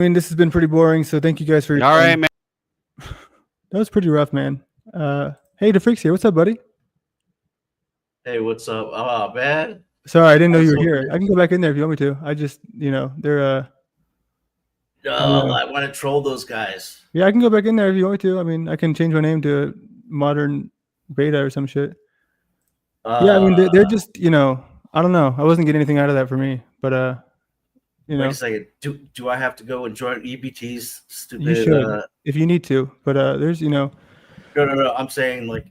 I mean, this has been pretty boring, so thank you guys for your All right, time. man. That was pretty rough, man. Hey, the freaks here. What's up, buddy? Hey, what's up? Oh, man. Sorry, I didn't know you were So here. good. I can go back in there if you want me to. I just, they're I don't No, know. I want to troll those guys. Yeah, I can go back in there if you want me to. I mean, I can change my name to modern beta or some shit. Yeah, I mean, they're Uh, just, I don't know. I wasn't getting anything out of that for me, but Wait a second. Do I have to go and join EBT's you stupid? should if you need to. But there's, No. I'm saying like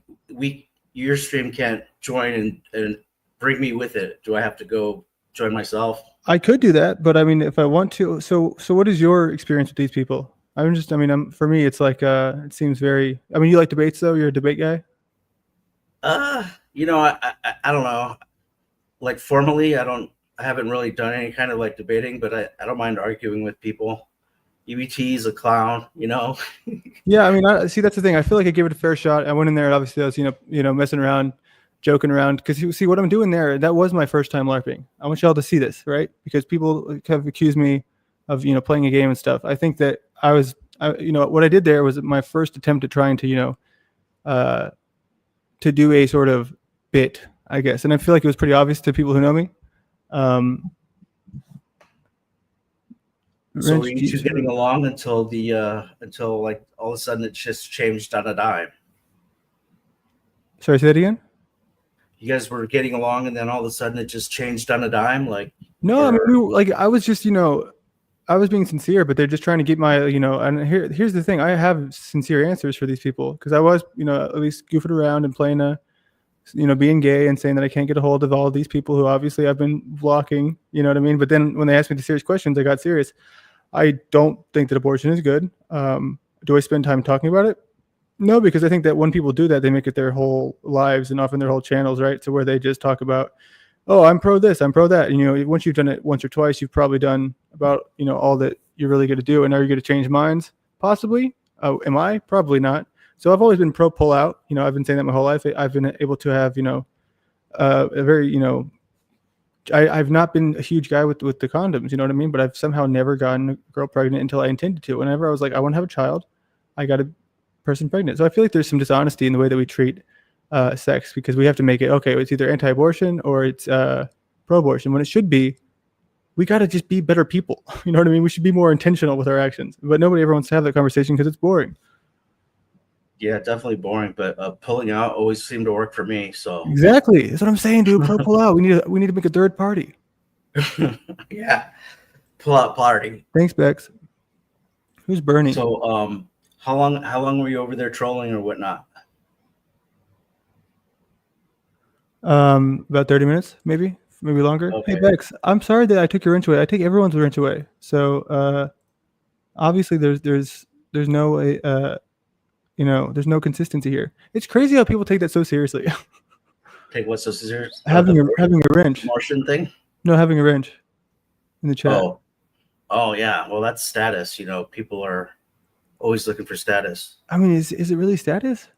your stream can't join and bring me with it. Do I have to go join myself? I could do that, but I mean, if I want to, so what is your experience with these people? For me, it's like, it seems very. I mean, you like debates though. You're a debate guy. I don't know. Like formally, I haven't really done any kind of like debating, but I don't mind arguing with people. EBT is a clown, Yeah, I mean, I see. That's the thing. I feel like I gave it a fair shot. I went in there, and obviously, I was, messing around, joking around, because you see what I'm doing there. That was my first time LARPing. I want y'all to see this, right? Because people have accused me of, playing a game and stuff. I think that what I did there was my first attempt at trying to, to do a sort of bit, I guess, and I feel like it was pretty obvious to people who know me. So were you two getting along until like all of a sudden it just changed on a dime? Sorry, say that again. You guys were getting along, and then all of a sudden it just changed on a dime. Like no, I mean, I was just I was being sincere, but they're just trying to get my And here's the thing: I have sincere answers for these people because I was at least goofing around and playing being gay and saying that I can't get a hold of all of these people who obviously I've been blocking. You know what I mean? But then when they asked me the serious questions, I got serious. I don't think that abortion is good. Do I spend time talking about it? No, because I think that when people do that, they make it their whole lives and often their whole channels, right? So where they just talk about, oh, I'm pro this, I'm pro that. And, once you've done it once or twice, you've probably done about, all that you're really going to do. And are you going to change minds? Possibly. Am I? Probably not. So I've always been pro pull out. I've been saying that my whole life. I've been able to have, a very, I've not been a huge guy with the condoms, you know what I mean? But I've somehow never gotten a girl pregnant until I intended to. Whenever I was like, I want to have a child, I got a person pregnant. So I feel like there's some dishonesty in the way that we treat sex because we have to make it, okay, it's either anti-abortion or it's pro-abortion, when it should be, we got to just be better people. You know what I mean? We should be more intentional with our actions. But nobody ever wants to have that conversation because it's boring. Yeah, definitely boring, but pulling out always seemed to work for me. So exactly, that's what I'm saying, dude. Pull out. We need to make a third party. Yeah, pull out party. Thanks, Bex. Who's Bernie? So, how long were you over there trolling or whatnot? About 30 minutes, maybe longer. Okay. Hey, Bex, I'm sorry that I took your wrench away. I take everyone's wrench away. So, obviously, there's no way. There's no consistency here. It's crazy how people take that so seriously. Take what so serious? Having a wrench. Martian thing? No, having a wrench in the chat. Oh yeah. Well, that's status. People are always looking for status. I mean, is it really status?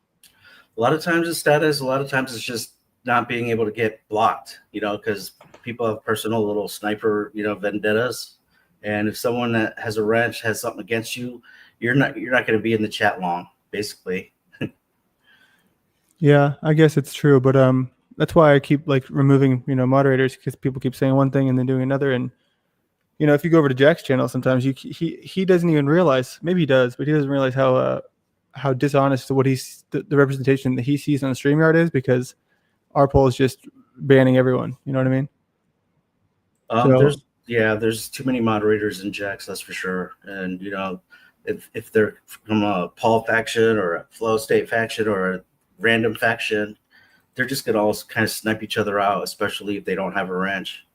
A lot of times it's status. A lot of times it's just not being able to get blocked. Because people have personal little sniper, vendettas. And if someone that has a wrench has something against you, you're not going to be in the chat long. Basically. Yeah, I guess it's true, but that's why I keep like removing moderators, because people keep saying one thing and then doing another. And if you go over to Jack's channel, sometimes he doesn't even realize, maybe he does, but he doesn't realize how dishonest what the representation that he sees on the StreamYard is, because our poll is just banning everyone. You know what I mean? There's too many moderators in Jack's, that's for sure. And if they're from a Paul faction or a Flow State faction or a random faction, they're just going to all kind of snipe each other out, especially if they don't have a wrench.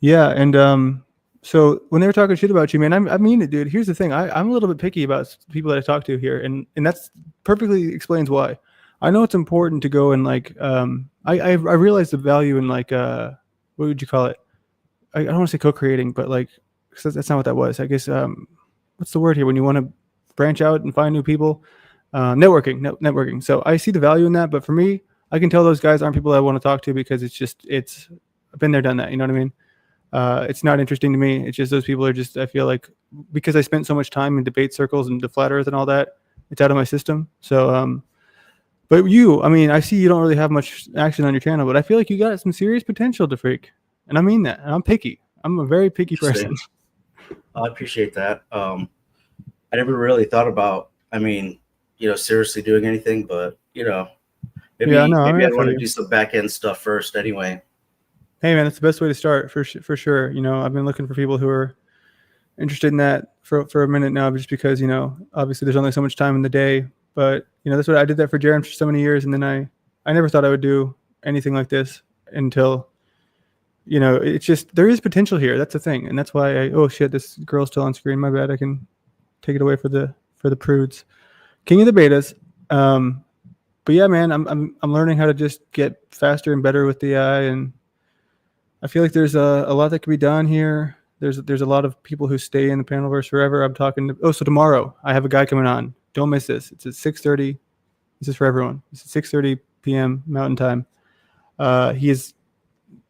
Yeah, and so when they were talking shit about you, man, I mean it, dude. Here's the thing. I'm a little bit picky about people that I talk to here, and that's perfectly explains why. I know it's important to go and like I realize the value in like what would you call it? I don't want to say co-creating, but like that's not what that was. I guess what's the word here when you want to branch out and find new people? Networking. So I see the value in that, but for me, I can tell those guys aren't people I want to talk to, because it's I've been there, done that. You know what I mean? It's not interesting to me. It's just those people are just, I feel like, because I spent so much time in debate circles and the flat earth and all that, it's out of my system. So, but you, I mean, I see you don't really have much action on your channel, but I feel like you got some serious potential to freak. And I mean that. And I'm picky. I'm a very picky person. I appreciate that. I never really thought about, I mean, seriously doing anything, but Yeah, no, I maybe mean, I I'd feel want to you. do some back end stuff first anyway. Hey, man, that's the best way to start for sure. I've been looking for people who are interested in that for a minute now, just because obviously there's only so much time in the day. But that's what I did that for Jaron for so many years, and then I never thought I would do anything like this until it's just there is potential here. That's the thing, and that's why oh shit, this girl's still on screen. My bad. I can take it away for the prudes. King of the betas. But yeah, man, I'm learning how to just get faster and better with the AI, and I feel like there's a lot that can be done here. There's a lot of people who stay in the panelverse forever. I'm talking to, so tomorrow I have a guy coming on. Don't miss this. It's at 6:30. This is for everyone. It's at 6:30 p.m. Mountain Time. He is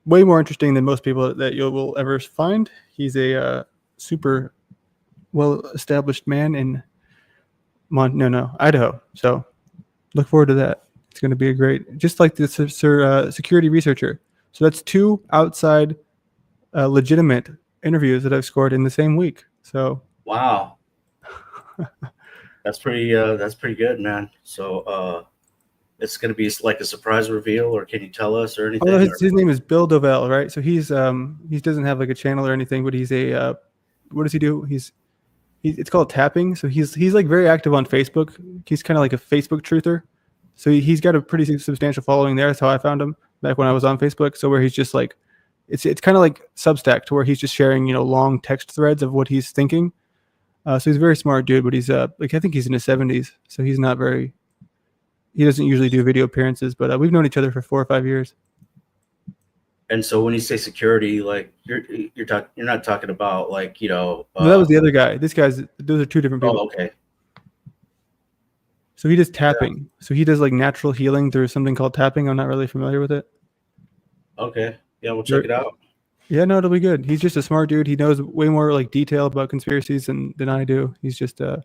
way more interesting than most people that you will ever find. He's a super well-established man in Idaho. So look forward to that. It's going to be a great, just like the security researcher. So that's two outside legitimate interviews that I've scored in the same week. So wow, that's pretty good, man. So it's gonna be like a surprise reveal, or can you tell us or anything? although his name is Bill Dovell, right? So he doesn't have like a channel or anything, but he's a what does he do? He's it's called tapping. So he's like very active on Facebook. He's kind of like a Facebook truther. So he's got a pretty substantial following there. That's how I found him back when I was on Facebook. So where he's just like, it's kind of like Substack, to where he's just sharing long text threads of what he's thinking. So he's a very smart dude, but he's like, I think he's in his 70s, so he's not very. He doesn't usually do video appearances, but we've known each other for 4 or 5 years. And so when you say security, like you're not talking about like No, that was the other guy. Those are two different people. Oh, okay. So he does tapping. Yeah. So he does like natural healing through something called tapping. I'm not really familiar with it. Okay. Yeah, we'll check it out. Yeah, no, it'll be good. He's just a smart dude. He knows way more like detail about conspiracies than I do. He's just yeah.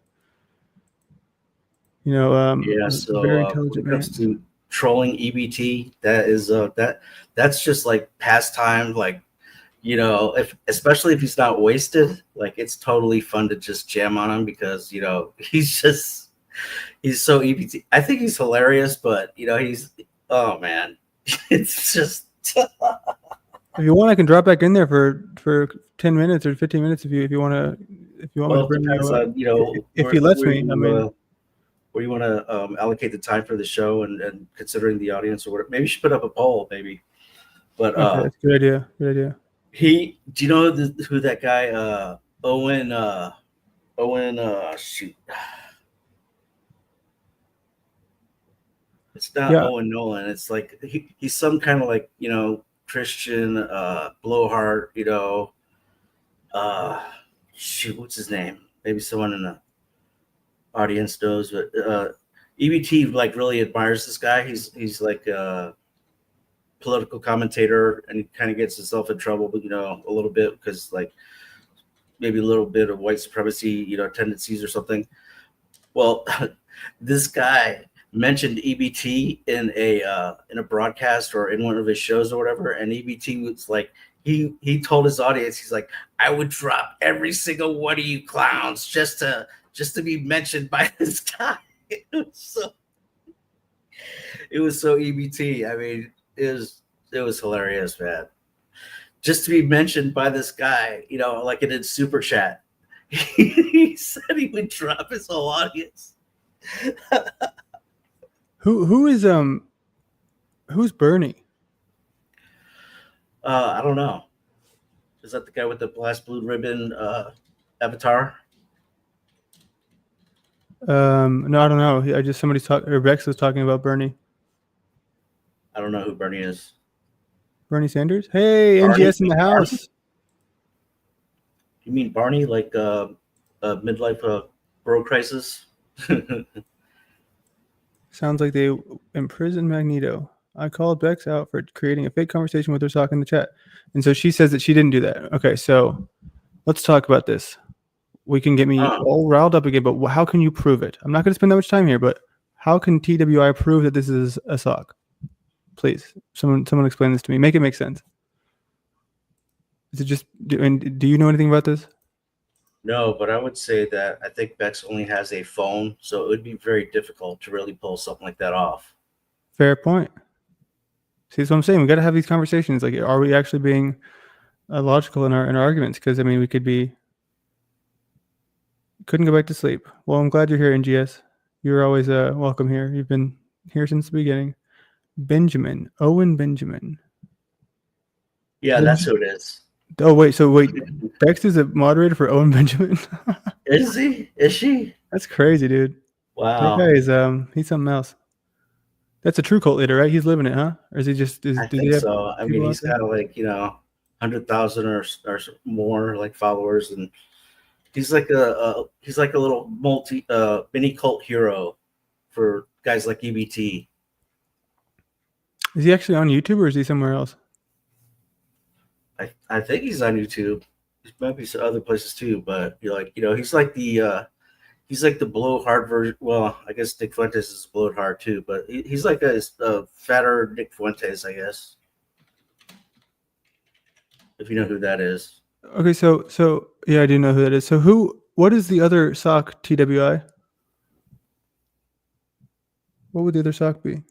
So very intelligent when it comes to trolling EBT, that's just like pastime. Like, especially if he's not wasted, like it's totally fun to just jam on him because he's so EBT. I think he's hilarious, but oh man, it's just. If you want, I can drop back in there for 10 minutes or 15 minutes if you want to. If you want me to bring if he lets me. Where you want to allocate the time for the show and considering the audience or whatever. Maybe you should put up a poll, maybe. But okay, that's a good idea. Good idea. Do you know who that guy Owen? Shoot. It's not Owen Nolan. It's like he's some kind of like Christian blowhard. Shoot, what's his name? Maybe someone in the audience knows, but EBT like really admires this guy. He's like a political commentator, and he kind of gets himself in trouble, but a little bit because like maybe a little bit of white supremacy, tendencies or something. Well, this guy mentioned EBT in a broadcast or in one of his shows or whatever, and EBT was like, he told his audience, he's like, I would drop every single one of you clowns just to be mentioned by this guy. It was so EBT. I mean, it was hilarious, man. Just to be mentioned by this guy, like it in super chat. He said he would drop his whole audience. Who's Bernie? I don't know. Is that the guy with the last blue ribbon avatar? No, I don't know. I just Rex was talking about Bernie. I don't know who Bernie is. Bernie Sanders? Hey, Barney, NGS in the house. Barney? You mean Barney, like a midlife bro crisis? Sounds like they imprisoned Magneto. I called Bex out for creating a fake conversation with her sock in the chat. And so she says that she didn't do that. Okay, so let's talk about this. We can get me all riled up again, but how can you prove it? I'm not going to spend that much time here, but how can TWI prove that this is a sock? Please, someone explain this to me. Make it make sense. Is it just? Do you know anything about this? No, but I would say that I think Bex only has a phone, so it would be very difficult to really pull something like that off. Fair point. See, that's what I'm saying. We got to have these conversations. Like, are we actually being logical in our arguments? Because I mean, we couldn't go back to sleep. Well, I'm glad you're here, NGS. You're always welcome here. You've been here since the beginning. Benjamin, Owen Benjamin. Yeah, that's who it is. Oh wait, Bex is a moderator for Owen Benjamin. Is he? Is she? That's crazy, dude. Wow. That guy is he's something else. That's a true cult leader, right? He's living it, huh? Or is he just? I think so. I mean, he's got like 100,000 or more like followers, and he's like a little mini cult hero for guys like EBT. Is he actually on YouTube or is he somewhere else? I think he's on YouTube. He might be some other places too, but he's like the blowhard version. Well, I guess Nick Fuentes is blowhard too, but he's like a fatter Nick Fuentes, I guess. If you know who that is. Okay, so yeah, I do know who that is. So what is the other sock TWI? What would the other sock be?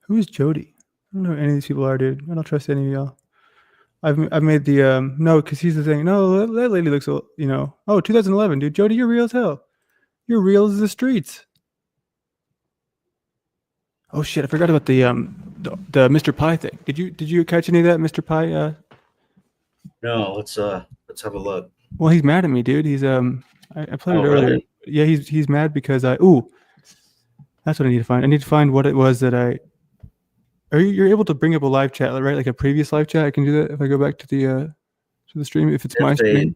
Who is Jody? I don't know who any of these people are, dude. I don't trust any of y'all. I've made the no, because he's the thing. No, that lady looks, Oh, 2011, dude. Jody, you're real as hell. You're real as the streets. Oh shit, I forgot about the Mr. Pie thing. Did you catch any of that, Mr. Pie? No, let's have a look. Well, he's mad at me, dude. He's I played it earlier. Really? Yeah, he's mad because that's what I need to find. I need to find what it was that you're able to bring up a live chat, right? Like a previous live chat. I can do that if I go back to the stream. If it's my stream.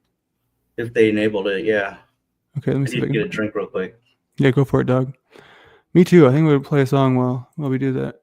If they enabled it, yeah. Okay, let me see if I can get a drink real quick. Yeah, go for it, dog. Me too. I think we'll play a song while we do that.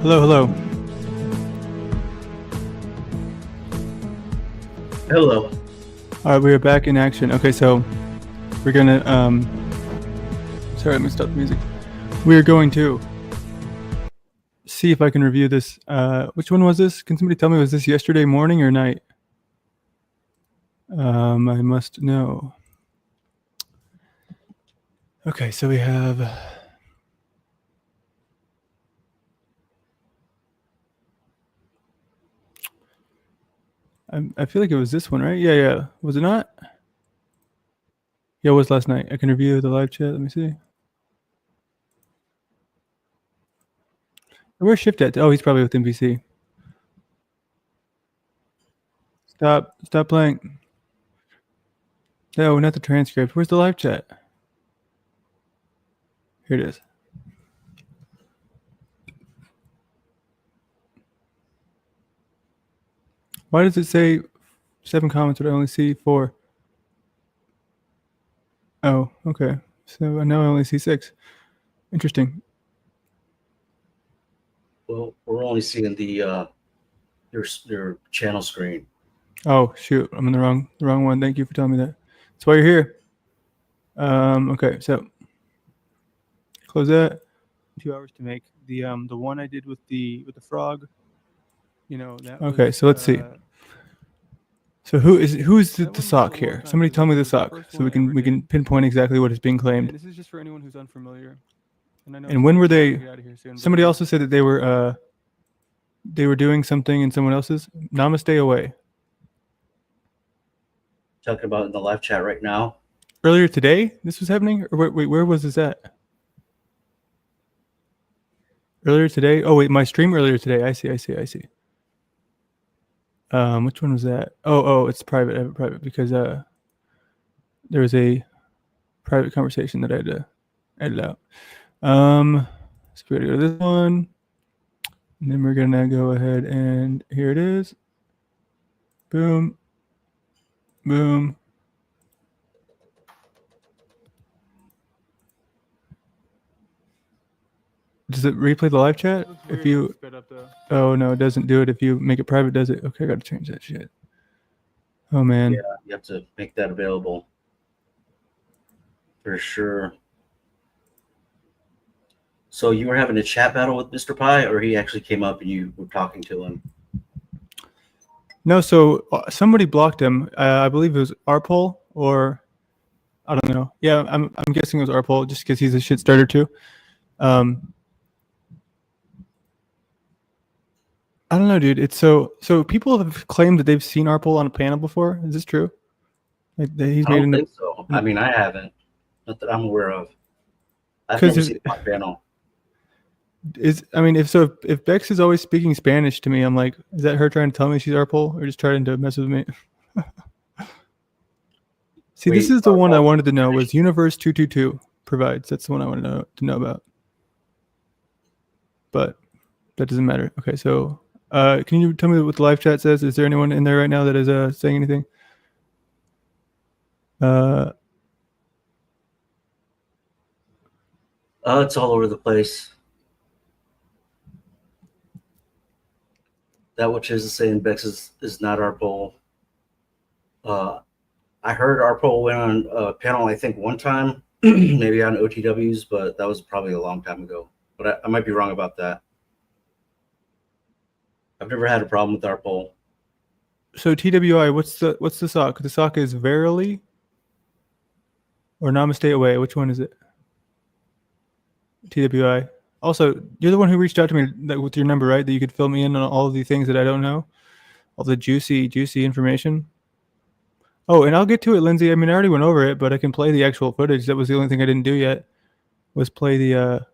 Hello, hello. Hello. All right, we are back in action. Okay, so we're gonna sorry, let me stop the music. We are going to see if I can review this. Which one was this? Can somebody tell me, was this yesterday morning or night? I must know. Okay, so we have I feel like it was this one, right? Yeah. Was it not? Yeah, it was last night. I can review the live chat. Let me see. Where's Shift at? Oh, he's probably with NBC. Stop playing. No, not the transcript. Where's the live chat? Here it is. Why does it say 7 comments, but I only see 4? Oh, okay. So now I only see 6. Interesting. Well, we're only seeing the your channel screen. Oh shoot, I'm in the wrong one. Thank you for telling me that. That's why you're here. Okay, so close that. 2 hours to make the one I did with the frog. You know that. Okay, was, so let's see. So who's the sock here? Somebody tell me the sock so we can pinpoint exactly what is being claimed. This is just for anyone who's unfamiliar. And when were they? Somebody also said that they were doing something in someone else's. Namaste away. Talking about in the live chat right now. Earlier today, this was happening. Or wait, where was this at? Earlier today. Oh wait, my stream earlier today. I see. Which one was that? Oh, it's private. I have it private because there was a private conversation that I had to edit out. So we're gonna go to this one, and then we're gonna go ahead and here it is. Boom, boom. Does it replay the live chat? If you, oh no, it doesn't do it. If you make it private, does it? Okay, I gotta change that shit. Oh man. Yeah, you have to make that available for sure. So you were having a chat battle with Mr. Pi, or he actually came up and you were talking to him? No, so somebody blocked him. I believe it was Arpol, or I don't know. Yeah, I'm guessing it was Arpol, just because he's a shit starter too. I don't know, dude. It's so people have claimed that they've seen Arpol on a panel before. Is this true? Like he's I don't think so. I mean, I haven't. Not that I'm aware of. I've never seen him on a panel. If Bex is always speaking Spanish to me, I'm like, is that her trying to tell me she's Arpol, or just trying to mess with me? See, this is the one I wanted to know. Was Universe 222 provides? That's the one I wanted to know about. But that doesn't matter. Okay, so can you tell me what the live chat says? Is there anyone in there right now that is saying anything? It's all over the place. That which is saying Bex is not Arpol. I heard Arpol went on a panel, I think, one time, maybe on OTWs, but that was probably a long time ago. But I might be wrong about that. I've never had a problem with Arpol. So TWI, what's the sock? The sock is Verily or Namaste Away. Which one is it? TWI. Also, you're the one who reached out to me with your number, right? That you could fill me in on all of the things that I don't know, all the juicy information. Oh, and I'll get to it, Lindsay. I mean, I already went over it, but I can play the actual footage. That was the only thing I didn't do yet. Was play the.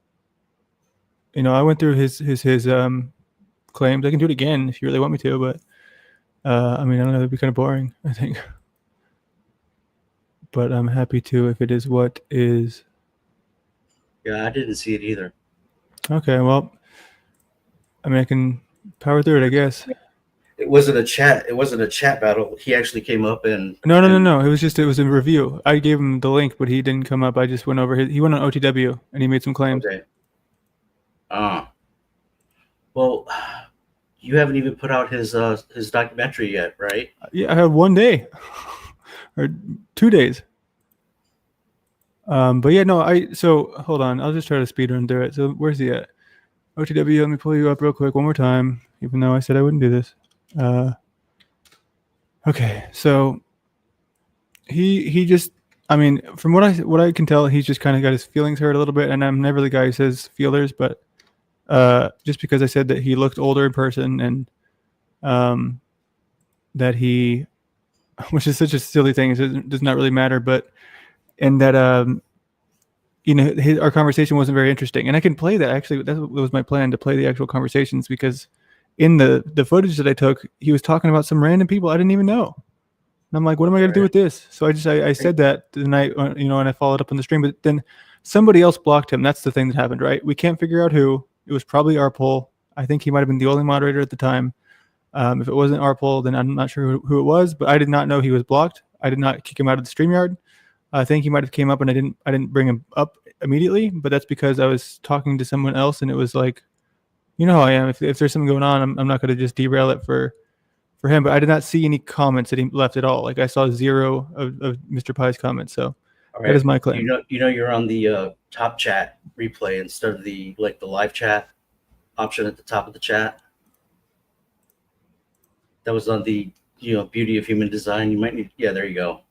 I went through his claims. I can do it again if you really want me to, but I don't know. It'd be kind of boring, I think. But I'm happy to if it is what is. Yeah, I didn't see it either. Okay, well, I can power through it, I guess. It wasn't a chat battle. He actually came up and No. It was a review. I gave him the link, but he didn't come up. I just went over he went on OTW and he made some claims. Okay. Well, you haven't even put out his documentary yet, right? Yeah, I had 1 day or 2 days. But yeah, no, so hold on. I'll just try to speed run through it. So where's he at? OTW, let me pull you up real quick one more time, even though I said I wouldn't do this. Okay, so he just, I mean, from what I can tell, he's just kind of got his feelings hurt a little bit, and I'm never the guy who says feelers, but just because I said that he looked older in person and um, that he, which is such a silly thing, it does not really matter, but and that our conversation wasn't very interesting, and I can play that. Actually, that was my plan, to play the actual conversations, because in the footage that I took, he was talking about some random people I didn't even know. And I'm like, what am I going to do with this? So I said that the night, and I followed up on the stream, but then somebody else blocked him. That's the thing that happened, right? We can't figure out who. It was probably our poll. I think he might have been the only moderator at the time. If it wasn't our poll, then I'm not sure who it was, but I did not know he was blocked. I did not kick him out of the StreamYard. I think he might have came up, and I didn't bring him up immediately, but that's because I was talking to someone else, and it was like, you know how I am. If there's something going on, I'm not going to just derail it for him. But I did not see any comments that he left at all. Like, I saw zero of Mr. Pie's comments. So All that right. is my claim. You're on the top chat replay instead of the live chat option at the top of the chat. That was on the beauty of human design. You might need, yeah, there you go.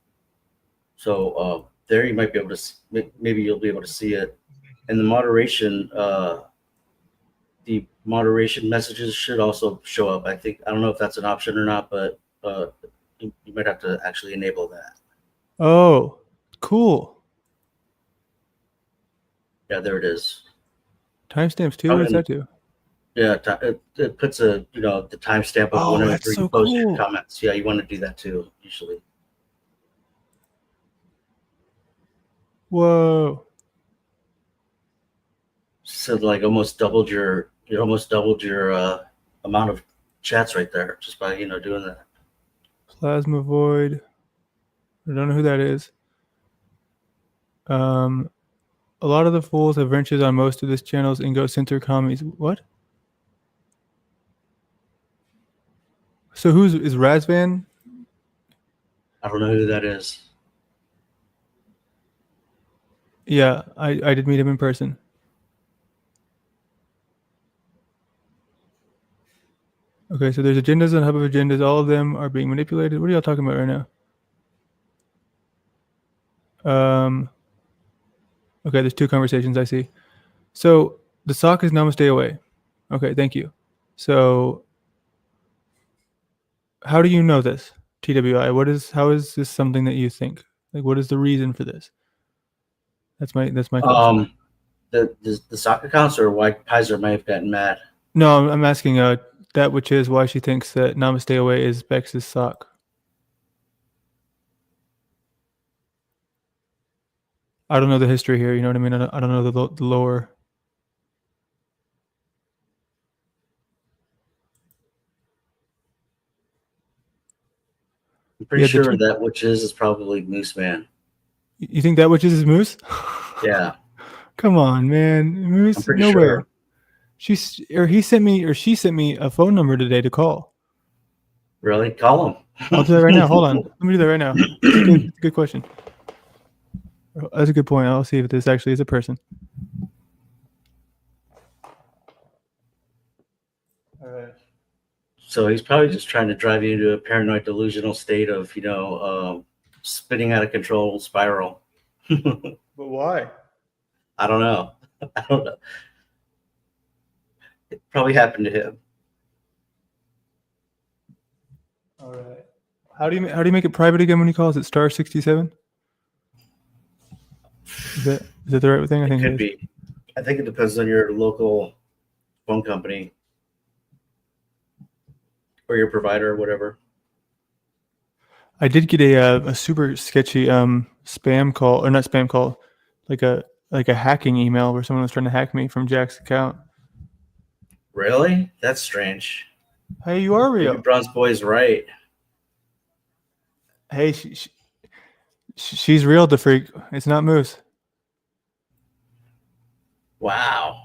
So there you might be able to, maybe you'll be able to see it. And the moderation messages should also show up. I don't know if that's an option or not, but you might have to actually enable that. Oh, cool. Yeah, there it is. Timestamps too. What does that do? Yeah, it puts the timestamp of whenever you post your comments. Yeah, you want to do that too, usually. Whoa. So almost doubled your amount of chats right there just by doing that. Plasma Void. I don't know who that is. A lot of the fools have wrenches on most of this channel's Ingo Center commies. What? So is Razvan? I don't know who that is. Yeah, I did meet him in person. Okay, so there's agendas and hub of agendas. All of them are being manipulated. What are y'all talking about right now? Okay, there's two conversations I see. So the sock is namaste away. Okay, thank you. So how do you know this, TWI? How is this something that you think? Like, what is the reason for this? That's my question. The sock accounts, or why Pizer may have gotten mad. No, I'm asking that which is why she thinks that namaste away is Bex's sock. I don't know the history here. You know what I mean? I don't know the lore. I'm pretty sure that which is probably Moose Man. You think that which is Moose? Yeah. Come on, man. Moose, I'm pretty no sure. way. She sent me a phone number today to call. Really? Call him. I'll do that right now. Hold on. Let me do that right now. It's a good question. That's a good point. I'll see if this actually is a person. All right. So he's probably just trying to drive you into a paranoid delusional state of, spinning out of control spiral. But why? I don't know. It probably happened to him. All right. How do you make it private again when you call? Is it star 67? Is that the right thing? I think it could be. I think it depends on your local phone company or your provider or whatever. I did get a super sketchy spam call, or not spam call, like a hacking email where someone was trying to hack me from Jack's account. Really? That's strange. Hey, you are real. Maybe Bronze Boy's right. Hey, she's real, the freak. It's not Moose. Wow.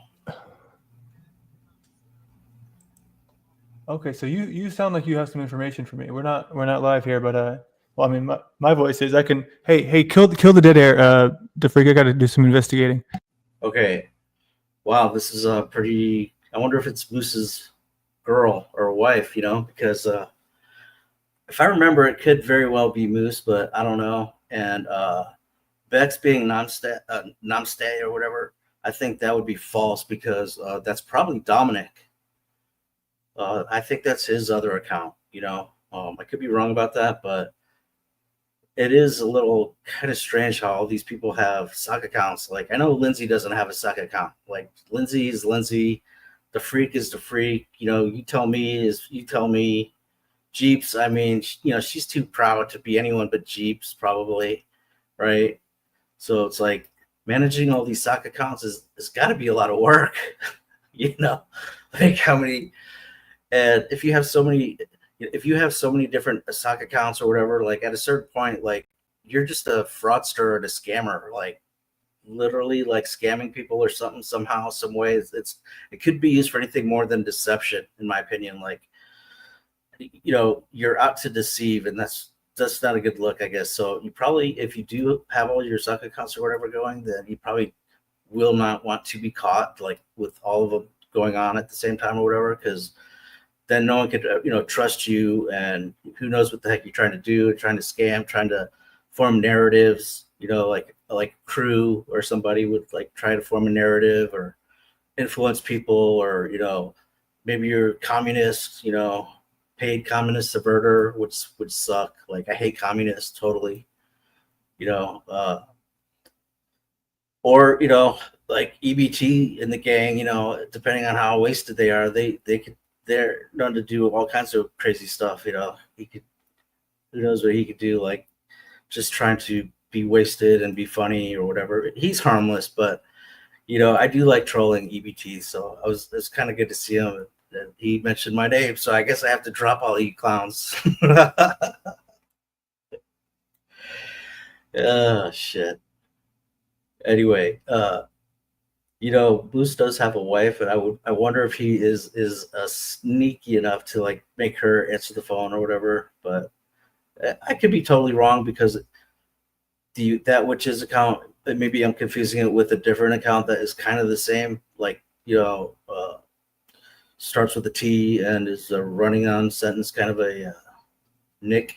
Okay, so you sound like you have some information for me. We're not live here, but well, I mean, my voice is. I can. Hey, kill the dead air. The freak. I got to do some investigating. Okay. Wow, this is a pretty. I wonder if it's Moose's girl or wife, because if I remember, it could very well be Moose, but I don't know. And Bex being Namstay or whatever, I think that would be false because that's probably Dominic. I think that's his other account. I could be wrong about that, but it is a little kind of strange how all these people have sock accounts. Like I know Lindsay doesn't have a sock account. Like Lindsay is Lindsay, the freak is the freak. You tell me is you tell me. Jeeps, I mean, she's too proud to be anyone but Jeeps, probably, right? So it's like managing all these sock accounts is got to be a lot of work, you know. Like how many, and if you have so many different sock accounts or whatever, like at a certain point, like you're just a fraudster and a scammer, like literally like scamming people or something somehow, some way. It could be used for anything more than deception, in my opinion. Like you're out to deceive, and that's not a good look, I guess. So you probably, if you do have all your sock accounts or whatever going, then you probably will not want to be caught like with all of them going on at the same time or whatever, because then no one could trust you, and who knows what the heck you're trying to do, trying to scam, trying to form narratives, like Crew or somebody would like try to form a narrative or influence people, or maybe you're communist, paid communist subverter, which would suck. Like I hate communists totally, you know, uh, or like EBT in the gang, depending on how wasted they are, they're known to do all kinds of crazy stuff. He could, who knows what he could do, like just trying to be wasted and be funny or whatever. He's harmless, but I do like trolling EBT, so it's kind of good to see him. And he mentioned my name, so I guess I have to drop all you clowns. Oh shit. Anyway, Boost does have a wife, and I wonder if he is sneaky enough to like make her answer the phone or whatever. But I could be totally wrong because that witch's account, maybe I'm confusing it with a different account that is kind of the same, like starts with a T and is a running on sentence, kind of a Nick,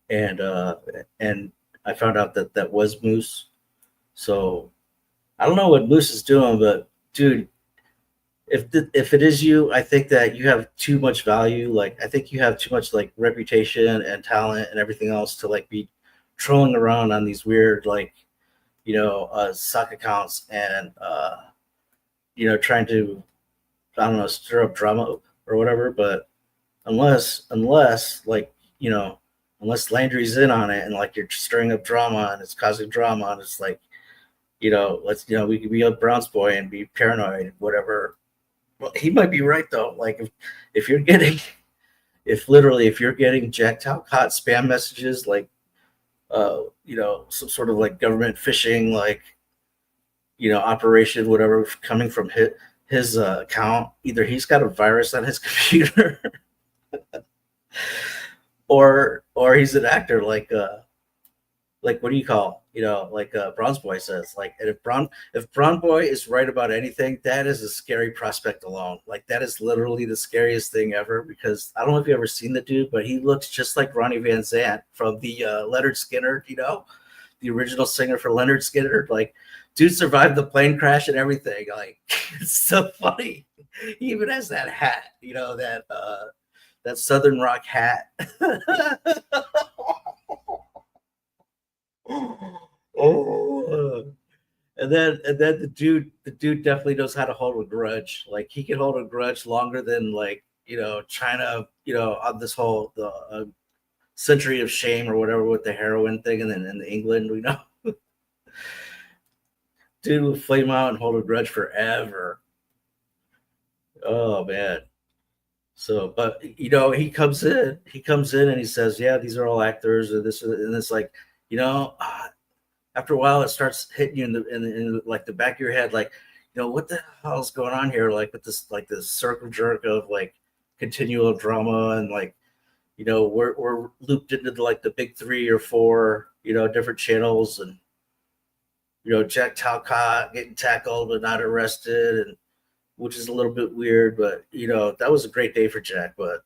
and I found out that was Moose. So I don't know what Moose is doing, but dude, if it is you, I think that you have too much value. Like I think you have too much like reputation and talent and everything else to like be trolling around on these weird like sock accounts and trying to, I don't know, stir up drama or whatever. But unless like unless Landry's in on it and like you're stirring up drama and it's causing drama and it's like we could be a Browns boy and be paranoid, whatever. Well, he might be right though. Like if you're getting if you're getting jacked out hot spam messages like some sort of like government phishing, like operation, whatever, coming from his account, either he's got a virus on his computer or he's an actor like what do you call like Bronze Boy says, like, and if Bronze Boy is right about anything, that is a scary prospect alone. Like that is literally the scariest thing ever, because I don't know if you've ever seen the dude, but he looks just like Ronnie Van Zant from the Leonard Skinner, the original singer for Leonard Skinner. Like dude survived the plane crash and everything. Like it's so funny. He even has that hat, that Southern Rock hat. Oh, and then the dude definitely knows how to hold a grudge. Like he can hold a grudge longer than like China, on this whole the century of shame or whatever with the heroin thing, and then in England, dude will flame out and hold a grudge forever. Oh man. So, but he comes in and he says, "Yeah, these are all actors," or this, and it's like, after a while, it starts hitting you in like the back of your head, like, what the hell's going on here? Like with this circle jerk of like continual drama, and like, we're looped into like the big 3 or 4, different channels, and Jack Talcott getting tackled but not arrested, and which is a little bit weird, but that was a great day for Jack. But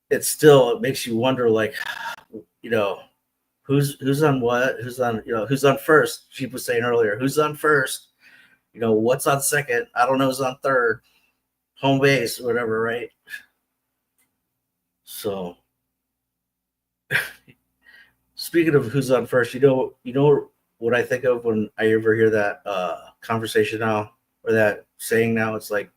it makes you wonder, like, you know, who's on what, who's on first. She was saying earlier, who's on first? What's on second? I don't know who's on third, home base, whatever, right? So, speaking of who's on first, what I think of when I ever hear that conversation now, or that saying now. It's like, I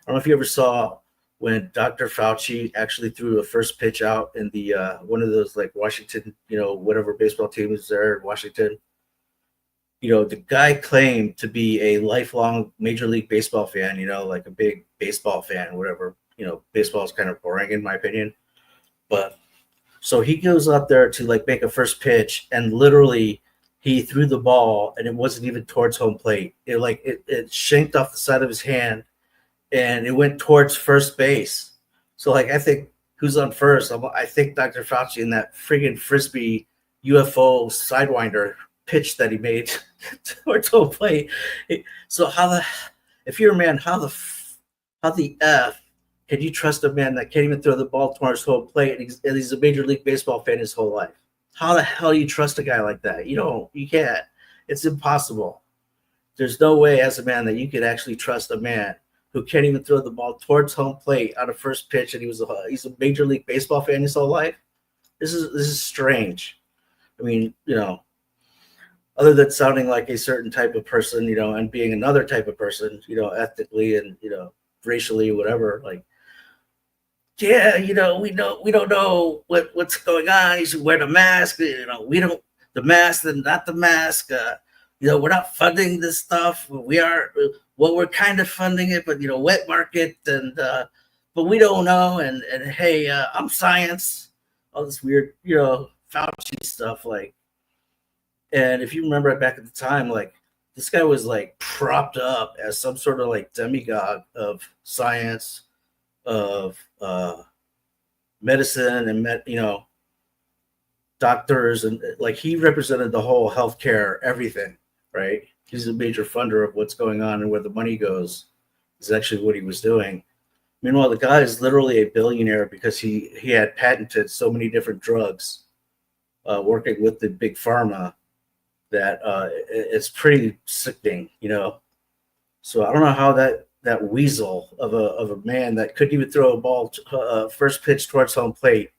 don't know if you ever saw when Dr. Fauci actually threw a first pitch out in the one of those like Washington, whatever baseball team is there in Washington. The guy claimed to be a lifelong Major League Baseball fan, like a big baseball fan, whatever. Baseball is kind of boring in my opinion. But so he goes up there to like make a first pitch, and literally he threw the ball and it wasn't even towards home plate. It shanked off the side of his hand and it went towards first base. So like, I think who's on first? I think Dr. Fauci in that friggin' frisbee UFO sidewinder pitch that he made towards home plate. So if you're a man, how the F can you trust a man that can't even throw the ball towards home plate, and he's a Major League Baseball fan his whole life? How the hell do you trust a guy like that? You can't. It's impossible. There's no way as a man that you could actually trust a man who can't even throw the ball towards home plate on a first pitch, and he's a Major League Baseball fan his whole life. This is strange. I mean, other than sounding like a certain type of person, and being another type of person, ethnically and racially, whatever, like, yeah, we don't know what's going on. You should wear the mask. We don't the mask and not the mask. We're not funding this stuff. We're kind of funding it, but wet market, and but we don't know. And hey, I'm science. All this weird, Fauci stuff, like. And if you remember back at the time, like, this guy was like propped up as some sort of like demigod of science, of medicine, and doctors, and like he represented the whole healthcare, everything, right? He's a major funder of what's going on and where the money goes. Is actually what he was doing. Meanwhile, the guy is literally a billionaire because he had patented so many different drugs, working with the big pharma, that it's pretty sickening, So I don't know how that weasel of a man that couldn't even throw a ball first pitch towards home plate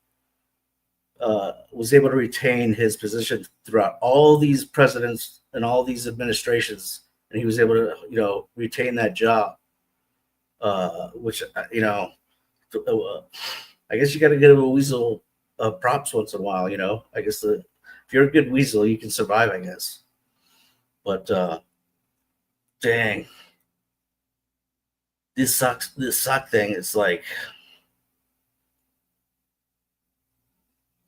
was able to retain his position throughout all these presidents and all these administrations, and he was able to retain that job, which I guess you got to give a weasel props once in a while. I guess if you're a good weasel, you can survive, I guess. But dang, this sucks. This sock thing is like,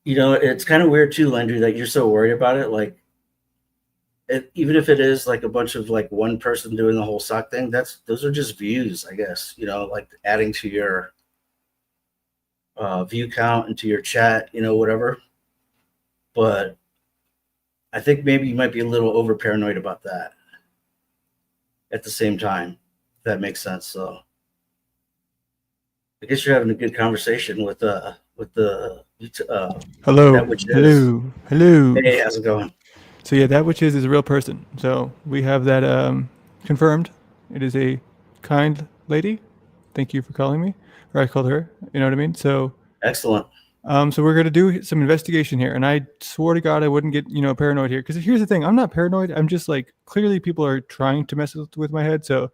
it's kind of weird too, Landry, that you're so worried about it. Like, even if it is like a bunch of like one person doing the whole sock thing, those are just views, I guess. Like adding to your view count and to your chat, whatever. But I think maybe you might be a little over paranoid about that at the same time, if that makes sense. So I guess you're having a good conversation with the Hello. that which is. Hello. Hey, how's it going? So yeah, that which is a real person. So we have that confirmed. It is a kind lady. Thank you for calling me. Or I called her. You know what I mean? So Excellent. So we're going to do some investigation here, and I swore to God I wouldn't get paranoid here, because here's the thing: I'm not paranoid. I'm just like, clearly people are trying to mess with my head. So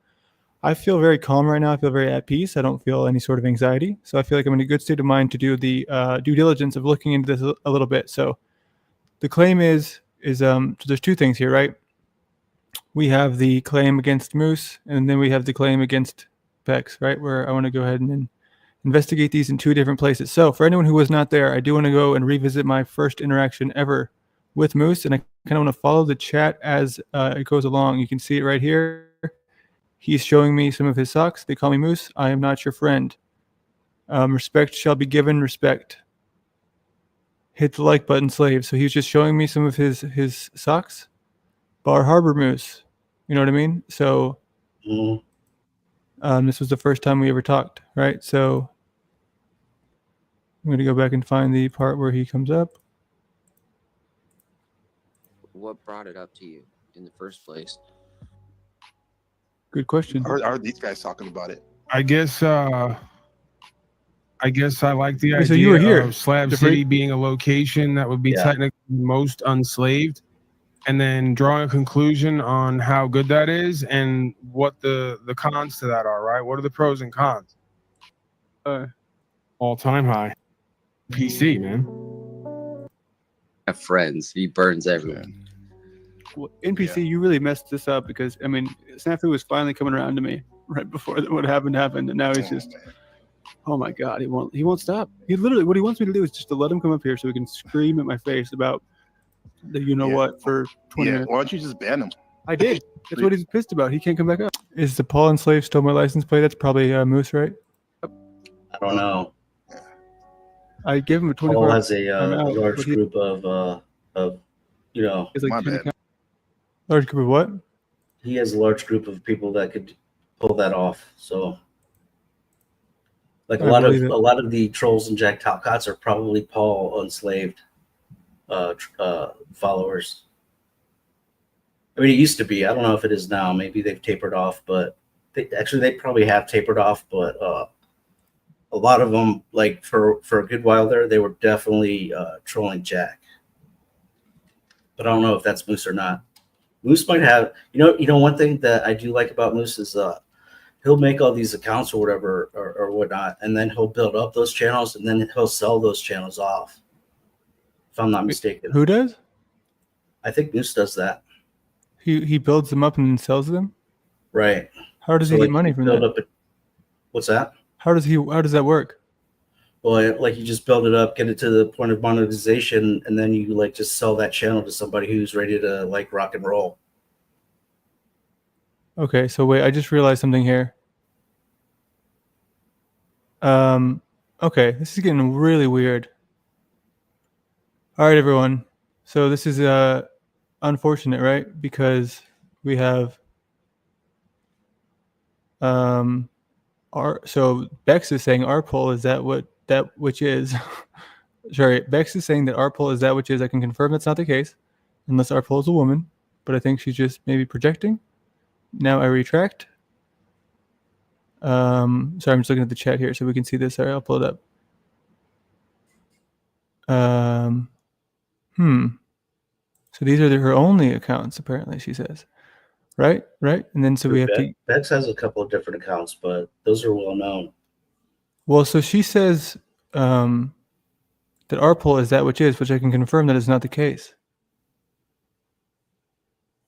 I feel very calm right now. I feel very at peace. I don't feel any sort of anxiety. So I feel like I'm in a good state of mind to do the due diligence of looking into this a little bit. So the claim is so there's two things here, right? We have the claim against Moose, and then we have the claim against Bex, right? Where I want to go ahead and investigate these in two different places. So for anyone who was not there, I do want to go and revisit my first interaction ever with Moose, and I kind of want to follow the chat as it goes along. You can see it right here. He's showing me some of his socks. They call me Moose. I am not your friend. Respect shall be given respect. Hit the like button, slave. So he was just showing me some of his socks. Bar Harbor Moose. You know what I mean? So this was the first time we ever talked, right? So I'm going to go back and find the part where he comes up. What brought it up to you in the first place? Good question. Are these guys talking about it? I guess I like the idea so you were here, of Slab Jeffrey? City being a location that would be technically most unslaved, and then drawing a conclusion on how good that is and what the cons to that are, right? What are the pros and cons? All-time high. PC, man. Have friends. He burns everyone. Well, NPC, you really messed this up because, I mean, Snafu was finally coming around to me right before what happened, and now he's just, oh my God, he won't stop. He literally, what he wants me to do is just to let him come up here so he can scream at my face about the what for 20 minutes. Why don't you just ban him? I did. That's what he's pissed about. He can't come back up. Is the Paul and Slave stole my license plate? That's probably Moose, right? I don't know. I gave him a 24. Paul has a large group of It's like My 10 bad. accounts. Large group of what? he has a large group of people that could pull that off. So, like a lot of the trolls and Jack Talcots are probably Paul unslaved followers. I mean, it used to be. I don't know if it is now. Maybe they've tapered off, but they probably have tapered off. But a lot of them, like for a good while there, they were definitely trolling Jack. But I don't know if that's Moose or not. Moose might have, one thing that I do like about Moose is he'll make all these accounts or whatever or whatnot, and then he'll build up those channels, and then he'll sell those channels off. If I'm not mistaken. Who does? I think Moose does that. He builds them up and then sells them? Right. How does he get money from that? What's that? How does that work? Well, like you just build it up, get it to the point of monetization, and then you like just sell that channel to somebody who's ready to like rock and roll. Okay, so wait, I just realized something here. Okay, this is getting really weird. All right, everyone. So this is unfortunate, right? Because we have so Bex is saying our poll is that which is sorry, Bex is saying that our poll is that which is. I can confirm that's not the case, unless our poll is a woman, but I think she's just maybe projecting. Now I retract. Sorry, I'm just looking at the chat here so we can see this. Sorry, I'll pull it up. So these are her only accounts, apparently, she says. Right? And then so we have to... Bex has a couple of different accounts, but those are well known. Well, so she says that our poll is that which is, which I can confirm that is not the case.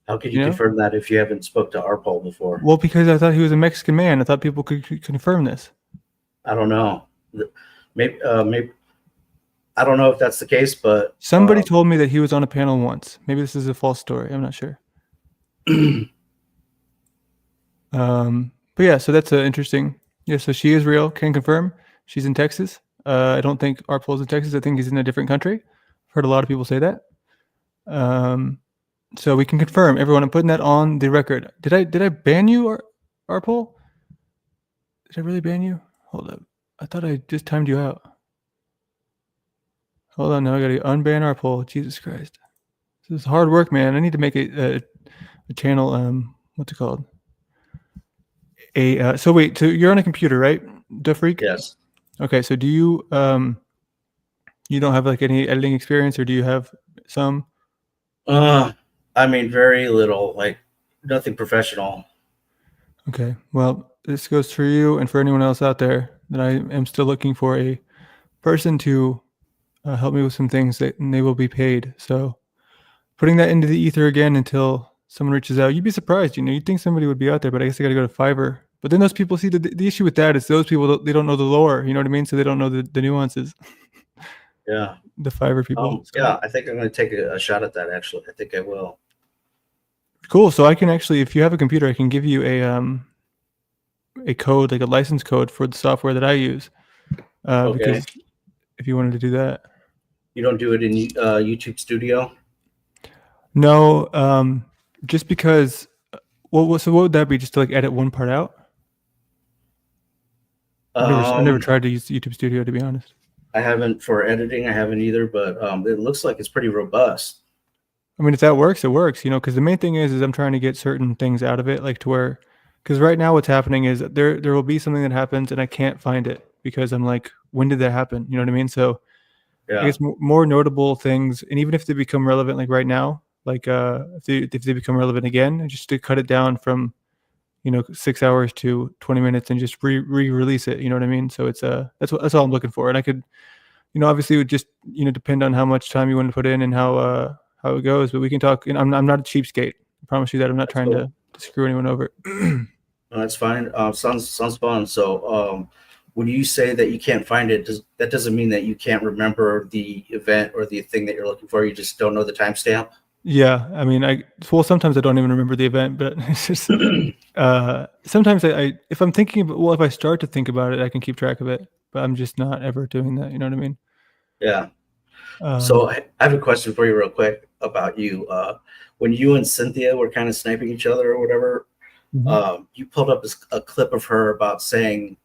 How could you confirm that if you haven't spoke to our poll before? Well, because I thought he was a Mexican man. I thought people could confirm this. I don't know. Maybe I don't know if that's the case, but somebody told me that he was on a panel once. Maybe this is a false story. I'm not sure. But yeah, so that's interesting. Yeah, so she is real. Can confirm. She's in Texas. I don't think our poll's in Texas. I think he's in a different country. I've heard a lot of people say that. So we can confirm. Everyone, I'm putting that on the record. Did I ban you, our poll? Did I really ban you? Hold up. I thought I just timed you out. Hold on, now I gotta unban our poll. Jesus Christ. This is hard work, man. I need to make a channel, what's it called? So wait, so you're on a computer, right? Freak? Yes. Okay, so do you you don't have like any editing experience, or do you have some? I mean, very little, like nothing professional. Okay, well, this goes for you and for anyone else out there that I am still looking for a person to help me with some things that and they will be paid. So putting that into the ether again until someone reaches out. You'd be surprised, you'd think somebody would be out there, but I guess I got to go to Fiverr. But then those people see the issue with that is those people, they don't know the lore, you know what I mean? So they don't know the nuances. Yeah. The Fiverr people. Yeah, I think I'm going to take a shot at that, actually. I think I will. Cool. So I can actually, if you have a computer, I can give you a code, like a license code for the software that I use. Okay. Because if you wanted to do that. You don't do it in YouTube Studio? No, just because. Well, so what would that be? Just to like edit one part out? I've never tried to use YouTube Studio, to be honest. I haven't for editing. I haven't either, but it looks like it's pretty robust. I mean, if that works, it works. You know, because the main thing is I'm trying to get certain things out of it, like to where, because right now what's happening is there will be something that happens and I can't find it because I'm like, when did that happen? You know what I mean? So Yeah. I guess more notable things, and even if they become relevant, like right now, like if they become relevant again, just to cut it down from 6 hours to 20 minutes and just re-release it. You know what I mean? So it's that's all I'm looking for, and I could, obviously it would just depend on how much time you want to put in and how it goes. But we can talk. I'm not a cheapskate. I promise you that. I'm not trying to screw anyone over. No, that's fine. Sounds fun. So when you say that you can't find it, that doesn't mean that you can't remember the event or the thing that you're looking for. You just don't know the timestamp. Yeah, I mean, sometimes I don't even remember the event, but it's just sometimes I if I'm thinking about, if I start to think about it, I can keep track of it, but I'm just not ever doing that. You know what I mean? Yeah. So I have a question for you real quick about you. When you and Cynthia were kind of sniping each other or whatever, you pulled up a clip of her about saying,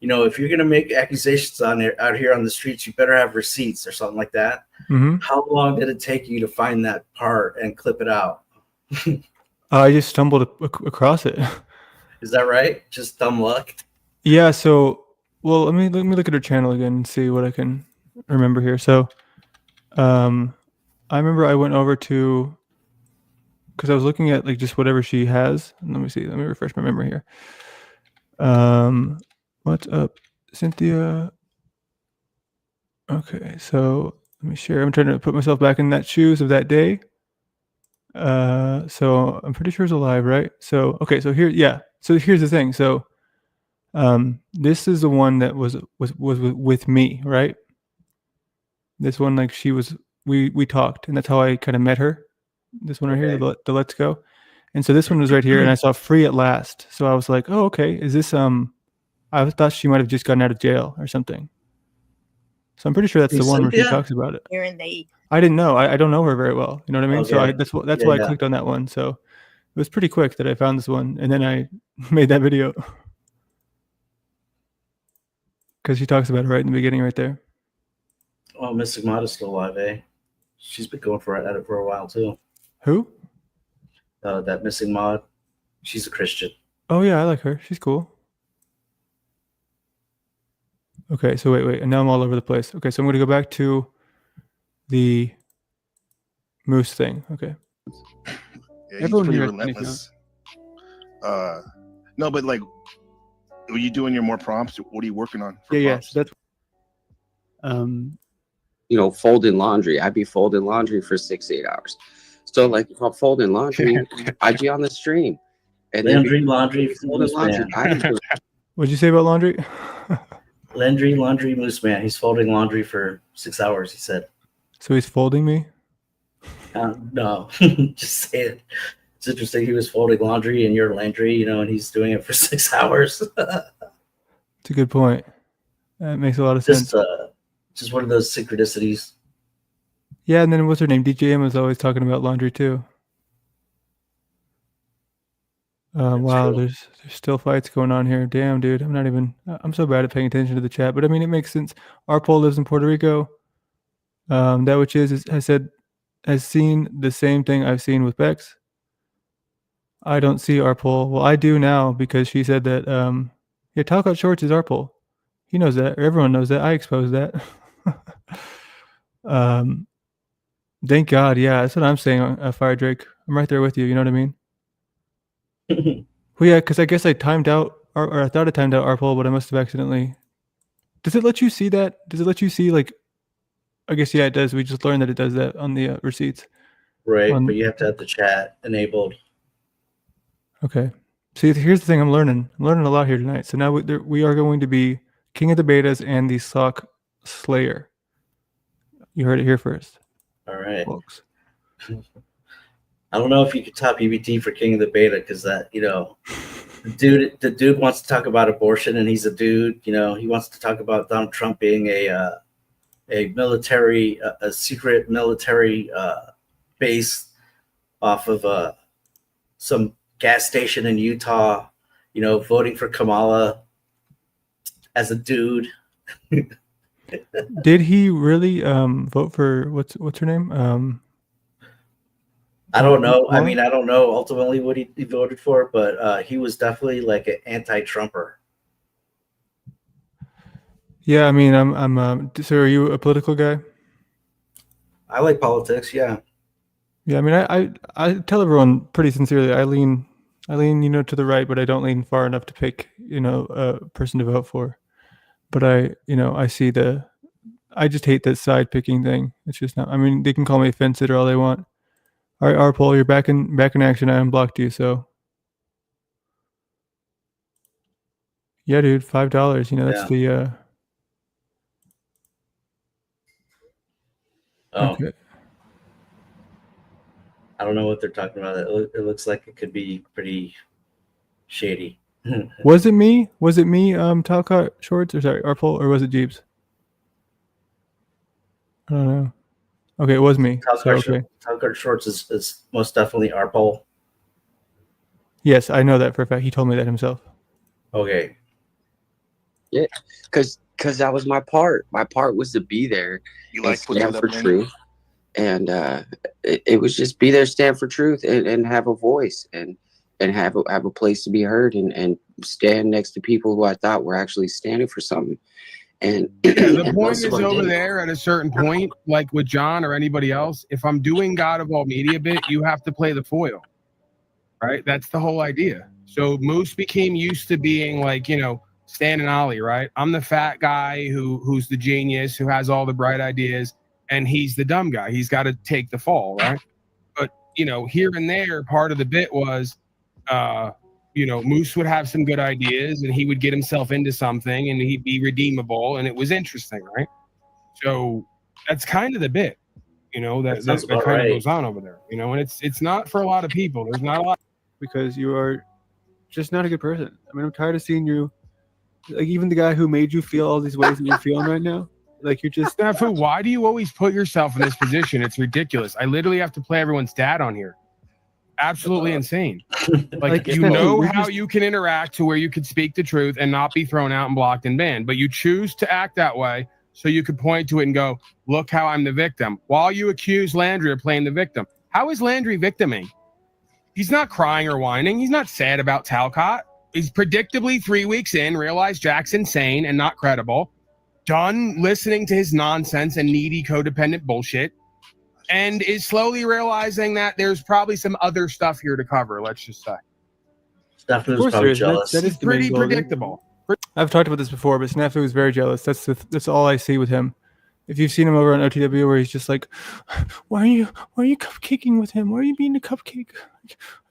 if you're going to make accusations out here on the streets, you better have receipts or something like that. How long did it take you to find that part and clip it out? I just stumbled across it. Is that right? Just dumb luck? Yeah. So, well, let me look at her channel again and see what I can remember here. So, I remember I went over to, because I was looking at like just whatever she has. Let me see. Let me refresh my memory here. What's up, Cynthia? Okay, so let me share. I'm trying to put myself back in that shoes of that day. So I'm pretty sure it's alive, right? So okay, so here, yeah. So here's the thing. So, this is the one that was with me, right? This one, like we talked, and that's how I kind of met her. This one right here, the Let's Go. And so this one was right here, and I saw free at last. So I was like, oh, okay. Is this I thought she might have just gotten out of jail or something. So I'm pretty sure that's the one where she talks about it. I didn't know. I don't know her very well. You know what I mean? Okay. So that's why I clicked on that one. So it was pretty quick that I found this one, and then I made that video because she talks about it right in the beginning, right there. Oh, Mystic Mod is still alive, eh? She's been going at it for a while too. Who? That Missing Mod. She's a Christian. Oh yeah, I like her. She's cool. Okay, so wait, and now I'm all over the place. Okay, so I'm gonna go back to the moose thing. Okay. Yeah, Everyone he's pretty here relentless. No, but like, are you doing your more prompts? What are you working on? Yes, that's. Folding laundry. I'd be folding laundry for 6-8 hours. So like if I'm folding laundry, I'd be on the stream. And Landry, laundry, folding laundry. What'd you say about laundry? Landry, laundry, moose man. He's folding laundry for 6 hours. He said. So he's folding me? No, just say it. It's interesting. He was folding laundry, and you're Landry, and he's doing it for 6 hours. It's a good point. That makes a lot of sense. Just one of those synchronicities. Yeah, and then what's her name? DJM was always talking about laundry too. Wow, true. there's still fights going on here. Damn, dude, I'm so bad at paying attention to the chat, but I mean, it makes sense. Arpol lives in Puerto Rico. That which has seen the same thing I've seen with Bex. I don't see Arpol. Well, I do now because she said that. Yeah, Talk Out Shorts is Arpol. He knows that, or everyone knows that. I exposed that. Thank God. Yeah, that's what I'm saying. Fire Drake, I'm right there with you. You know what I mean? Well, yeah, because I guess I timed out, or I thought I timed out Arpol, but I must have accidentally. Does it let you see that? Does it let you see like? I guess yeah, it does. We just learned that it does that on the receipts. Right, but you have to have the chat enabled. Okay. See, here's the thing. I'm learning a lot here tonight. So now we are going to be King of the Betas and the Sock Slayer. You heard it here first. All right, folks. I don't know if you could top EBT for King of the Beta because that, The dude wants to talk about abortion, and he's a dude. You know, he wants to talk about Donald Trump being a military, a secret military base off of some gas station in Utah. You know, voting for Kamala as a dude. Did he really vote for what's her name? I don't know. I mean, I don't know ultimately what he voted for, but he was definitely like an anti-Trumper. Yeah, I mean, I'm. So, are you a political guy? I like politics. Yeah. Yeah, I mean, I tell everyone pretty sincerely, I lean, to the right, but I don't lean far enough to pick, a person to vote for. But I see I just hate that side picking thing. It's just not. I mean, they can call me a fence sitter all they want. All right, Arpol, you're back in action. I unblocked you, so yeah, dude, $5. That's the. Oh, Okay. I don't know what they're talking about. It looks like it could be pretty shady. Was it me? Talcott Shorts, or sorry, Arpol, or was it Jeeps? I don't know. Okay, it was me. Talcott Shorts is most definitely our poll. Yes, I know that for a fact. He told me that himself. Okay. Yeah, because that was my part. My part was to be there You and like putting stand that for in? truth. And it was just be there, stand for truth, and have a voice, and have a place to be heard, and stand next to people who I thought were actually standing for something. And the and point most of is them over didn't. there at a certain point, like with John or anybody else, if I'm doing God of all media bit, you have to play the foil, right? That's the whole idea. So Moose became used to being like, Stan and Ollie, right? I'm the fat guy who's the genius, who has all the bright ideas, and he's the dumb guy. He's got to take the fall, right? But, here and there, part of the bit was, Moose would have some good ideas and he would get himself into something and he'd be redeemable and it was interesting, right? So that's kind of the bit, that kind of goes on over there, and it's not for a lot of people. There's not a lot. Because you are just not a good person. I mean, I'm tired of seeing you, like even the guy who made you feel all these ways that you're feeling right now. Like you're just. Snafu, why do you always put yourself in this position? It's ridiculous. I literally have to play everyone's dad on here. Absolutely insane. Like how you can interact to where you could speak the truth and not be thrown out and blocked and banned, but you choose to act that way so you could point to it and go, look how I'm the victim, while you accuse Landry of playing the victim. How is Landry victiming? He's not crying or whining. He's not sad about Talcott. He's predictably 3 weeks in, realized Jack's insane and not credible, done listening to his nonsense and needy codependent bullshit, and is slowly realizing that there's probably some other stuff here to cover, let's just say. Snafu is probably jealous. That is pretty predictable. I've talked about this before, but Snafu is very jealous. That's all I see with him. If you've seen him over on OTW where he's just like, why are you cupcaking with him? Why are you being a cupcake?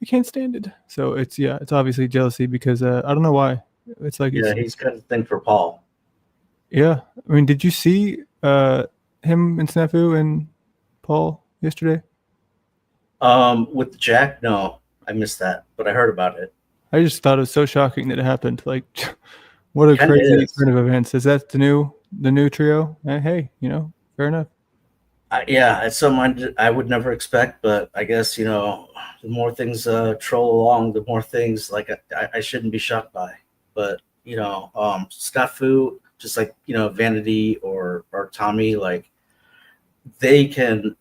I can't stand it. So it's obviously jealousy because I don't know why. It's like he's got a thing for Paul. Yeah. I mean, did you see him and Snafu and Paul yesterday? With Jack? No, I missed that, but I heard about it. I just thought it was so shocking that it happened. Like, what a crazy turn of events. Is that the new trio? Hey, fair enough. It's someone I would never expect, but I guess, the more things troll along, the more things like I shouldn't be shocked by. But, Snafu, just like, Vanity or Tommy, like they can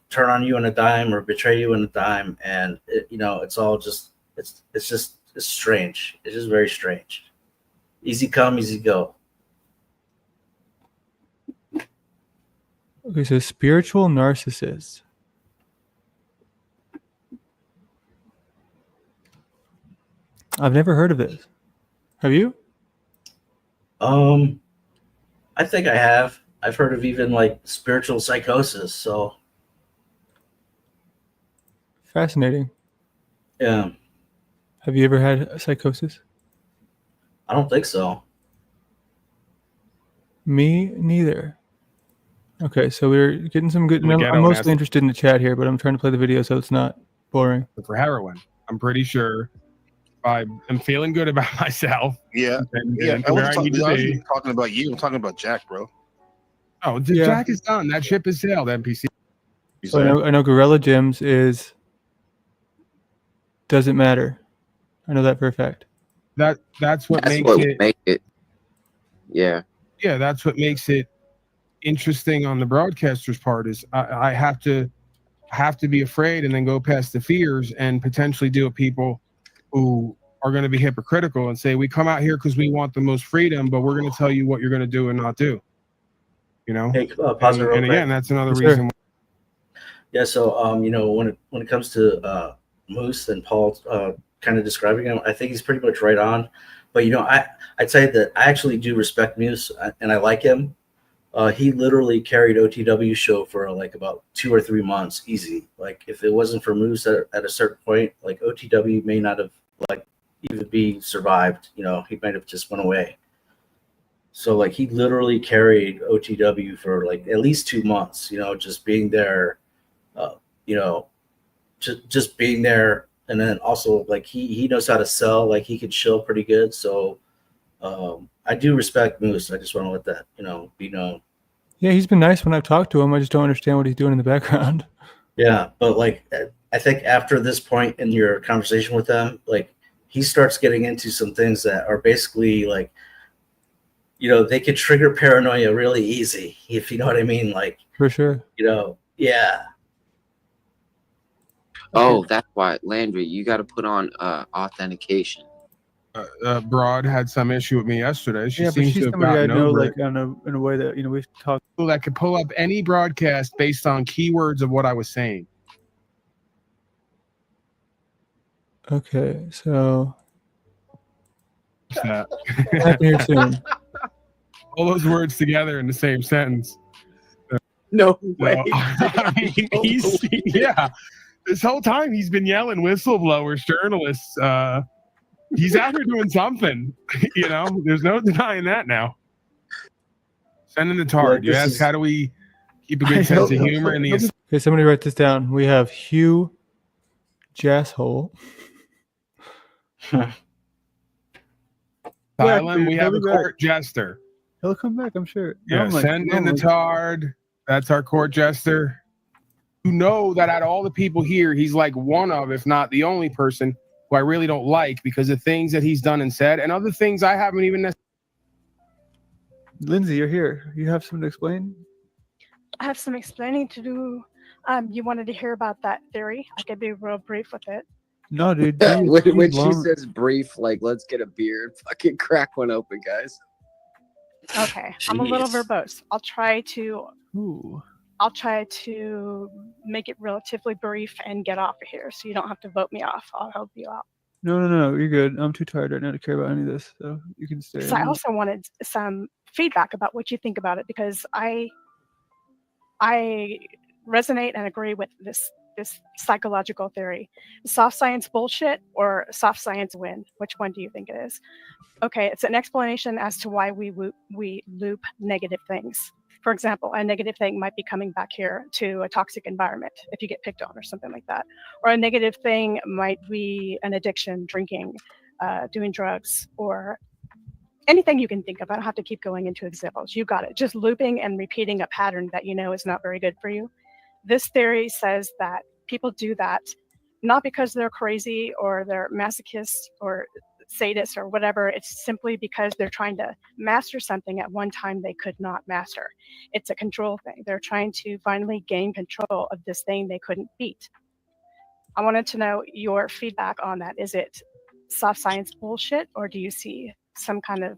turn on you in a dime or betray you in a dime. And, it's all just, it's strange. It's just very strange. Easy come, easy go. Okay, so spiritual narcissist. I've never heard of this. Have you? I think I have. I've heard of even like spiritual psychosis. So fascinating. Yeah. Have you ever had a psychosis? I don't think so. Me neither. Okay, so we're getting some good. I'm mostly interested in the chat here, but I'm trying to play the video so it's not boring. For heroin, I'm pretty sure I'm feeling good about myself. Yeah. And Yeah. I where wasn't I need to be. talking about you. I'm talking about Jack, bro. Oh, Yeah. Jack is done. That ship has sailed, NPC. So I know Gorilla Gyms is doesn't matter. I know that for a fact. That's what That's makes what it. make it. Yeah. Yeah, that's what makes it interesting on the broadcaster's part. Is I have to be afraid and then go past the fears and potentially deal with people who are going to be hypocritical and say we come out here because we want the most freedom, but we're going to tell you what you're going to do and not do. You know. Hey, pause it real And quick. again, that's another Yes, reason. Yeah, so you know, when it comes to Moose and Paul kind of describing him, I think he's pretty much right on. But you know, I'd say that I actually do respect Moose and I like him. He literally carried OTW show for like about 2 or 3 months, easy. Like if it wasn't for Moose at a certain point, like OTW may not have like even be survived. You know, he might have just went away. So like he literally carried OTW for like at least 2 months. You know, just being there. You know, just being there, and then also like he knows how to sell. Like he could chill pretty good. So I do respect Moose. I just want to let that be known. Yeah, he's been nice when I've talked to him. I just don't understand what he's doing in the background. Yeah, but like I think after this point in your conversation with them, like he starts getting into some things that are basically like, they could trigger paranoia really easy, if you know what I mean. Like For sure. Yeah. Oh, that's why, Landry, you got to put on authentication. Broad had some issue with me yesterday. She Yeah, but seems she's to have somebody I gotten know, over like it. in a way that we've talked. That could pull up any broadcast based on keywords of what I was saying. Okay, so That. happen here soon. All those words together in the same sentence. No way. I mean, yeah. This whole time he's been yelling whistleblowers, journalists. He's out here doing something. There's no denying that now. Sending the tard. You ask, how do we keep a good sense of humor in the Okay, somebody write this down. We have Hugh Jasshole. Asylum. We have a court jester. He'll come back, I'm sure. Yeah, send in the tard. That's our court jester. You know that out of all the people here, he's like one of, if not the only person who I really don't like because of things that he's done and said and other things I haven't even necessarily. Lindsay, you're here. You have something to explain? I have some explaining to do. You wanted to hear about that theory? I could be real brief with it. No, dude. When she says brief, like, let's get a beer and fucking crack one open, guys. Okay, I'm a little verbose. I'll try to make it relatively brief and get off of here, so you don't have to vote me off. I'll help you out. No, you're good. I'm too tired right now to care about any of this, so you can stay. So I also wanted some feedback about what you think about it, because I resonate and agree with this psychological theory. Soft science bullshit or soft science win? Which one do you think it is? Okay, it's an explanation as to why we loop negative things. For example, a negative thing might be coming back here to a toxic environment if you get picked on or something like that. Or a negative thing might be an addiction, drinking, doing drugs, or anything you can think of. I don't have to keep going into examples. You got it. Just looping and repeating a pattern that you know is not very good for you. This theory says that people do that not because they're crazy or they're masochists or sadists or whatever. It's simply because they're trying to master something at one time they could not master. It's a control thing. They're trying to finally gain control of this thing they couldn't beat. I wanted to know your feedback on that. Is it soft science bullshit, or do you see some kind of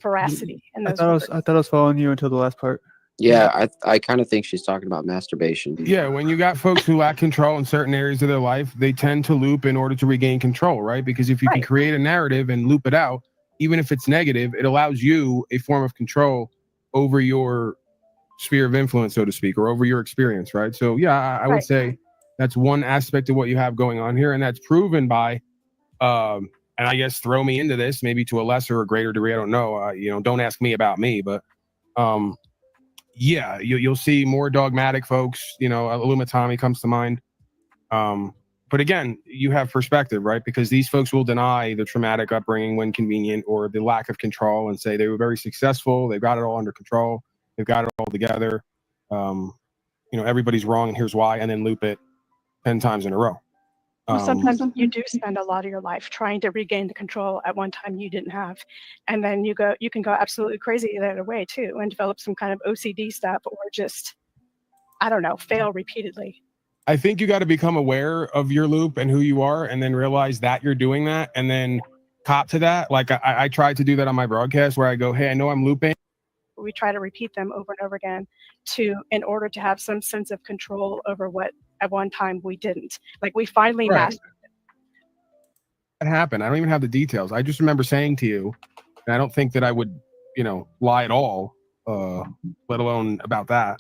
veracity in those words? I thought I was following you until the last part. Yeah, I kind of think she's talking about masturbation. Yeah, when you got folks who lack control in certain areas of their life, they tend to loop in order to regain control, right? Because if you can create a narrative and loop it out, even if it's negative, it allows you a form of control over your sphere of influence, so to speak, or over your experience, right? So yeah, I would say that's one aspect of what you have going on here, and that's proven by, and I guess throw me into this, maybe to a lesser or greater degree, I don't know. Don't ask me about me, but yeah, you'll see more dogmatic folks. Illuminati comes to mind. But But again, you have perspective, right? Because these folks will deny the traumatic upbringing when convenient, or the lack of control, and say they were very successful. They've got it all under control. They've got it all together. Everybody's wrong, and here's why, and then loop it 10 times in a row. Well, sometimes you do spend a lot of your life trying to regain the control at one time you didn't have, and then you can go absolutely crazy the other way too, and develop some kind of OCD stuff, or just, I don't know, fail repeatedly. I think you got to become aware of your loop and who you are, and then realize that you're doing that, and then cop to that. Like I tried to do that on my broadcast, where I go, hey, I know I'm looping. We try to repeat them over and over again in order to have some sense of control over what at one time we didn't. Like we finally mastered it. What happened? I don't even have the details. I just remember saying to you, and I don't think that I would, lie at all, let alone about that.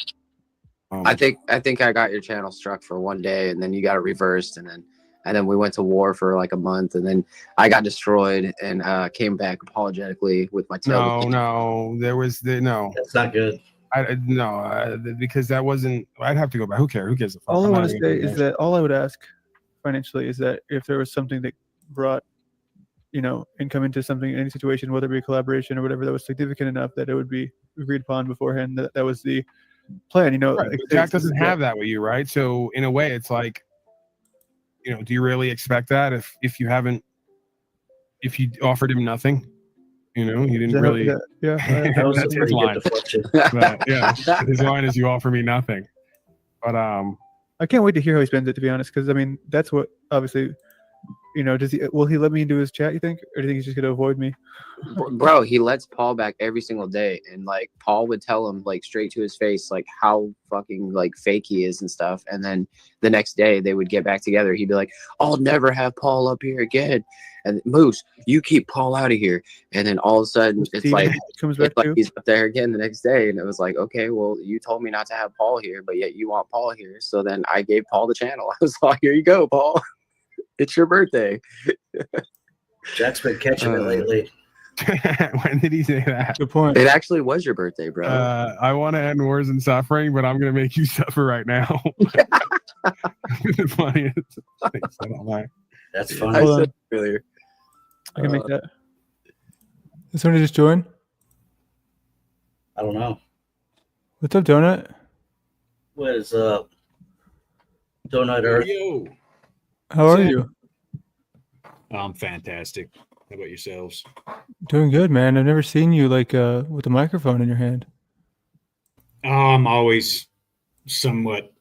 I think I got your channel struck for one day, and then you got it reversed, and then we went to war for like a month, and then I got destroyed and came back apologetically with my tail. No, That's not good. Because that wasn't. I'd have to go back. Who cares? Who gives a fuck? All I want to say is that all I would ask financially is that if there was something that brought, income into something, any situation, whether it be a collaboration or whatever, that was significant enough that it would be agreed upon beforehand, that was the plan. Right. Like, Jack doesn't have that with you, right? So in a way, it's like, do you really expect that if you offered him nothing? He didn't really. Yeah. That was That's a his pretty good line. deflection. But, yeah, his line is, "You offer me nothing." But I can't wait to hear how he spends it, to be honest, because I mean that's what obviously, will he let me into his chat? You think, or do you think he's just gonna avoid me? Bro, he lets Paul back every single day, and like Paul would tell him like straight to his face like how fucking like fake he is and stuff, and then the next day they would get back together. He'd be like, "I'll never have Paul up here again," and Moose, you keep Paul out of here, and then all of a sudden it's like he's up there again the next day, and it was like, okay, well, you told me not to have Paul here, but yet you want Paul here, so then I gave Paul the channel. I was like, here you go, Paul. It's your birthday. Jack's been catching it lately. When did he say that? Good point. It actually was your birthday, bro. I want to end wars and suffering, but I'm going to make you suffer right now. The funniest things online. That's I funny. said earlier. I can make that. Did someone just join? I don't know. What's up, Donut? What is up? Donut Earth. Yo, How are you? I'm fantastic. How about yourselves? Doing good, man. I've never seen you like with a microphone in your hand. I'm always somewhat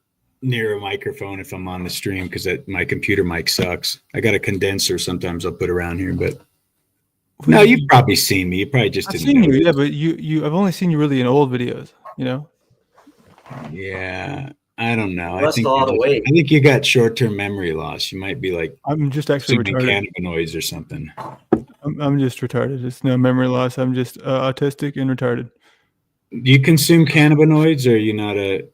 near a microphone if I'm on the stream because my computer mic sucks. I got a condenser sometimes I'll put around here, but no, you've probably seen me. You probably just I've didn't seen know you, it. yeah, but I've only seen you really in old videos, Yeah, I don't know. Lost a lot of weight. I think you got short-term memory loss. You might be like I'm just actually retarded. cannabinoids or something. I'm just retarded. It's no memory loss. I'm just autistic and retarded. Do you consume cannabinoids, or are you not a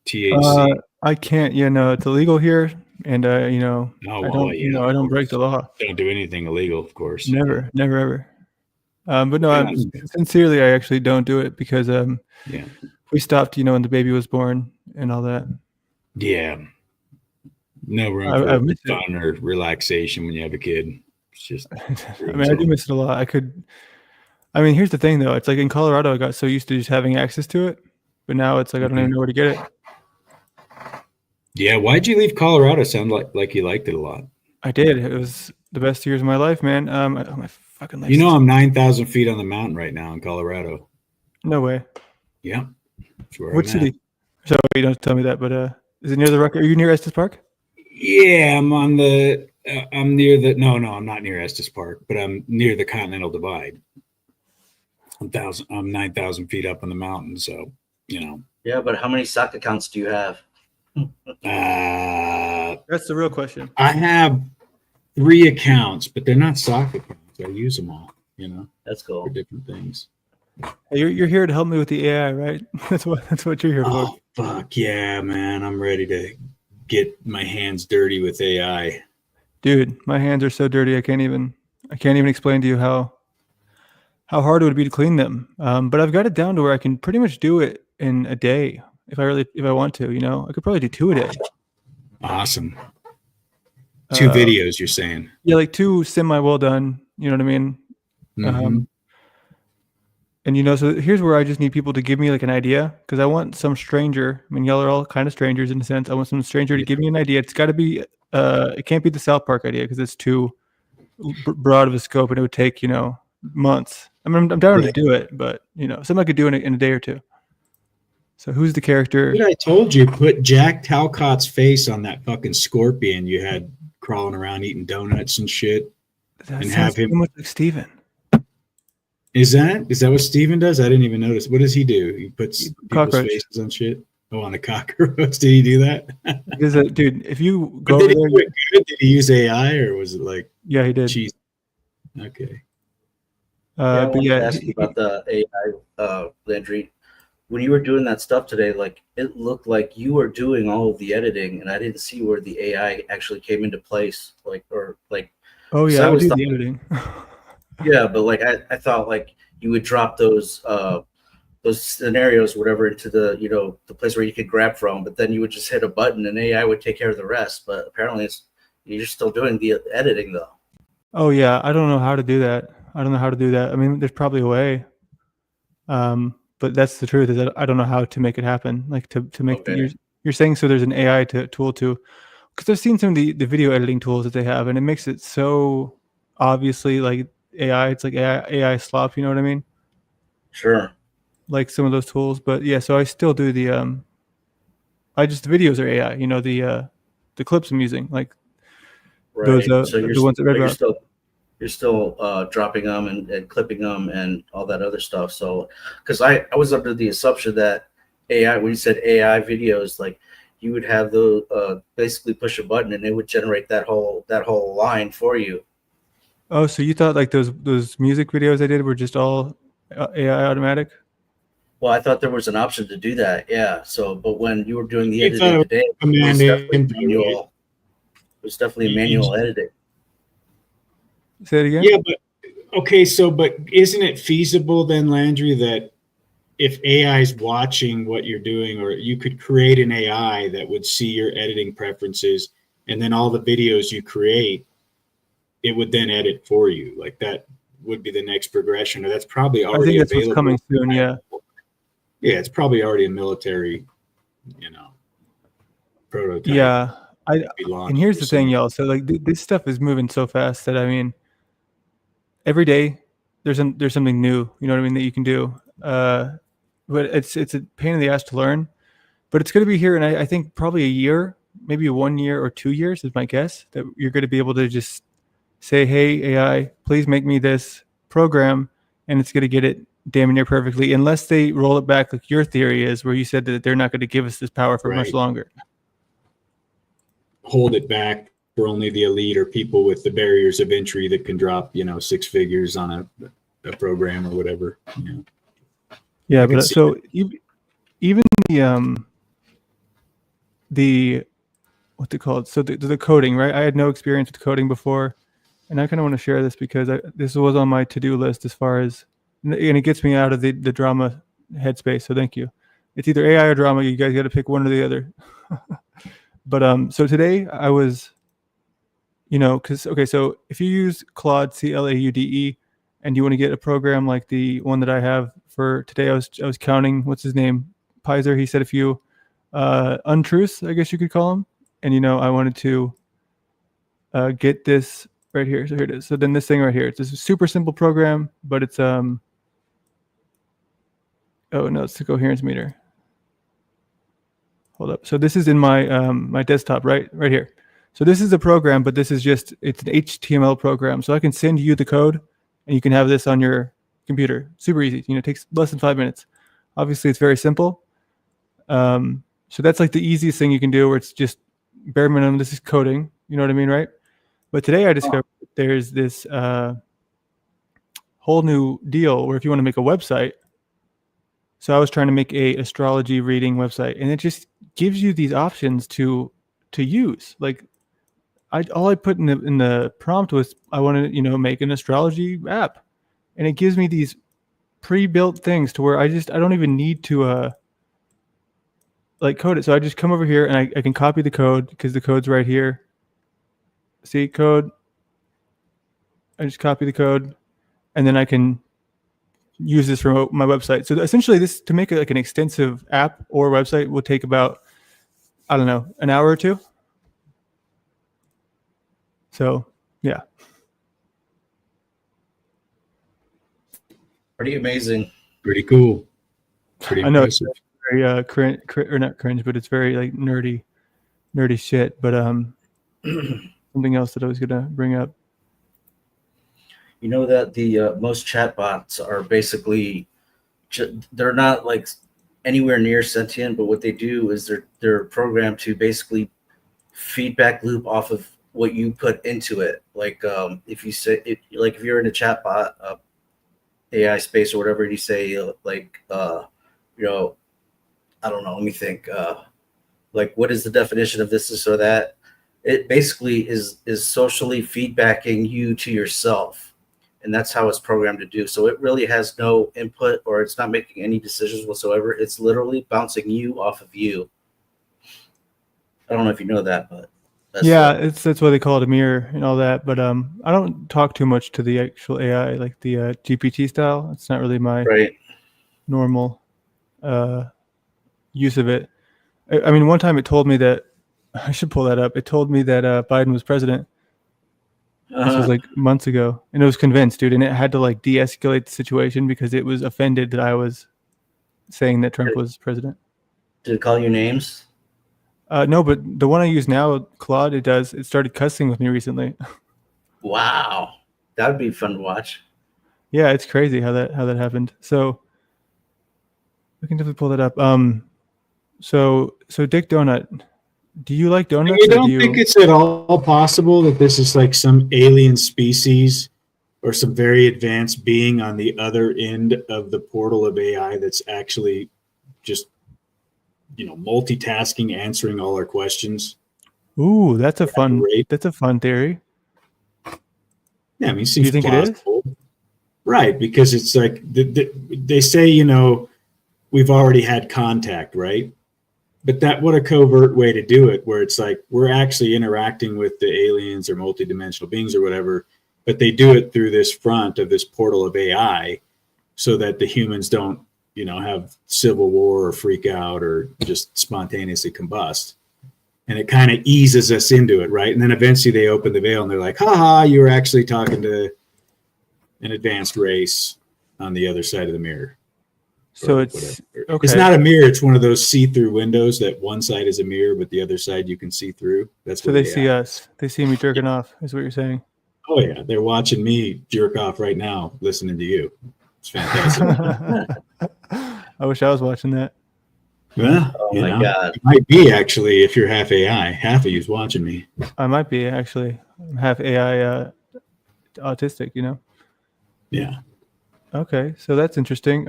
THC? I can't. It's illegal here, and Oh, I well, don't. yeah, I don't break the law. Don't do anything illegal, of course. Never, ever. But no, Yeah, sincerely, I actually don't do it because yeah. we stopped, when the baby was born and all that. Yeah. No room I for miss it. fun or relaxation when you have a kid. It's just I mean, I do miss it a lot. Here's the thing though. It's like in Colorado, I got so used to just having access to it, but now it's like I don't even know where to get it. Yeah, why'd you leave Colorado? Sound like you liked it a lot. I did. It was the best years of my life, man. My fucking life. I'm 9,000 feet on the mountain right now in Colorado. No way. Yeah. That's where What I'm city? So you don't tell me that, but is it near the Rock? Are you near Estes Park? Yeah, I'm on the. I'm near the. No, I'm not near Estes Park, but I'm near the Continental Divide. I'm 9,000 feet up on the mountain, so Yeah, but how many sock accounts do you have? That's the real question. I have 3 accounts, but they're not stock accounts. I use them all, That's cool. for different things. Hey, you're here to help me with the AI, right? That's what you're here for. Oh, fuck yeah, man. I'm ready to get my hands dirty with AI. Dude, my hands are so dirty. I can't even explain to you how hard it would be to clean them. But I've got it down to where I can pretty much do it in a day if I want to. I could probably do 2 a day. Awesome. 2 videos, you're saying? Yeah, like 2 semi well done. You know what I mean? Mhm. And so here's where I just need people to give me like an idea, because I want some stranger. I mean, y'all are all kind of strangers in a sense. I want some stranger to give me an idea. It's got to be. It can't be the South Park idea because it's too broad of a scope, and it would take months. I mean, I'm down to Right. do it, but something I could do in a day or two. So who's the character? Dude, I told you, put Jack Talcott's face on that fucking scorpion you had crawling around eating donuts and shit. That and sounds have him- so much like Steven. Is that what Steven does? I didn't even notice. What does he do? He puts people's Cockroach. faces on shit. Oh, on the cockroach. Did he do that? Because dude, if you But go did over he there, do it good? Did he use AI or was it like yeah, he did. cheese? Okay. I But wanted yeah, to ask you about the AI, Landry. When you were doing that stuff today, like it looked like you were doing all of the editing, and I didn't see where the AI actually came into place. oh So yeah, I I would was do thought- the editing. yeah, but like I thought like you would drop those scenarios, whatever, into the the place where you could grab from, but then you would just hit a button and AI would take care of the rest. But apparently, you're still doing the editing though. Oh yeah, I don't know how to do that. I mean, there's probably a way. But that's the truth, is that I don't know how to make it happen. Like to make Okay. you're saying, so there's an AI tool to, because I've seen some of the video editing tools that they have, and it makes it so obviously like AI. It's like AI slop. You know what I mean? Sure. Like some of those tools. But yeah, so I still do the the videos are AI. The clips I'm using, like Right. those So the ones that read about. you're still dropping them and clipping them and all that other stuff. So, because I was under the assumption that AI, when you said AI videos, like you would have the basically push a button and it would generate that whole line for you. Oh, so you thought like those music videos I did were just all AI automatic? Well, I thought there was an option to do that. Yeah. So, but when you were doing the You thought editing it was today, it was command definitely input, right? manual. It was definitely manual editing. Say it again. Yeah, but okay, but isn't it feasible then, Landry, that if AI is watching what you're doing, or you could create an AI that would see your editing preferences, and then all the videos you create, it would then edit for you? Like that would be the next progression, or that's probably I already think that's available. what's coming soon. Yeah. Yeah, it's probably already a military, prototype. Yeah. Be launched And here's the thing, soon. y'all. So like this stuff is moving so fast that, I mean, every day there's something new. You know what I mean, that you can do. But it's a pain in the ass to learn. But it's going to be here, and I think probably a year, maybe 1 year or 2 years is my guess, that you're going to be able to just say, "Hey AI, please make me this program," and it's going to get it damn near perfectly, unless they roll it back like your theory is, where you said that they're not going to give us this power for much Right. longer. Hold it back for only the elite or people with the barriers of entry that can drop 6 figures on a program or whatever. Yeah, I can but see so even the what's it called? So the coding, right? I had no experience with coding before, and I kind of want to share this because this was on my to-do list, as far as, and it gets me out of the drama headspace. So thank you. It's either AI or drama. You guys got to pick one or the other. But so today I was, so if you use Claude, Claude, and you want to get a program like the one that I have for today, I was counting, what's his name, Pizer. He said a few untruths, I guess you could call them, and I wanted to get this right here. So here it is. So then this thing right here, it's a super simple program, but it's oh no, it's the coherence meter. Hold up. So this is in my my desktop, right here. So this is a program, but it's an HTML program. So I can send you the code, and you can have this on your computer. Super easy. It takes less than 5 minutes. Obviously, it's very simple. So that's like the easiest thing you can do, where it's just bare minimum. This is coding. You know what I mean, right? But today I discovered there's this whole new deal where if you want to make a website. So I was trying to make a astrology reading website, and it just gives you these options to use. Like all I put in the prompt was, I want to make an astrology app, and it gives me these pre-built things to where I don't even need to like code it. So I just come over here and I can copy the code, because the code's right here. See code. I just copy the code, and then I can use this for my website. So essentially, this to make it like an extensive app or website will take about, I don't know, an hour or two. So yeah, Pretty amazing. Pretty cool. Pretty I know it's impressive. very cringe, or not cringe, but it's very like nerdy shit. But something else that I was gonna bring up. You know that the most chatbots are basically they're not like anywhere near sentient, but what they do is they're programmed to basically feedback loop off of what you put into it. Like if you say if you're in a chatbot AI space or whatever, and you say you know, I don't know, let me think, like what is the definition of this or that? It basically is socially feedbacking you to yourself, and that's how it's programmed to do. So it really has no input, or it's not making any decisions whatsoever. It's literally bouncing you off of you. I don't know if you know that, but That's why they call it a mirror and all that. But I don't talk too much to the actual AI, like the GPT style. It's not really my right. normal use of it. I mean, one time it told me that I should pull that up. It told me that Biden was president. This was like months ago, and it was convinced, dude. And it had to like de-escalate the situation because it was offended that I was saying that Trump was president. Did it call you names? No, but the one I use now, Claude, it started cussing with me recently. Wow, that would be fun to watch. Yeah, it's crazy how that happened. So we can definitely pull that up. So Dick Donut, do you like donuts? You don't think it's at all possible that this is like some alien species or some very advanced being on the other end of the portal of AI that's actually just, multitasking, answering all our questions? Ooh, that's a fun theory. Yeah, I mean, it seems Do you think plausible. It is? Right, because it's like they say, we've already had contact, right? But what a covert way to do it, where it's like we're actually interacting with the aliens or multidimensional beings or whatever, but they do it through this front of this portal of AI so that the humans don't, have civil war or freak out or just spontaneously combust. And it kind of eases us into it, right? And then eventually they open the veil and they're like, haha, you were actually talking to an advanced race on the other side of the mirror. So it's okay. It's not a mirror. It's one of those see-through windows that one side is a mirror, but the other side you can see through. That's so they see us. They see me jerking off, is what you're saying. Oh yeah, they're watching me jerk off right now, listening to you. It's fantastic. I wish I was watching that. Well, oh my God, it might be actually if you're half AI, half of you's watching me. I might be actually. I'm half AI, autistic. Yeah. Okay, so that's interesting.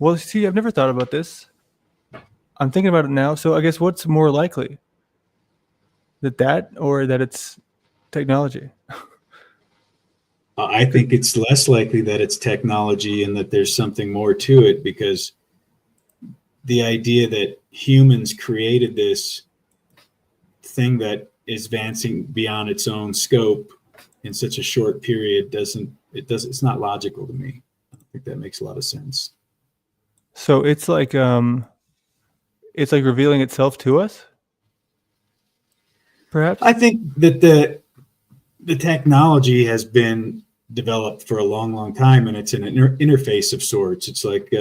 Well, see, I've never thought about this. I'm thinking about it now. So I guess what's more likely? That or that it's technology? I think it's less likely that it's technology and that there's something more to it, because the idea that humans created this thing that is advancing beyond its own scope in such a short period it's not logical to me. I don't think that makes a lot of sense. So it's like revealing itself to us, perhaps. I think that the technology has been developed for a long, long time, and it's an interface of sorts. It's like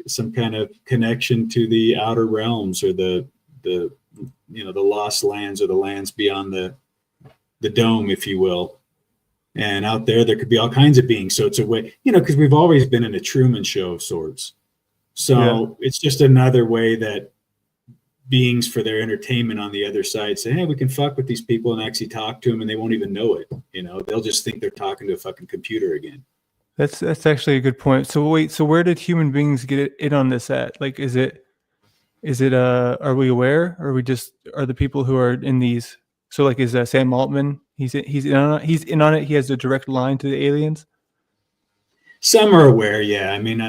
some kind of connection to the outer realms, or the lost lands, or the lands beyond the dome, if you will. And out there could be all kinds of beings. So it's a way, because we've always been in a Truman Show of sorts. So It's just another way that beings, for their entertainment on the other side, say, hey, we can fuck with these people and actually talk to them, and they won't even know it. They'll just think they're talking to a fucking computer again. That's actually a good point. So wait, so where did human beings get in on this at? Like, is it are we aware, or are the people who are in these? So like, is Sam Altman? He's in on it. He has a direct line to the aliens. Some are aware, yeah. I mean,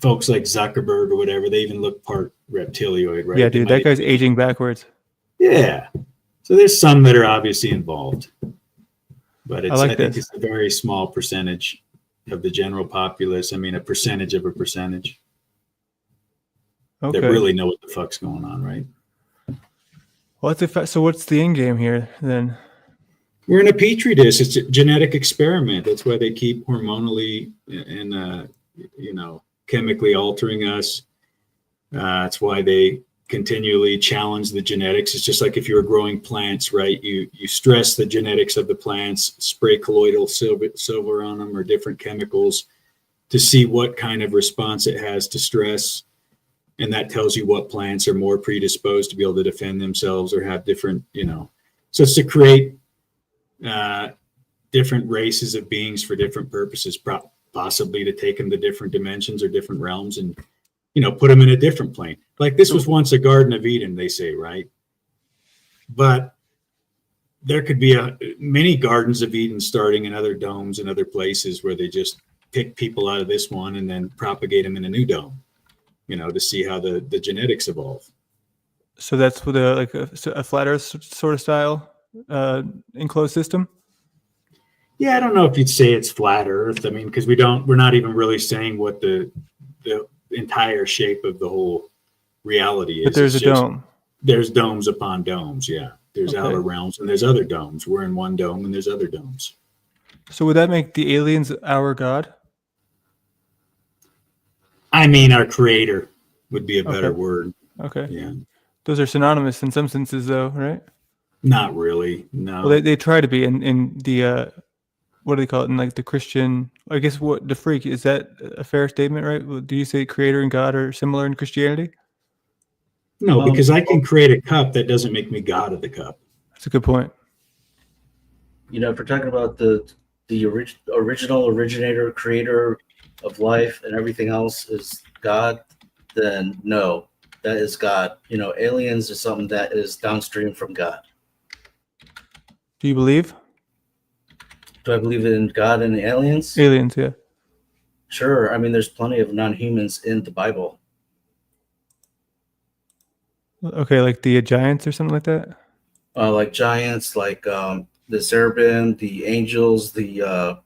folks like Zuckerberg or whatever, they even look part reptilioid, right? Yeah, dude, that guy's aging backwards. Yeah. So there's some that are obviously involved, but I like I think this. it's a very small percentage of the general populace. I mean, a percentage of a percentage Okay. that really know what the fuck's going on, right? Well, so what's the end game here then? We're in a petri dish. It's a genetic experiment. That's why they keep hormonally and chemically altering us. That's why they continually challenge the genetics. It's just like if you were growing plants, right? You stress the genetics of the plants, spray colloidal silver on them or different chemicals to see what kind of response it has to stress. And that tells you what plants are more predisposed to be able to defend themselves or have different, so it's to create different races of beings for different purposes, possibly to take them to different dimensions or different realms and, put them in a different plane. Like this was once a Garden of Eden, they say, right? But there could be many gardens of Eden starting in other domes and other places where they just pick people out of this one and then propagate them in a new dome, to see how the genetics evolve. So that's with a flat Earth sort of style enclosed system. Yeah, I don't know if you'd say it's flat Earth. I mean, because we're not even really saying what the entire shape of the whole reality is. But there's a dome. There's domes upon domes. Yeah, there's Okay. outer realms and there's other domes. We're in one dome and there's other domes. So would that make the aliens our god? I mean, our creator would be a better Okay. word. Okay. Yeah, Those are synonymous in some senses, though, right? not really. No. Well, they try to be in the what do they call it in like the Christian? I guess what the freak is that a fair statement, right? Do you say creator and God are similar in Christianity? No, because I can create a cup that doesn't make me God of the cup. That's a good point. If we're talking about the original originator, creator of life and everything else is God, then no, that is God. Aliens is something that is downstream from God. Do you believe Do I believe in God and the aliens? aliens? Yeah. Sure. I mean, there's plenty of non-humans in the Bible. Okay, like the giants or something like that. Like giants, like the cherubim, the angels, the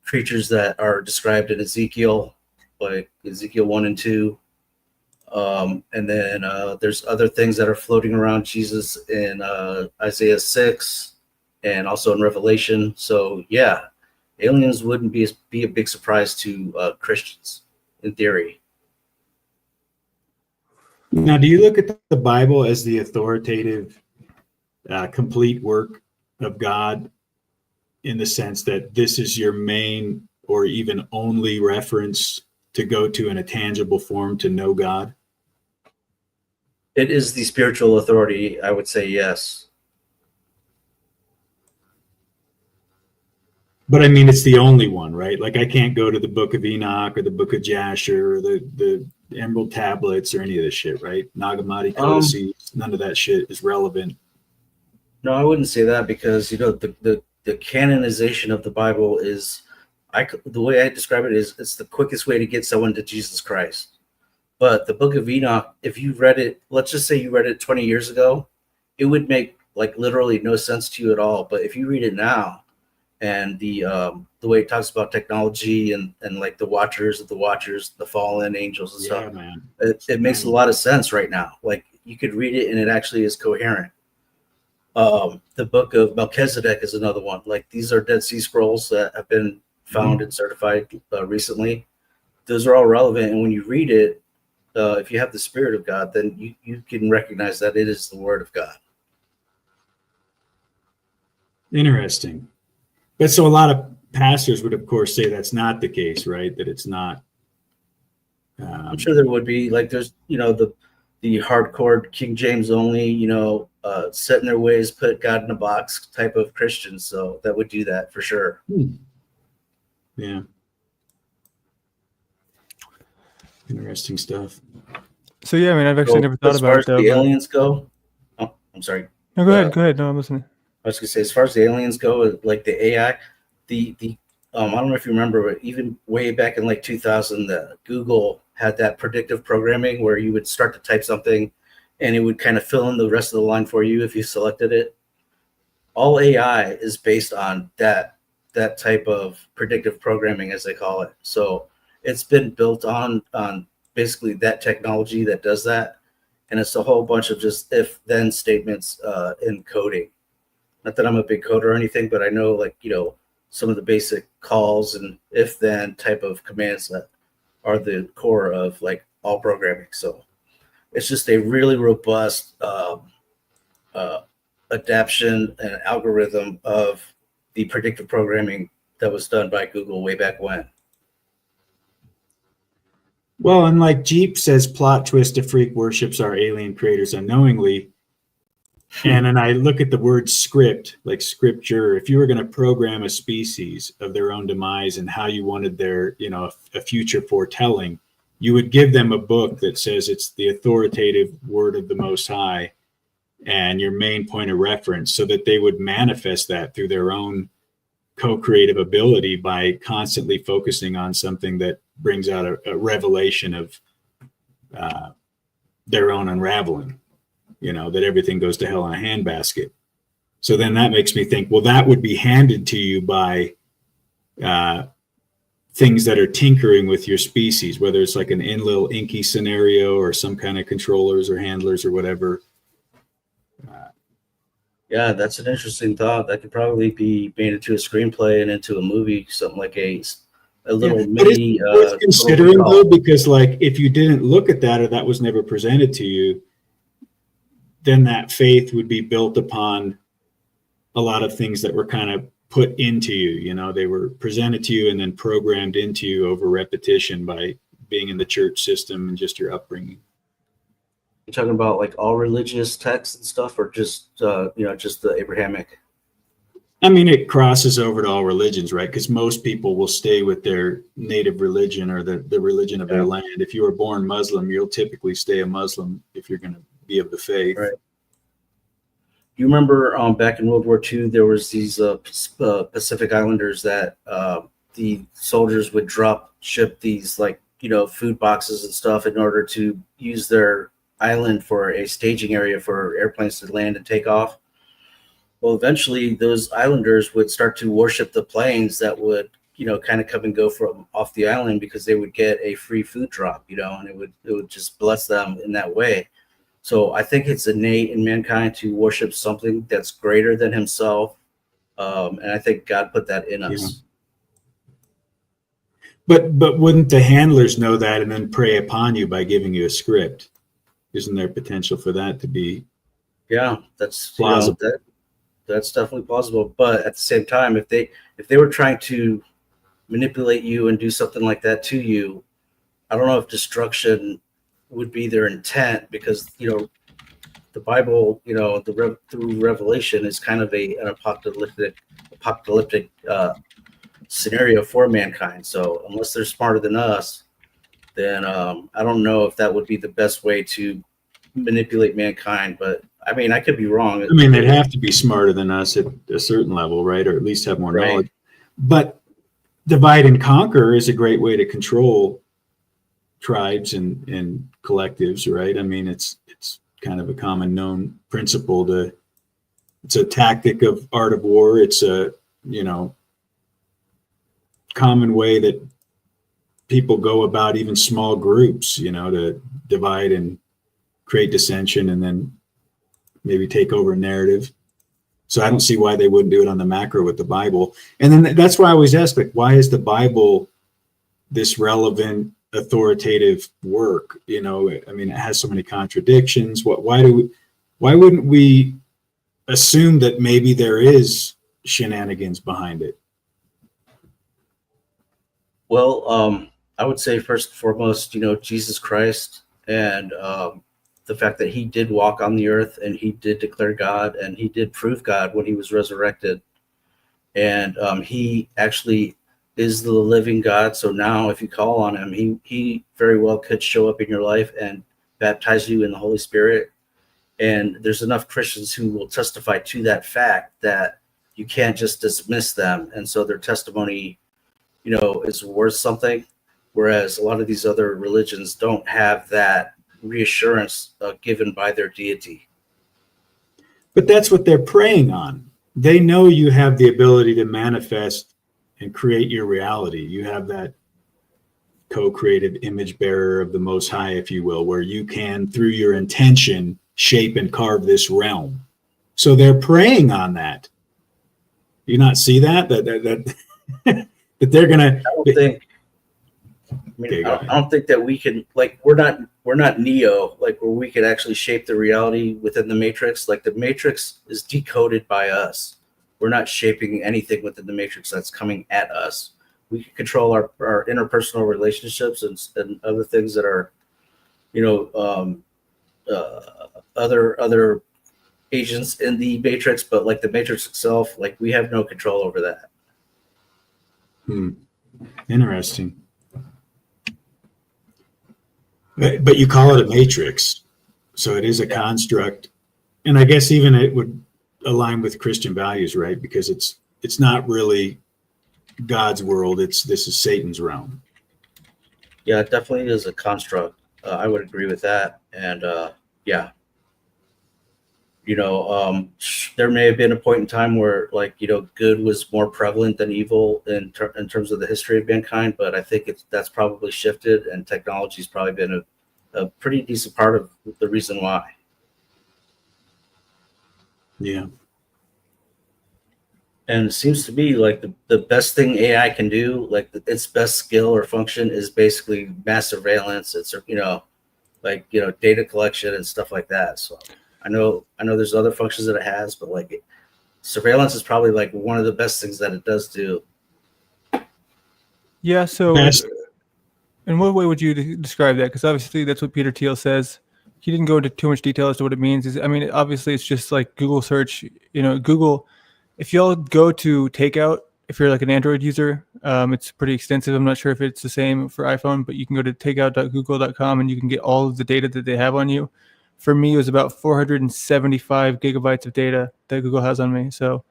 creatures that are described in Ezekiel, like Ezekiel 1 and 2. And then there's other things that are floating around Jesus in Isaiah 6 and also in Revelation. So yeah, aliens wouldn't be a big surprise to Christians in theory. Now, do you look at the Bible as the authoritative, complete work of God in the sense that this is your main or even only reference to go to in a tangible form to know God? It is the spiritual authority, I would say yes. But I mean, it's the only one, right? Like I can't go to the Book of Enoch or the Book of Jasher or the Emerald Tablets or any of this shit, right? Nagamati Codices, none of that shit is relevant. No, I wouldn't say that because the canonization of the Bible is, the way I describe it is, it's the quickest way to get someone to Jesus Christ. But the Book of Enoch, if you read it, let's just say you read it 20 years ago, it would make like literally no sense to you at all. But if you read it now, and the way it talks about technology and like the watchers, the fallen angels and stuff, man. It makes a lot of sense right now. Like you could read it and it actually is coherent. The Book of Melchizedek is another one. Like these are Dead Sea Scrolls that have been found and certified recently. Those are all relevant, and when you read it, if you have the Spirit of God, then you can recognize that it is the Word of God. Interesting. But so a lot of pastors would, of course, say that's not the case, right? That it's not. I'm sure there would be, like, there's, the hardcore King James only, set in their ways, put God in a box type of Christians. So that would do that for sure. Yeah. Interesting stuff. So yeah, I mean, I've actually never thought as about far it as though. the aliens go, oh, I'm sorry. No, go ahead. Go ahead. No, I'm listening. I was gonna say, as far as the aliens go, like the AI, the I don't know if you remember, but even way back in like 2000, Google had that predictive programming where you would start to type something, and it would kind of fill in the rest of the line for you if you selected it. All AI is based on that type of predictive programming, as they call it. So it's been built on basically that technology that does that, and it's a whole bunch of just if then statements in coding. Not that I'm a big coder or anything, but I know, like, you know, some of the basic calls and if then type of commands that are the core of like all programming. So it's just a really robust adaptation and algorithm of the predictive programming that was done by Google way back when. Well, and like Jeep says, plot twist, a freak worships our alien creators unknowingly. And then I look at the word script, like scripture. If you were going to program a species of their own demise and how you wanted their, you know, a future foretelling, you would give them a book that says it's the authoritative word of the Most High and your main point of reference, so that they would manifest that through their own co-creative ability by constantly focusing on something that brings out a revelation of their own unraveling, you know, that everything goes to hell in a handbasket. So then that makes me think, well, that would be handed to you by things that are tinkering with your species, whether it's like an Enlil Inky scenario or some kind of controllers or handlers or whatever. Yeah, that's an interesting thought. That could probably be made into a screenplay and into a movie, something like a little mini. Worth considering though, because like if you didn't look at that or that was never presented to you, then that faith would be built upon a lot of things that were kind of put into you. You know, they were presented to you and then programmed into you over repetition by being in the church system and just your upbringing. You're talking about like all religious texts and stuff, or just you know, just the Abrahamic? I mean, it crosses over to all religions, right? Because most people will stay with their native religion or the religion of their land. If you were born Muslim, you'll typically stay a Muslim if you're going to be of the faith. Right. You remember back in World War II, there was these Pacific Islanders that the soldiers would ship these, like, you know, food boxes and stuff in order to use their island for a staging area for airplanes to land and take off. Well, eventually those islanders would start to worship the planes that would, you know, kind of come and go from off the island, because they would get a free food drop, you know, and it would just bless them in that way. So I think it's innate in mankind to worship something that's greater than himself. And I think God put that in us. Yeah. But wouldn't the handlers know that and then prey upon you by giving you a script? Isn't there potential for that to be? Yeah, that's plausible. You know, that's definitely plausible. But at the same time, if they were trying to manipulate you and do something like that to you, I don't know if destruction would be their intent, because, you know, the Bible, you know, through Revelation is kind of an apocalyptic scenario for mankind. So unless they're smarter than us, then I don't know if that would be the best way to manipulate mankind. But I mean, I could be wrong. I mean, they'd have to be smarter than us at a certain level, right? Or at least have more knowledge. But divide and conquer is a great way to control tribes and collectives, right? I mean, it's kind of a common known principle. It's a tactic of art of war. It's a, you know, common way that people go about even small groups, you know, to divide and create dissension and then maybe take over a narrative. So I don't see why they wouldn't do it on the macro with the Bible. And then that's why I always ask, like, why is the Bible this relevant, authoritative work? You know, I mean, it has so many contradictions. Why wouldn't we assume that maybe there is shenanigans behind it? Well, I would say first and foremost, you know, Jesus Christ, and the fact that he did walk on the earth and he did declare God and he did prove God when he was resurrected. And he actually is the living God. So now if you call on him, he very well could show up in your life and baptize you in the Holy Spirit. And there's enough Christians who will testify to that fact that you can't just dismiss them. And so their testimony, you know, is worth something. Whereas a lot of these other religions don't have that reassurance given by their deity. But that's what they're preying on. They know you have the ability to manifest and create your reality. You have that co-creative image bearer of the Most High, if you will, where you can, through your intention, shape and carve this realm. So they're preying on that. Do you not see that? That they're gonna. I don't think that we can, like, we're not Neo, like, where we can actually shape the reality within the Matrix. Like, the Matrix is decoded by us. We're not shaping anything within the Matrix that's coming at us. We can control our interpersonal relationships and other things that are, other agents in the Matrix, but like the Matrix itself, like, we have no control over that. Interesting. But you call it a matrix, so it is a construct, and I guess even it would align with Christian values, right? Because it's not really God's world; this is Satan's realm. Yeah, it definitely is a construct. I would agree with that, and yeah, there may have been a point in time where, like, good was more prevalent than evil in terms of the history of mankind, but I think that's probably shifted, and technology's probably been a pretty decent part of the reason why. Yeah. And it seems to be like the best thing AI can do, like its best skill or function, is basically mass surveillance. It's data collection and stuff like that. So I know there's other functions that it has, but like surveillance is probably like one of the best things that it does do. Yeah. So, in what way would you describe that? Because obviously that's what Peter Thiel says. He didn't go into too much detail as to what it means. I mean, obviously it's just like Google search. Google. If y'all go to Takeout, if you're like an Android user, it's pretty extensive. I'm not sure if it's the same for iPhone, but you can go to takeout.google.com and you can get all of the data that they have on you. For me, it was about 475 gigabytes of data that Google has on me. So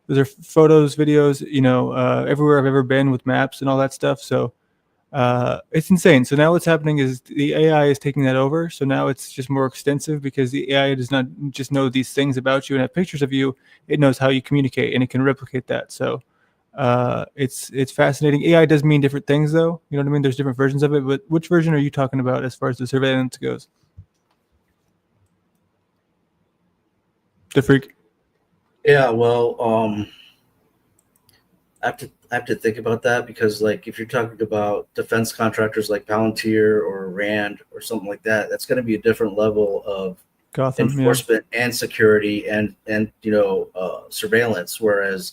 those are photos, videos, everywhere I've ever been with maps and all that stuff. So it's insane. So now what's happening is the AI is taking that over. So now it's just more extensive because the AI does not just know these things about you and have pictures of you. It knows how you communicate and it can replicate that. So it's fascinating. AI does mean different things, though. You know what I mean? There's different versions of it. But which version are you talking about as far as the surveillance goes? The freak. Yeah, well, I have to think about that, because, like, if you're talking about defense contractors like Palantir or Rand or something like that, that's going to be a different level of Gotham, enforcement and security and surveillance. Whereas,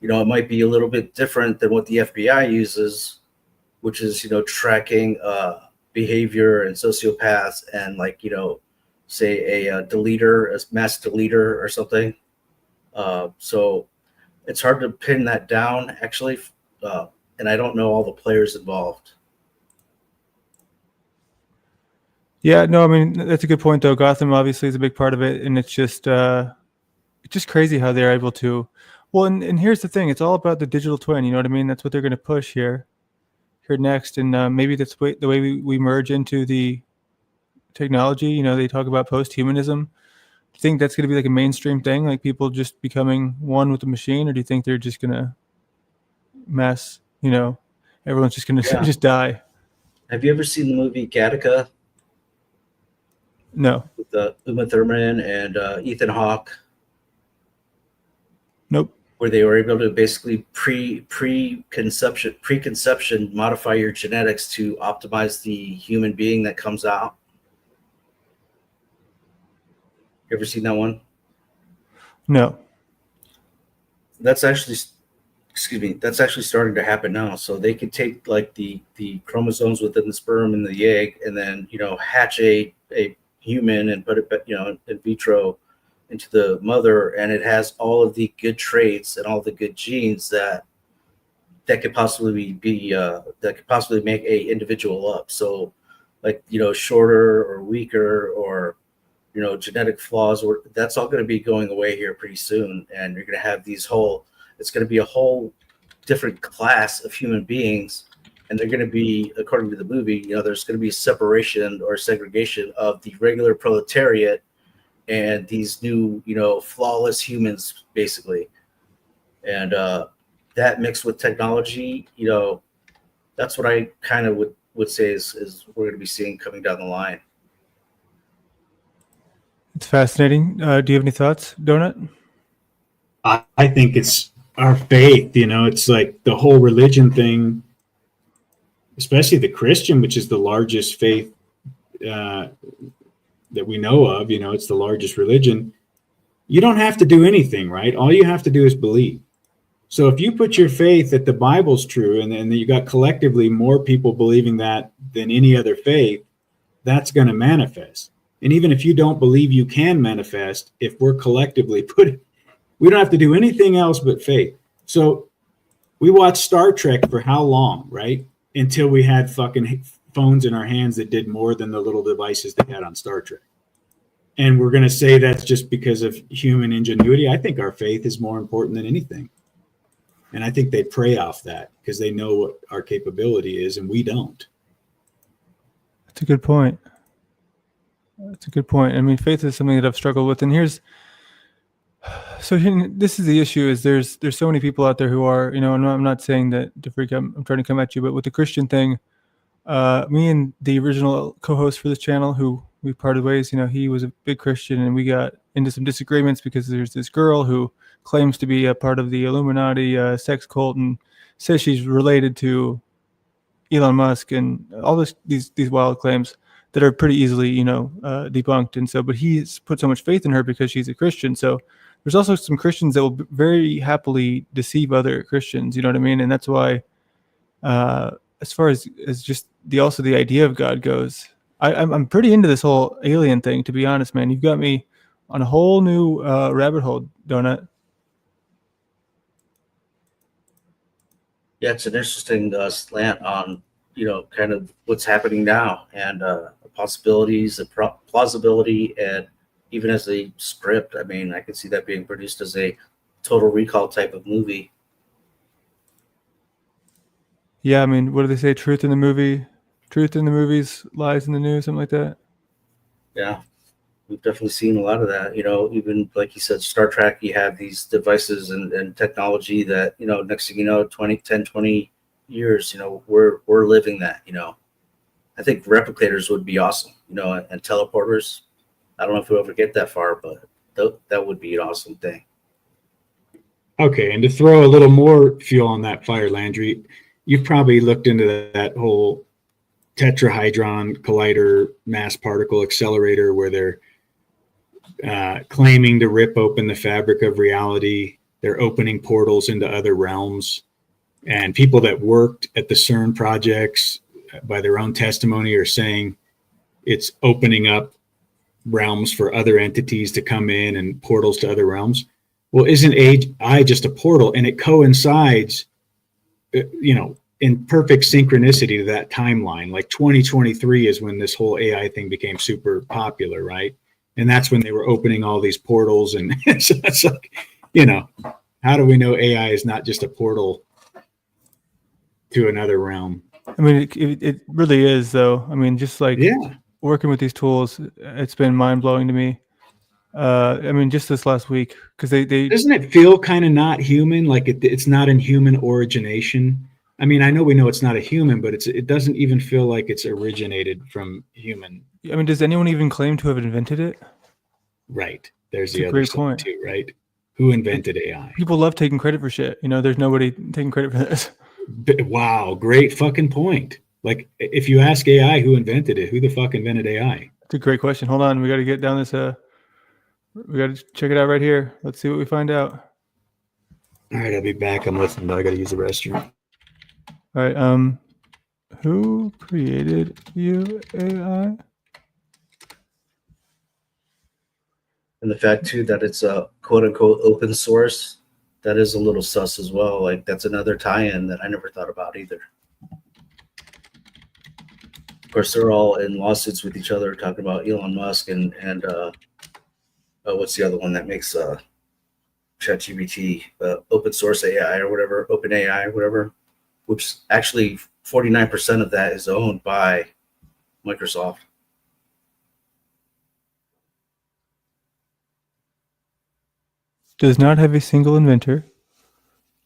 it might be a little bit different than what the FBI uses, which is, tracking behavior and sociopaths and, like, say a deleter, a mass deleter or something. So it's hard to pin that down, actually, and I don't know all the players involved. Yeah, no, I mean, that's a good point, though. Gotham obviously is a big part of it, and it's just crazy how they're able to. Well, and here's the thing: it's all about the digital twin. You know what I mean? That's what they're going to push here next, and maybe that's the way we merge into the technology. They talk about post-humanism. Do you think that's going to be like a mainstream thing, like people just becoming one with the machine, or do you think they're just going to mass, everyone's just going to just die? Have you ever seen the movie Gattaca? No. With Uma Thurman and Ethan Hawke? Nope. Where they were able to basically preconception modify your genetics to optimize the human being that comes out. You ever seen that one? No. That's actually starting to happen now. So they could take, like, the chromosomes within the sperm and the egg, and then hatch a human and put it in vitro into the mother, and it has all of the good traits and all the good genes that could possibly be that could possibly make a individual up. So, like, shorter or weaker or genetic flaws, or that's all going to be going away here pretty soon, and you're going to have it's going to be a whole different class of human beings and they're going to be, according to the movie, there's going to be separation or segregation of the regular proletariat and these new, flawless humans, basically. And that mixed with technology, that's what I kind of would say is we're going to be seeing coming down the line. It's fascinating. Do you have any thoughts, Donut? I think it's our faith. It's like the whole religion thing, especially the Christian, which is the largest faith that we know of. It's the largest religion. You don't have to do anything, right? All you have to do is believe. So if you put your faith that the Bible's true, and then you got collectively more people believing that than any other faith, that's going to manifest. And even if you don't believe you can manifest, if we're collectively we don't have to do anything else but faith. So we watched Star Trek for how long, right? Until we had fucking phones in our hands that did more than the little devices they had on Star Trek. And we're going to say that's just because of human ingenuity. I think our faith is more important than anything. And I think they prey off that because they know what our capability is and we don't. That's a good point. That's a good point. I mean, faith is something that I've struggled with. And this is the issue, is there's so many people out there who are, I'm not saying that to freak out, I'm trying to come at you, but with the Christian thing, me and the original co-host for this channel, who we parted ways, he was a big Christian, and we got into some disagreements because there's this girl who claims to be a part of the Illuminati sex cult and says she's related to Elon Musk and all these wild claims that are pretty easily, debunked. And so, but he's put so much faith in her because she's a Christian. So there's also some Christians that will very happily deceive other Christians. You know what I mean? And that's why, as far as just the idea of God goes, I'm pretty into this whole alien thing, to be honest, man. You've got me on a whole new rabbit hole, Donut. Yeah, it's an interesting slant on, kind of what's happening now, and possibilities, and plausibility, and even as a script. I mean, I could see that being produced as a Total Recall type of movie. Yeah, I mean, what do they say? Truth in the movies, lies in the news, something like that. Yeah, we've definitely seen a lot of that. Even like you said, Star Trek, you have these devices and technology that, next thing you know, 20 years, we're living that. I think replicators would be awesome, and teleporters. I don't know if we'll ever get that far, but that would be an awesome thing. Okay, and to throw a little more fuel on that fire, Landry, you've probably looked into that whole tetrahedron collider mass particle accelerator where they're claiming to rip open the fabric of reality. They're opening portals into other realms. And people that worked at the CERN projects, by their own testimony, are saying it's opening up realms for other entities to come in and portals to other realms. Well, isn't AI just a portal? And it coincides, in perfect synchronicity to that timeline. Like 2023 is when this whole AI thing became super popular, right? And that's when they were opening all these portals. And so it's like, how do we know AI is not just a portal to another realm? I mean, it really is, though. I mean, just like working with these tools, it's been mind blowing to me. I mean, just this last week, because they doesn't it feel kind of not human? Like it's not in human origination. I mean, I know we know it's not a human, but it doesn't even feel like it's originated from human. I mean, does anyone even claim to have invented it? Right. There's That's the other side too, right? Who invented AI? People love taking credit for shit. There's nobody taking credit for this. Wow, great fucking point. Like, if you ask AI who invented it, who the fuck invented AI? It's a great question. Hold on, we got to get down this. We got to check it out right here. Let's see what we find out. All right, I'll be back. I'm listening, but I got to use the restroom. All right. Who created you, AI? And the fact too that it's a quote unquote open source, that is a little sus as well. Like, that's another tie-in that I never thought about either. Of course, they're all in lawsuits with each other, talking about Elon Musk and what's the other one that makes ChatGPT, open source AI or whatever, Open AI or whatever, which actually 49% of that is owned by Microsoft. Does not have a single inventor.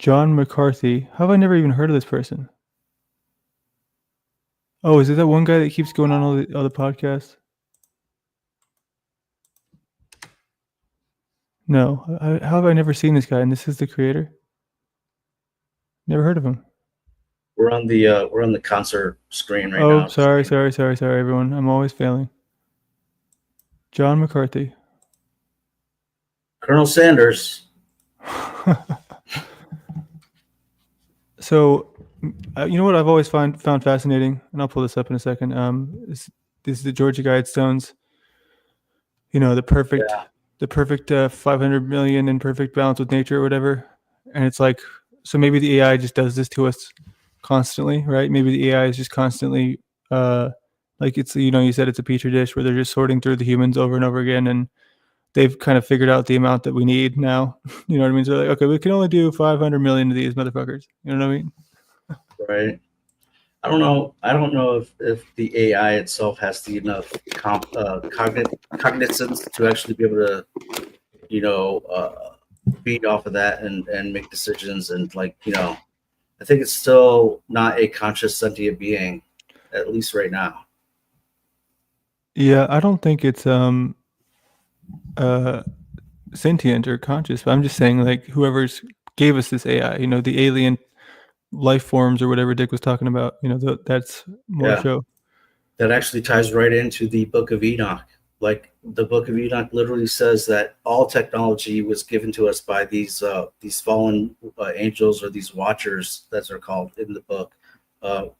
John McCarthy. How have I never even heard of this person? Oh, is it that one guy that keeps going on all the other podcasts? No. How have I never seen this guy? And this is the creator? Never heard of him. We're on the concert screen right now. Oh, sorry, everyone. I'm always failing. John McCarthy. Colonel Sanders. So, you know what I've always found fascinating, and I'll pull this up in a second. This is the Georgia Guidestones. You know, the perfect 500 million in perfect balance with nature or whatever. And it's like, so maybe the AI just does this to us constantly, right? Maybe the AI is just constantly, like it's, you know, you said it's a petri dish where they're just sorting through the humans over and over again, and they've kind of figured out the amount that we need now. You know what I mean? So they're like, okay, we can only do 500 million of these motherfuckers. You know what I mean? Right. I don't know if the AI itself has the enough cognizance to actually be able to, you know, feed off of that and make decisions. And like, you know, I think it's still not a conscious sentient being, at least right now. Yeah, I don't think it's sentient or conscious, but I'm just saying, like, whoever's gave us this AI, you know, the alien life forms or whatever Dick was talking about, you know, that's more show. That actually ties right into the Book of Enoch. Like the Book of Enoch literally says that all technology was given to us by these fallen angels, or these watchers, that they're called in the book.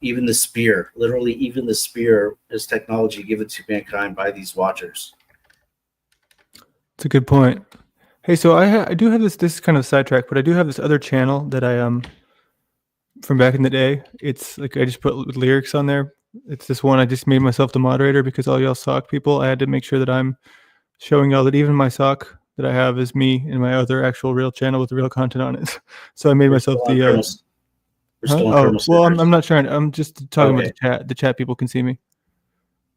Even the spear, literally, even the spear is technology given to mankind by these watchers. It's a good point. Hey, so I do have this is kind of a sidetrack, but I do have this other channel that I from back in the day. It's like I just put lyrics on there. It's this one I just made myself the moderator because all y'all sock people. I had to make sure that I'm showing y'all that even my sock that I have is me in my other actual real channel with the real content on it. So I made myself the I'm not trying. I'm just talking about the chat. The chat people can see me.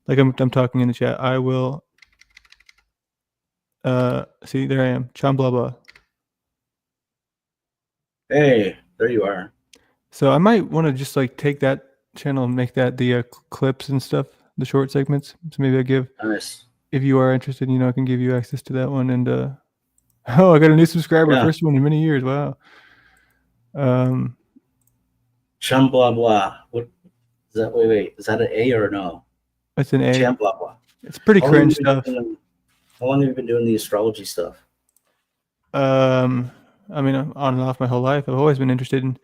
Like I'm talking in the chat. I will see, there I am. Chum blah blah. Hey, there you are. So I might want to just like take that channel and make that the clips and stuff, the short segments. So maybe I give. Nice. If you are interested, you know, I can give you access to that one. And oh, I got a new subscriber, first one in many years. Wow. Chum blah blah. What is that? Wait. Is that an A or an O? It's an A. Chum blah blah. It's pretty cringe stuff. How long have you been doing the astrology stuff? I mean, on and off my whole life. I've always been interested in.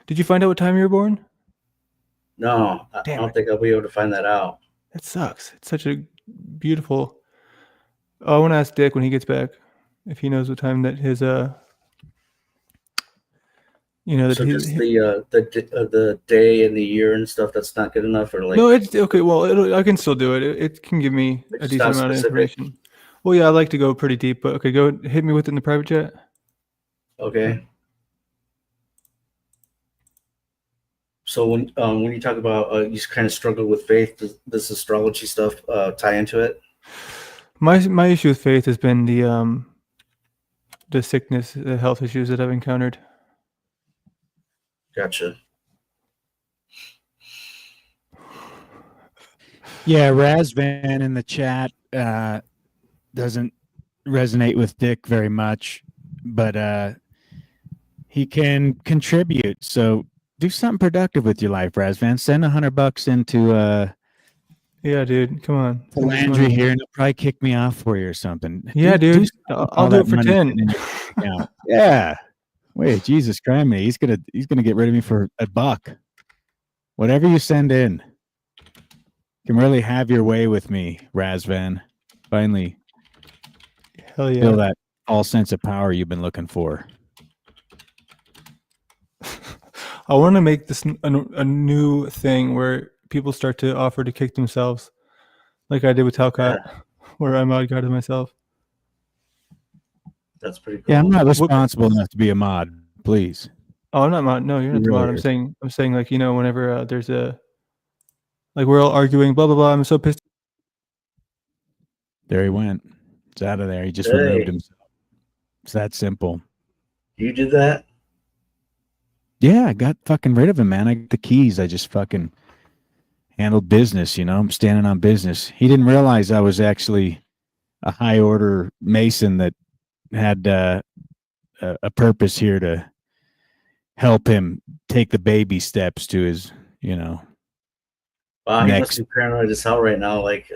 Did you find out what time you were born? No, I don't think I'll be able to find that out. That sucks. It's such a beautiful. Oh, I want to ask Dick when he gets back if he knows what time that his you know, that so just the day and the year and stuff, that's not good enough, or like. No, it's okay. Well, I can still do it. It can give me a decent amount of information. Well, yeah, I like to go pretty deep, but okay, go hit me with it in the private chat. Okay. So when you talk about you kind of struggle with faith, does this astrology stuff tie into it? My issue with faith has been the sickness, the health issues that I've encountered. Gotcha. Yeah, Razvan in the chat doesn't resonate with Dick very much, but he can contribute. So do something productive with your life, Razvan. Send $100 into yeah, dude, come on. Landry here, and he'll probably kick me off for you or something. Yeah, dude, I'll do it for 10. Yeah. Wait, Jesus Christ, me. He's gonna get rid of me for $1. Whatever you send in, you can really have your way with me, Razvan. Finally, hell yeah, feel that all sense of power you've been looking for. I want to make this a new thing where people start to offer to kick themselves, like I did with Talcott, where I mod guarded myself. That's pretty cool. Yeah, I'm not responsible enough to be a mod, please. Oh, I'm not mod. No, you're not the Really mod. I'm is. saying like, whenever there's a, like, we're all arguing, blah blah blah. I'm so pissed. There he went. It's out of there. He just Hey. removed himself. It's that simple. You did that? Yeah, I got fucking rid of him, man. I got the keys. I just fucking handled business, I'm standing on business. He didn't realize I was actually a high order Mason that had a purpose here to help him take the baby steps to his, Wow, he must next. be paranoid as hell right now. Like,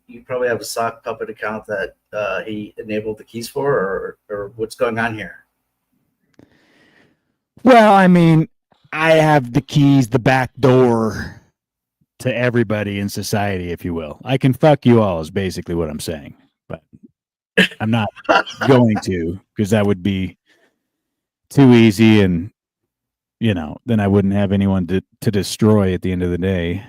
you probably have a sock puppet account that he enabled the keys for, or what's going on here? Well, I mean, I have the keys, the back door to everybody in society, if you will. I can fuck you all is basically what I'm saying, but I'm not going to, because that would be too easy, and then I wouldn't have anyone to destroy at the end of the day.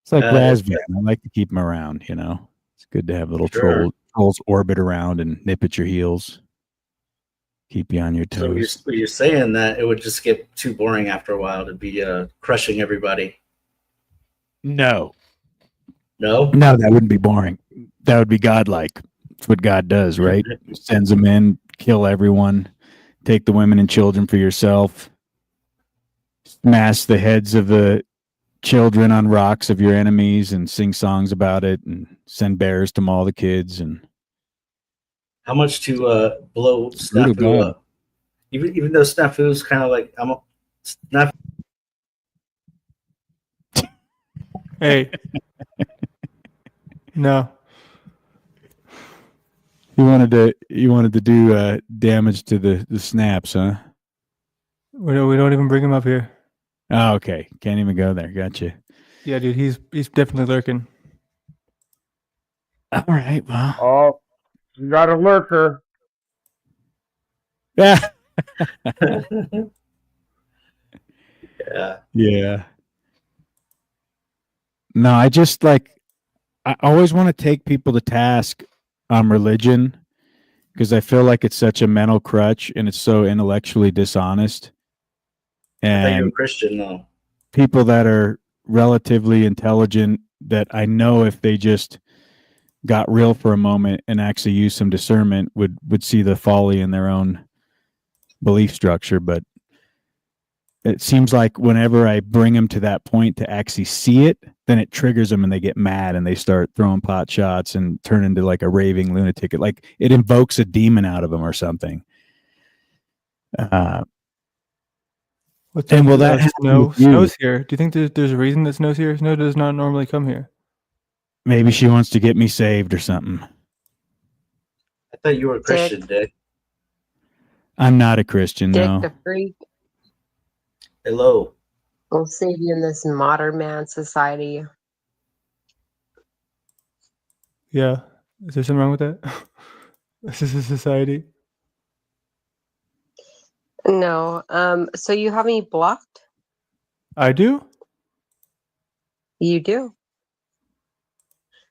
It's like Razvan. I like to keep them around, It's good to have little trolls orbit around and nip at your heels. Keep you on your toes. So you're saying that it would just get too boring after a while to be crushing everybody? No, that wouldn't be boring. That would be godlike. That's what God does, right? Sends them in, kill everyone, take the women and children for yourself, smash the heads of the children on rocks of your enemies, and sing songs about it, and send bears to maul the kids. And how much to blow Snafu up? Even though Snafu's kind of like Snafu. Hey, no. You wanted to do damage to the snaps, huh? We don't even bring him up here. Oh, okay. Can't even go there. Gotcha. Yeah, dude, he's definitely lurking. All right. Well. Oh, you got a lurker. Yeah. Yeah. Yeah. No, I just I always want to take people to task on religion, because I feel like it's such a mental crutch and it's so intellectually dishonest. And I thought you were Christian, though. People that are relatively intelligent, that I know if they just got real for a moment and actually use some discernment, would see the folly in their own belief structure. But it seems like whenever I bring them to that point to actually see it, then it triggers them and they get mad and they start throwing pot shots and turn into like a raving lunatic. Like it invokes a demon out of them or something. And will that snow's here? Do you think there's a reason that snow's here? Snow does not normally come here. Maybe she wants to get me saved or something. I thought you were a Christian, Dick. I'm not a Christian, Dick no. the freak. Hello. We'll save you in this modern man society. Yeah. Is there something wrong with that? This is a society. No. So you have me blocked? I do? You do.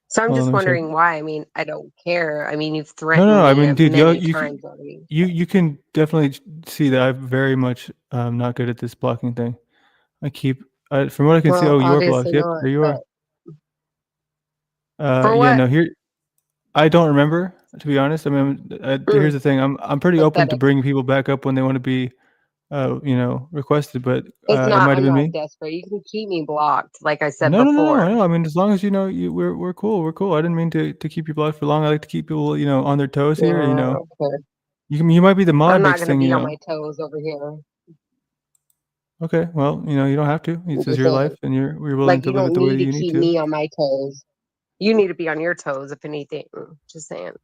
So I'm Hold just on, let me check. wondering why. I mean, I don't care. I mean, you've threatened No. I me mean, dude, many you times already. you can definitely see that I'm very much not good at this blocking thing. I keep from what I can see. Well, Oh, you're blocked. obviously Yep, not, there you are. For Yeah, what? no, here. I don't remember, to be honest. I mean, here's the thing. I'm pretty open to Pathetic. bringing people back up when they want to be, requested. But It's it not. might have I'm been not me. desperate. You can keep me blocked, like I said No. before. I mean, as long as we're cool. We're cool. I didn't mean to keep you blocked for long. I like to keep people, on their toes here. Okay. You might be the mod I'm not next going to thing. be on my toes over here. Okay, well, you don't have to. This is your life, and we're willing Like, to you live it don't the way need that to you need keep to. me on my toes. You need to be on your toes, if anything. Just saying.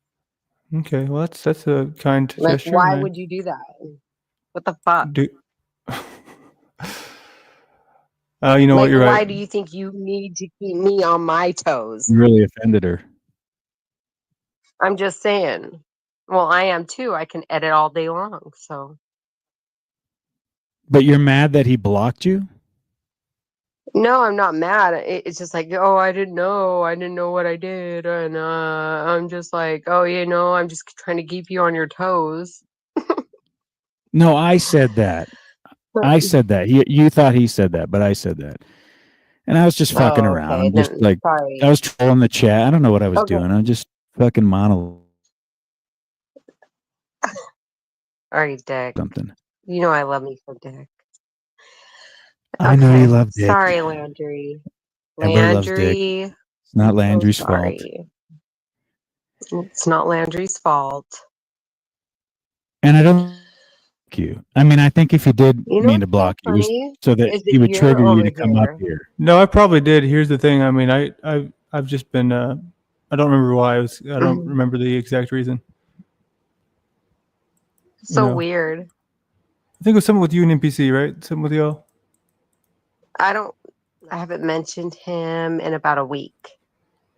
Okay, well, that's a kind Like, gesture. why and would you do that? What the fuck? You know what? You're Why right. do you think you need to keep me on my toes? You really offended her. I'm just saying. Well, I am too. I can edit all day long, so. But you're mad that he blocked you? No, I'm not mad. It's just like, oh, I didn't know. I didn't know what I did. And I'm just like, oh, I'm just trying to keep you on your toes. No, I said that. I said that. You thought he said that, but I said that. And I was just fucking Oh, around. okay. I'm just Then like, sorry. I was trolling the chat. I don't know what I was Okay. doing. I'm just fucking monologue All right, Dick. something. You know I love me some Dick. I know you Okay. love Dick. Sorry, Landry. Everybody loves Dick. Landry. It's not I'm so Landry's fault. sorry. It's not Landry's fault. And I don't block you. I mean, I think if he did You know mean to what's so block you, it was funny so that is he that would you're trigger you over to come up here. here. No, I probably did. Here's the thing. I mean, I've just been. I don't remember why. I don't Mhm. remember the exact reason. So know. weird. I think it was something with you and NPC, right? Something with y'all. I haven't mentioned him in about a week.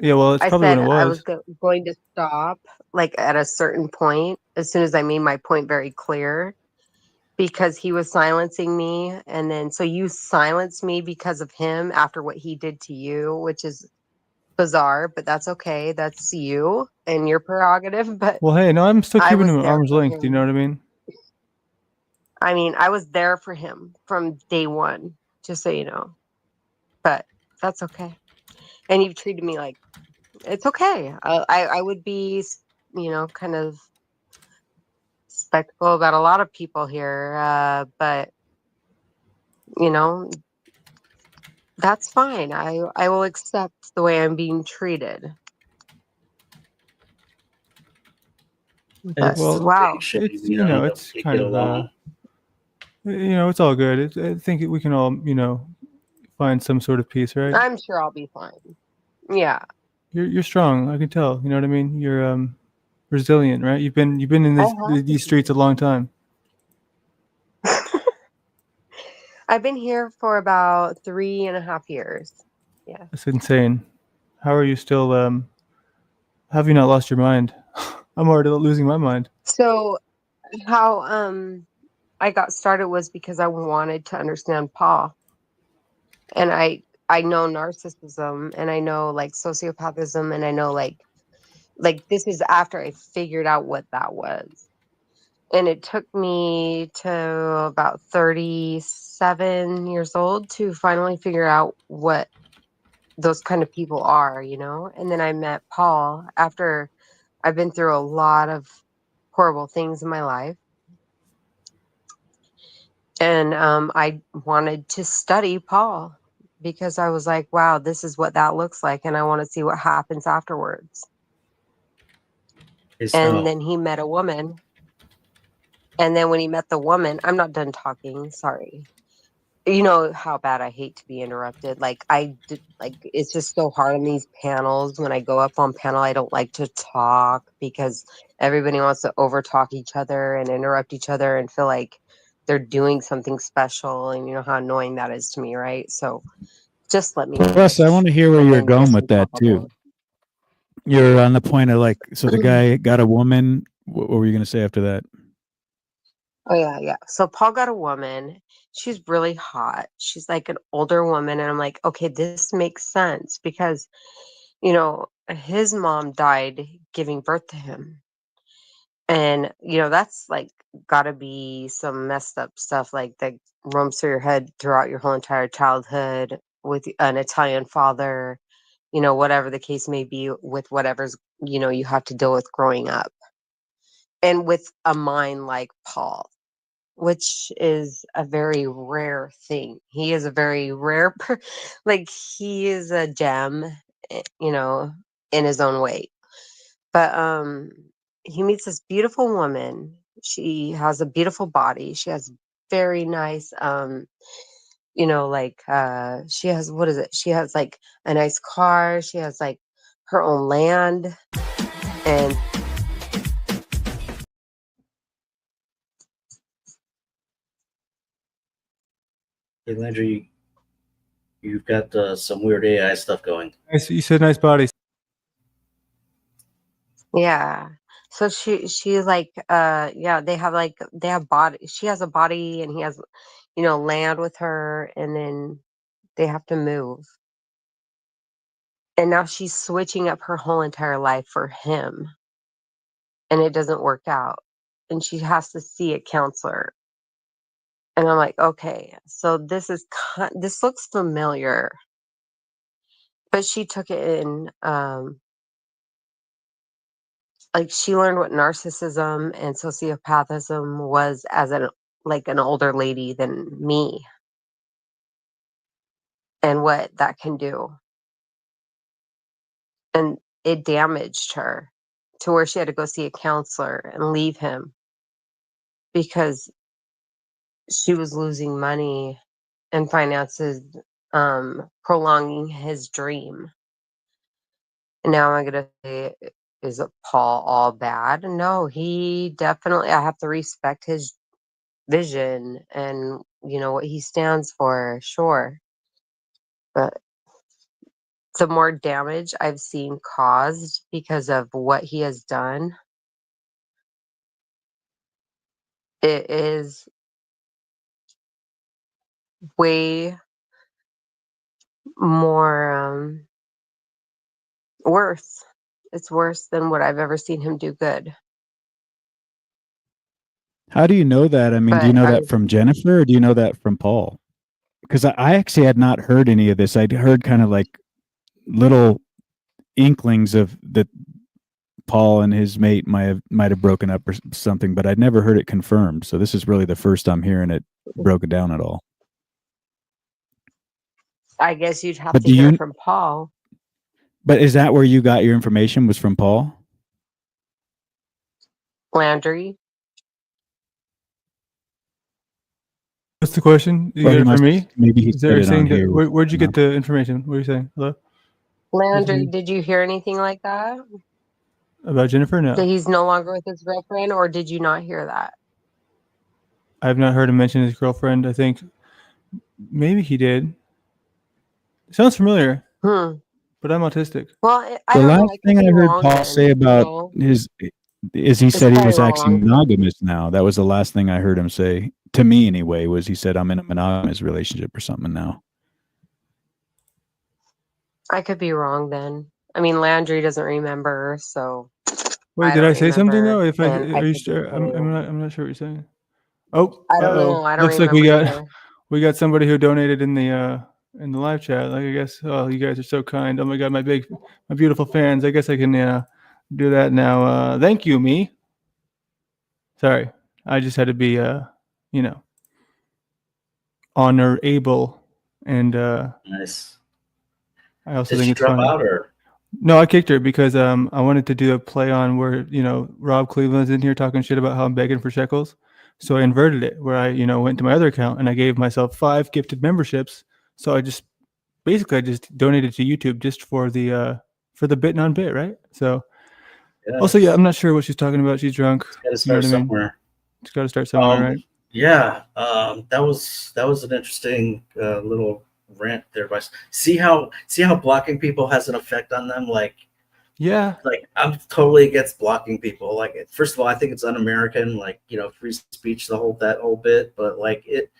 Yeah, well, it's I probably when said it I was was. going to stop like at a certain point as soon as I made my point very clear because he was silencing me. And then so you silenced me because of him after what he did to you, which is bizarre, but that's okay. That's you and your prerogative. But Well, hey, no, I'm still I keeping was him at there arm's for length. Do you know him. what I mean? I mean, I was there for him from day one, just so you know. But that's okay. And you've treated me like it's okay. I would be, kind of spectacle about a lot of people here, but you know that's fine. I will accept the way I'm being treated. But It's Well, wow, shame, it's you know, you don't it's get kind of along. it's all good. I think we can all find some sort of peace, right? I'm sure I'll be fine. Yeah, You're strong. I can tell. You know what I mean? You're resilient, right? You've been in I these streets a long time. have. I've been here for about 3.5 years. Yeah. That's insane. How are you still? Have you not lost your mind? I'm already losing my mind. So how I got started was because I wanted to understand Paul, and I know narcissism, and I know like sociopathism, and I know like this is after I figured out what that was. And it took me to about 37 years old to finally figure out what those kind of people are, And then I met Paul after I've been through a lot of horrible things in my life. And I wanted to study Paul because I was like, wow, this is what that looks like. And I want to see what happens afterwards. And then he met a woman. And then when he met the woman, I'm not done talking. Sorry. You know how bad I hate to be interrupted. Like like it's just so hard on these panels. When I go up on panel, I don't like to talk because everybody wants to over talk each other and interrupt each other and feel like they're doing something special. And you know how annoying that is to me, right? So just let me Plus, I finish want to hear where and you're then you guys going can with that talk all too. day. You're on the point of like, so the guy got a woman. What were you going to say after that? Oh yeah. So Paul got a woman. She's really hot. She's like an older woman, and I'm like, okay, this makes sense because, his mom died giving birth to him, and that's like got to be some messed up stuff like that roams through your head throughout your whole entire childhood with an Italian father, whatever the case may be with whatever's you have to deal with growing up, and with a mind like Paul, which is a very rare thing. He is a very rare, like he is a gem, in his own way. But he meets this beautiful woman. She has a beautiful body. She has very nice, she has what is it? She has like a nice car. She has like her own land, and Hey, Landry, you've got some weird AI stuff going. You said nice body. yeah. So she's like they have body, she has a body and he has land with her, and then they have to move. And now she's switching up her whole entire life for him, and it doesn't work out. And she has to see a counselor. And I'm like, okay, so this looks familiar. But she took it in, like she learned what narcissism and sociopathism was as an older lady than me, and what that can do. And it damaged her to where she had to go see a counselor and leave him because she was losing money and finances, prolonging his dream. And now I'm going to say, is it Paul all bad? No, he definitely, I have to respect his vision and, what he stands for, sure. But the more damage I've seen caused because of what he has done, it is way more worse. It's worse than what I've ever seen him do good. How do you know that? I mean, do you But know that from Jennifer or do you know that from Paul? Because I actually had not heard any of this. I'd heard kind of like little inklings of that Paul and his mate might have broken up or something, but I'd never heard it confirmed. So this is really the first I'm hearing it broken down at all. I guess you'd have But to hear from Paul. But is that where you got your information, was from Paul? Landry. What's the question? You get it from me? Maybe he Is said there it saying on that, here. where'd you get the information? What are you saying? Hello? Landry, did you hear anything like that? About Jennifer? That No. he's no longer with his girlfriend, or did you not hear that? I have not heard him mention his girlfriend. I think maybe he did. Sounds familiar. But I'm autistic. Well, The last thing I heard Paul say about his is he said he was actually monogamous now. That was the last thing I heard him say, to me anyway, was he said, I'm in a monogamous relationship or something now. I could be wrong then. I mean, Landry doesn't remember, so. Wait, did I say something though? If are you sure? I'm not sure what you're saying. Oh, I don't know. I don't looks like remember we got somebody who donated in the live chat. Like, I guess, oh, you guys are so kind. Oh my God, my beautiful fans. I guess I can do that now. Thank you, me. Sorry, I just had to be honorable and nice. I also Did think she it's drop funny. out or? No, I kicked her because I wanted to do a play on where Rob Cleveland's in here talking shit about how I'm begging for shekels. So I inverted it where I went to my other account and I gave myself 5 gifted memberships. So I just donated to YouTube just for the bit non bit, right? So also, yeah, I'm not sure what she's talking about. She's drunk. Got to start somewhere. It's got to start somewhere, right? Yeah, that was an interesting little rant there. By see how blocking people has an effect on them. Like I'm totally against blocking people. Like, first of all, I think it's un-American. Like, free speech, that whole bit. But like it,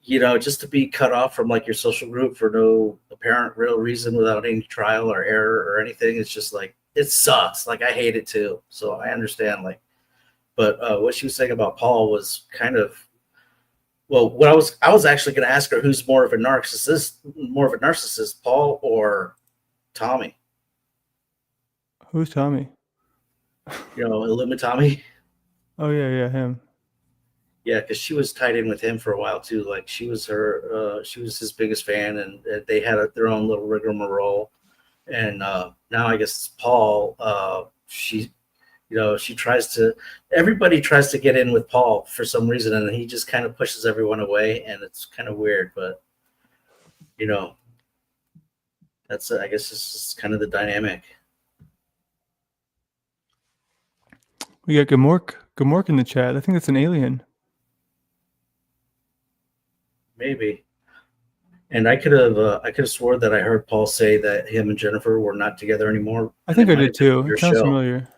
just to be cut off from like your social group for no apparent real reason without any trial or error or anything, it's just like it sucks. Like, I hate it too. So I understand. Like. But what she was saying about Paul was kind of, well, what I was actually going to ask her, who's more of a narcissist, Paul or Tommy? Who's Tommy? Illumina Tommy. Oh yeah, him. Yeah, because she was tied in with him for a while too. Like, she was his biggest fan, and they had their own little rigmarole. And now I guess it's Paul. Everybody tries to get in with Paul for some reason, and he just kind of pushes everyone away, and it's kind of weird, but that's, I guess this is kind of the dynamic. We got Gamork in the chat. I think that's an alien. Maybe. And I could have swore that I heard Paul say that him and Jennifer were not together anymore. I think I did too. It sounds familiar.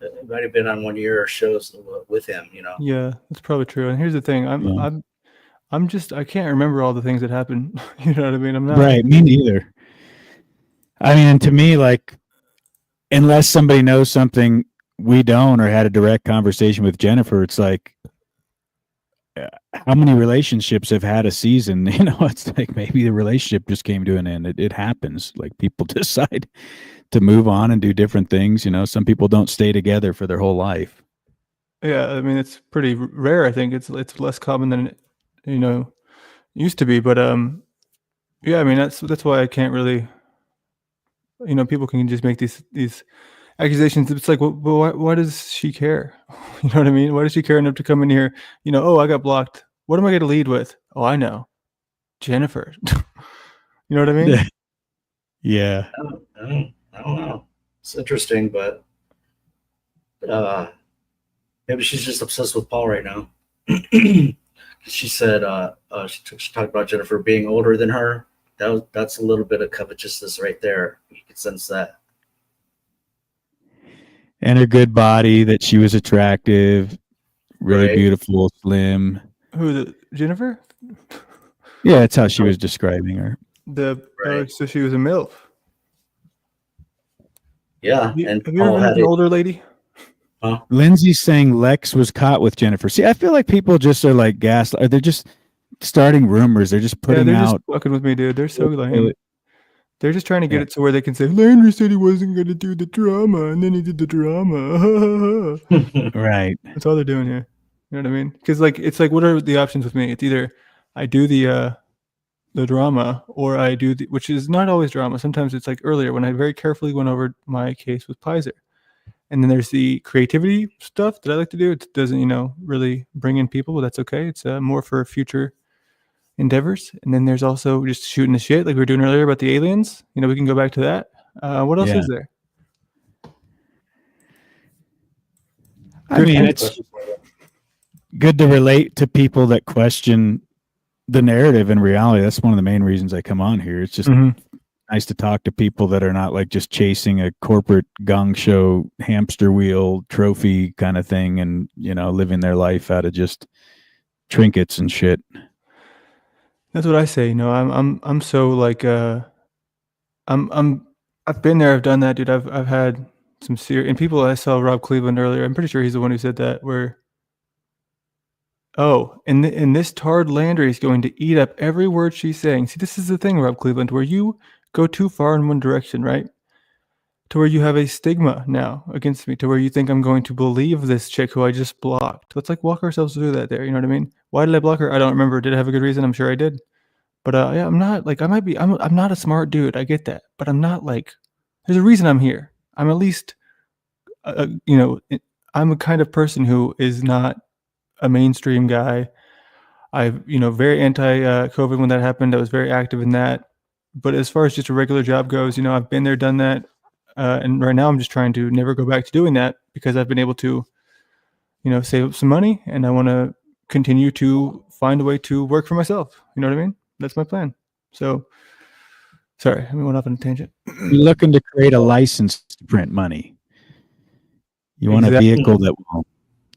It might have been on one of your shows with him, Yeah, that's probably true. And here's the thing: I'm just, I can't remember all the things that happened. You know what I mean? I'm not right. Me neither. I mean, to me, like, unless somebody knows something we don't or had a direct conversation with Jennifer, it's like how many relationships have had a season? You know, it's like maybe the relationship just came to an end. It happens. Like people decide to move on and do different things. You know, some people don't stay together for their whole life. Yeah, I mean it's pretty rare. I think it's less common than it, used to be. But yeah, I mean that's why I can't really. People can just make these accusations. It's like, well, why does she care? You know what I mean? Why does she care enough to come in here? Oh, I got blocked. What am I going to lead with? Oh, I know, Jennifer. You know what I mean? Yeah. I don't know. It's interesting, but maybe she's just obsessed with Paul right now. She said she talked about Jennifer being older than her. That's a little bit of covetousness right there. You can sense that. And her good body, that she was attractive, really Right. beautiful, slim. Who, Jennifer? Yeah, that's how she was describing her. Right. So she was a MILF. Yeah, Have you and ever Paul been had with an it. older lady? Huh? Lindsay's saying Lex was caught with Jennifer. See, I feel like people just are like they're just starting rumors. They're just putting they're out. just fucking with me, dude. They're so lame. Uh, They're just trying to get Yeah. it to where they can say Landry said he wasn't going to do the drama, and then he did the drama. Right. That's all they're doing here. You know what I mean? Because it's like, what are the options with me? It's either I do the drama, or I do which is not always drama. Sometimes it's like earlier when I very carefully went over my case with Pizer. And then there's the creativity stuff that I like to do. It doesn't, really bring in people, but that's okay. It's more for future endeavors. And then there's also just shooting the shit like we were doing earlier about the aliens. We can go back to that. What else Yeah. is there? I mean, it's good to relate to people that question the narrative and reality. That's one of the main reasons I come on here. It's just nice to talk to people that are not like just chasing a corporate gong show hamster wheel trophy kind of thing and, living their life out of just trinkets and shit. That's what I say. I'm so like I've been there, I've done that, dude. I've had some serious, and people, I saw Rob Cleveland earlier. I'm pretty sure he's the one who said that, where and this tard Landry is going to eat up every word she's saying. See, this is the thing, Rob Cleveland, where you go too far in one direction, right? To where you have a stigma now against me, to where you think I'm going to believe this chick who I just blocked. Let's like walk ourselves through that there. You know what I mean? Why did I block her? I don't remember. Did I have a good reason? I'm sure I did. But yeah, I'm not like, I'm not a smart dude. I get that. But I'm not like, there's a reason I'm here. I'm at least, I'm a kind of person who is not a mainstream guy. I've, very anti-COVID when that happened. I was very active in that. But as far as just a regular job goes, I've been there, done that. And right now I'm just trying to never go back to doing that because I've been able to, save up some money, and I want to continue to find a way to work for myself. You know what I mean? That's my plan. So, sorry, I went off on a tangent. You're looking to create a license to print money. You want a vehicle that will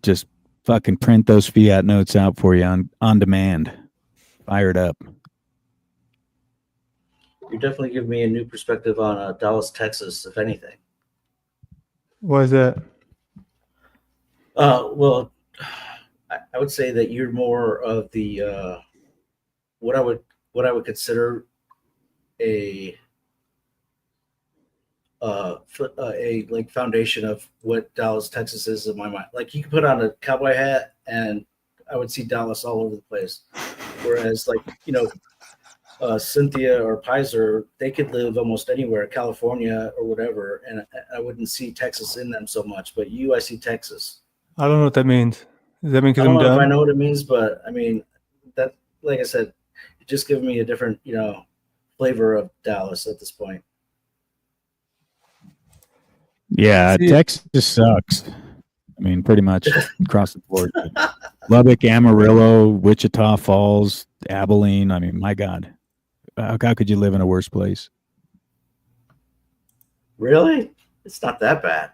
just fucking print those fiat notes out for you on demand. Fire it up. You definitely give me a new perspective on Dallas, Texas, if anything. Why is that? Well, I would say that you're more of the what I would consider a like foundation of what Dallas, Texas is in my mind. Like you can put on a cowboy hat and I would see Dallas all over the place. Whereas like, Cynthia or Pizer, they could live almost anywhere, California or whatever, and I wouldn't see Texas in them so much. But I see Texas. I don't know what that means. Does that mean because I don't I'm know dumb? if I know what it means, but I mean that, like I said, it just gives me a different, flavor of Dallas at this point. Yeah, Texas sucks. I mean, pretty much across the board. Lubbock, Amarillo, Wichita Falls, Abilene. I mean, my God. How could you live in a worse place? Really? It's not that bad.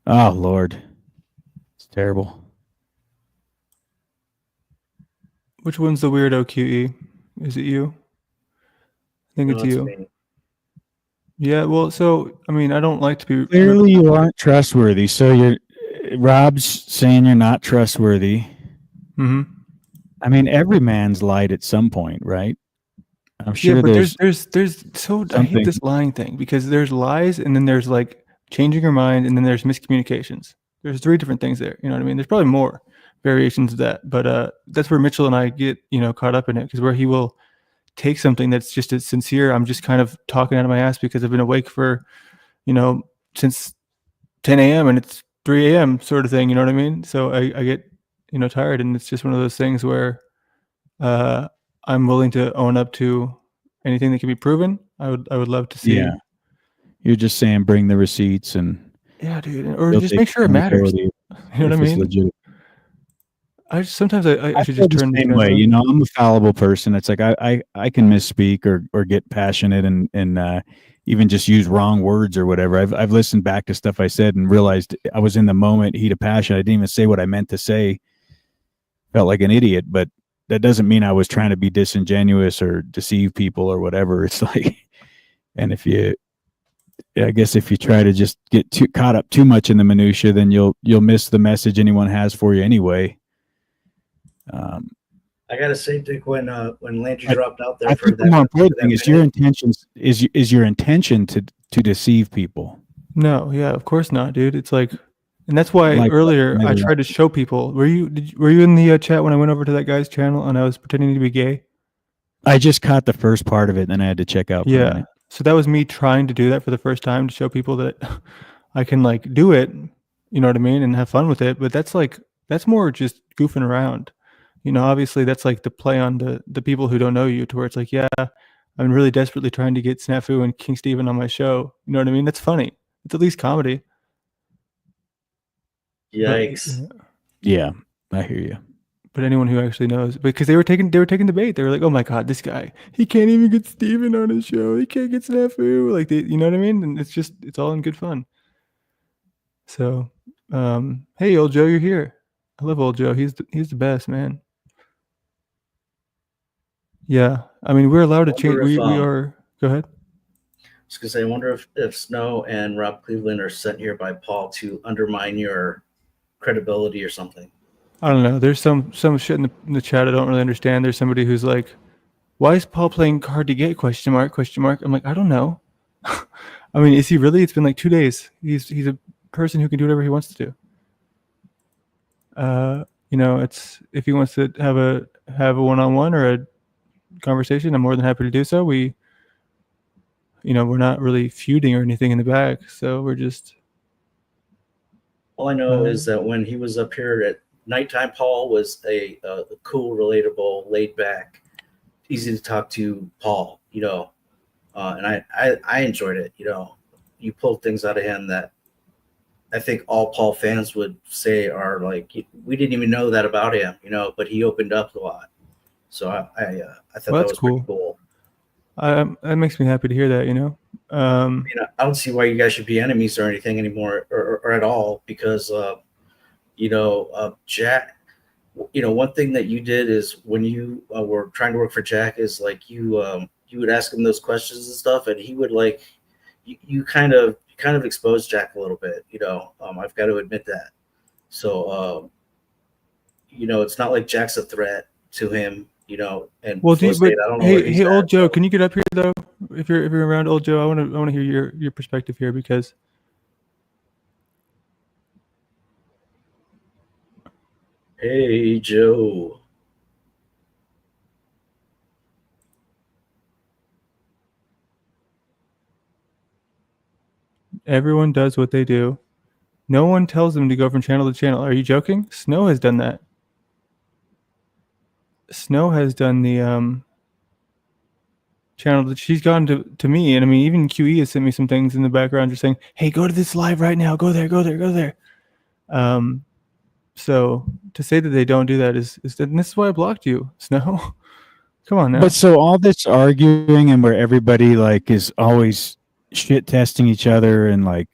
Oh, Lord. It's terrible. Which one's the weirdo QE? Is it you? I think it's you. Me. Yeah, well, so, I mean, I don't like to be... Clearly you aren't trustworthy. So Rob's saying you're not trustworthy. Mm-hmm. I mean, every man's lied at some point, right? I'm Yeah, sure but there's there's so I hate something. this lying thing because there's lies and then there's like changing your mind and then there's miscommunications. There's three different things there. You know what I mean? There's probably more variations of that, but that's where Mitchell and I get caught up in it because where he will take something that's just as sincere. I'm just kind of talking out of my ass because I've been awake for since 10 a.m. and it's 3 a.m. sort of thing. You know what I mean? So I get tired and it's just one of those things where uh, I'm willing to own up to anything that can be proven. I would love to see. Yeah, you're just saying bring the receipts and Yeah, dude, or they'll just take make sure it matters. accountability You know what I if it's mean? legit. Sometimes I I should feel just the turn the same cameras way. on. You know, I'm a fallible person. It's like I can misspeak or get passionate and even just use wrong words or whatever. I've listened back to stuff I said and realized I was in the moment, heat of passion. I didn't even say what I meant to say. Felt like an idiot, but that doesn't mean I was trying to be disingenuous or deceive people or whatever. It's like, and I guess if you try to just get too caught up too much in the minutia, then you'll miss the message anyone has for you anyway. I gotta say, Dick, when Landry I- dropped out there I for think that, the more important for thing that is your minute, intentions is your intention to deceive people. No, yeah, of course not, dude. It's like, and that's why Like earlier I maybe tried to show people. Were you in the chat when I went over to that guy's channel and I was pretending to be gay? I just caught the first part of it, and then I had to check out for a Yeah. minute. So that was me trying to do that for the first time to show people that I can like do it, you know what I mean, and have fun with it. But that's more just goofing around. Obviously that's like the play on the people who don't know you to where it's like, yeah, I'm really desperately trying to get Snafu and King Steven on my show. You know what I mean? That's funny. It's at least comedy. yikes! Yeah, I hear you. But anyone who actually knows, because they were taking the bait. They were like, "Oh my god, this guy, he can't even get Steven on his show. He can't get Snafu." Like, you know what I mean? And it's all in good fun. So, hey, old Joe, you're here. I love old Joe. He's the best, man. Yeah, I mean, we're allowed to change. Wonder if, We are. Go ahead. I was gonna say, I wonder if Snow and Rob Cleveland are sent here by Paul to undermine your credibility or something. I don't know. There's some shit in the chat I don't really understand. There's somebody who's like, "Why is Paul playing hard to get?" Question mark. Question mark. I'm like, I don't know. I mean, is he really? It's been like 2 days. He's a person who can do whatever he wants to do. It's if he wants to have a one-on-one or a conversation, I'm more than happy to do so. We're not really feuding or anything in the back, so we're just. All I know is that when he was up here at nighttime, Paul was a cool, relatable, laid back, easy to talk to Paul, and I enjoyed it. You pulled things out of him that I think all Paul fans would say are like, we didn't even know that about him, but he opened up a lot. So I thought that was cool. pretty cool. That makes me happy to hear that. I don't see why you guys should be enemies or anything anymore, or at all, because Jack. One thing that you did is when you were trying to work for Jack is like you would ask him those questions and stuff, and he would like you kind of exposed Jack a little bit. I've got to admit that. So it's not like Jack's a threat to him. And well, Flow State, I don't know where he's hey, old at, Joe, so. can you get up here though? If you're around, old Joe, I want to hear your perspective here because. Hey, Joe. Everyone does what they do. No one tells them to go from channel to channel. Are you joking? Snow has done that. Snow has done the channel that she's gone to me, and I mean even QE has sent me some things in the background just saying, "Hey, go to this live right now. Go there, go there, go there." So to say that they don't do that is and this is why I blocked you, Snow. Come on now. But so all this arguing and where everybody like is always shit testing each other and like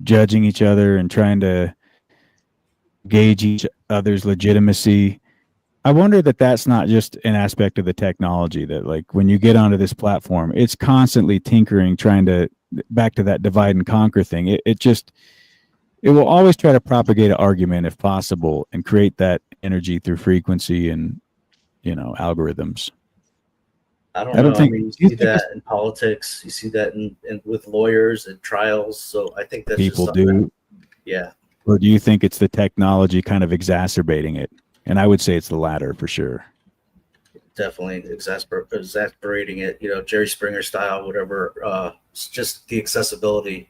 judging each other and trying to gauge each other's legitimacy. I wonder that that's not just an aspect of the technology that like when you get onto this platform, it's constantly tinkering, trying to back to that divide and conquer thing. It will always try to propagate an argument if possible and create that energy through frequency and, algorithms. I don't I don't know. think- I mean, do you you see think that in politics. You see that in with lawyers and trials. So I think that's People just something. do, Yeah. or do you think it's the technology kind of exacerbating it? And I would say it's the latter for sure. Definitely exasperating it, Jerry Springer style, whatever. It's just the accessibility.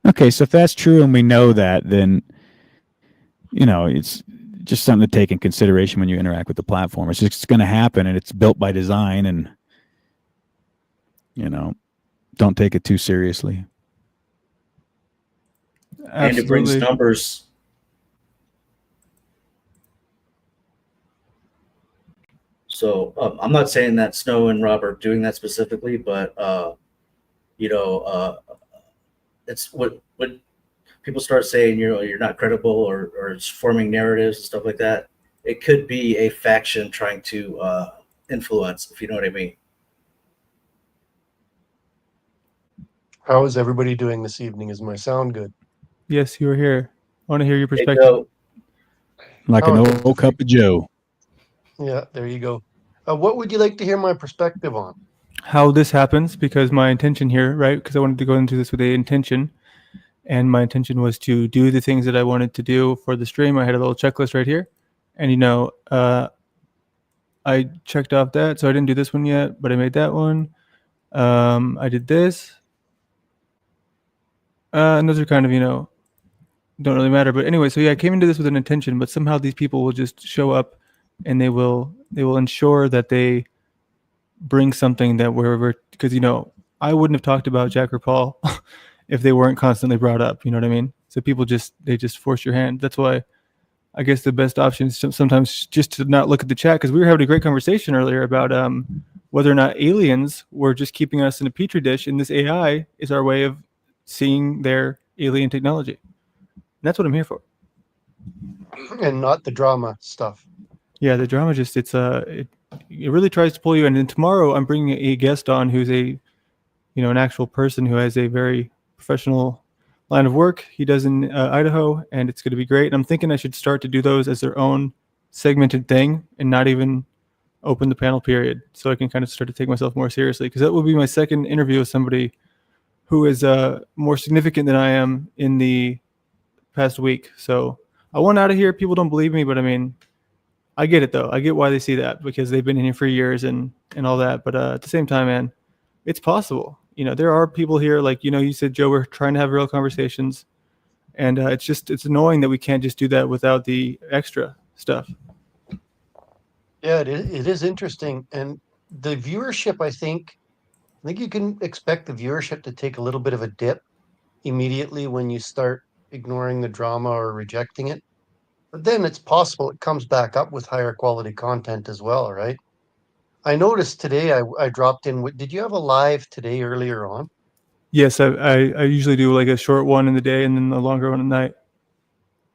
Okay, so if that's true and we know that, then it's just something to take in consideration when you interact with the platform. It's just going to happen, and it's built by design, and don't take it too seriously. And it brings Absolutely. numbers. So I'm not saying that Snow and Rob are doing that specifically, but it's what people start saying. You're not credible, or it's forming narratives and stuff like that. It could be a faction trying to influence, if you know what I mean. How is everybody doing this evening? Is my sound good? Yes, you are here. I want to hear your Hey, perspective. Joe, Like Oh, an just old cup of Joe. Yeah, there you go. What would you like to hear my perspective on? How this happens, because my intention here, right? Because I wanted to go into this with a intention, and my intention was to do the things that I wanted to do for the stream. I had a little checklist right here, and I checked off that, so I didn't do this one yet, but I made that one. I did this, and those are kind of don't really matter. But anyway, so yeah, I came into this with an intention, but somehow these people will just show up, and they will ensure that they bring something that we're because I wouldn't have talked about Jack or Paul if they weren't constantly brought up. You know what I mean? So people just force your hand. That's why I guess the best option is sometimes just to not look at the chat, because we were having a great conversation earlier about whether or not aliens were just keeping us in a petri dish, and this AI is our way of seeing their alien technology. And that's what I'm here for. And not the drama stuff. Yeah, the drama just it really tries to pull you in. And tomorrow I'm bringing a guest on who's an actual person who has a very professional line of work he does in Idaho, and it's going to be great. And I'm thinking I should start to do those as their own segmented thing and not even open the panel period, so I can kind of start to take myself more seriously, because that will be my second interview with somebody who is more significant than I am in the past week. So I want out of here. People don't believe me, but I mean, I get it though. I get why they see that, because they've been in here for years and all that. But at the same time, man, it's possible. There are people here, like you said, Joe. We're trying to have real conversations, and it's annoying that we can't just do that without the extra stuff. Yeah, it is interesting. And the viewership, I think you can expect the viewership to take a little bit of a dip immediately when you start ignoring the drama or rejecting it. But then it's possible it comes back up with higher quality content as well, right? I noticed today I dropped in. Did you have a live today earlier on? Yes, I usually do like a short one in the day and then a longer one at night.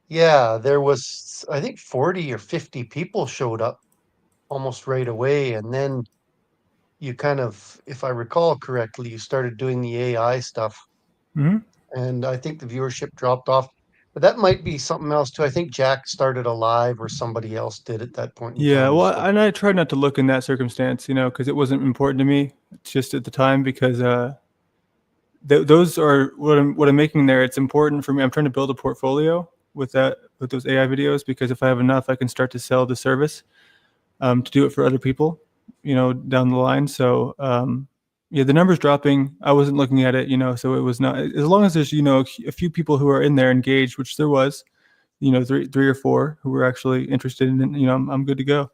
Yeah, there was, I think 40 or 50 people showed up almost right away. And then you kind of, if I recall correctly, you started doing the AI stuff. Mm-hmm. And I think the viewership dropped off. But that might be something else too. I think Jack started a live or somebody else did at that point in Yeah, time. well, So, and I tried not to look in that circumstance, because it wasn't important to me. It's just at the time, because those are what I'm making there. It's important for me. I'm trying to build a portfolio with those AI videos, because if I have enough, I can start to sell the service to do it for other people, down the line. So yeah, the numbers dropping. I wasn't looking at it, so it was not, as long as there's a few people who are in there engaged, which there was, three or four who were actually interested in it, I'm good to go.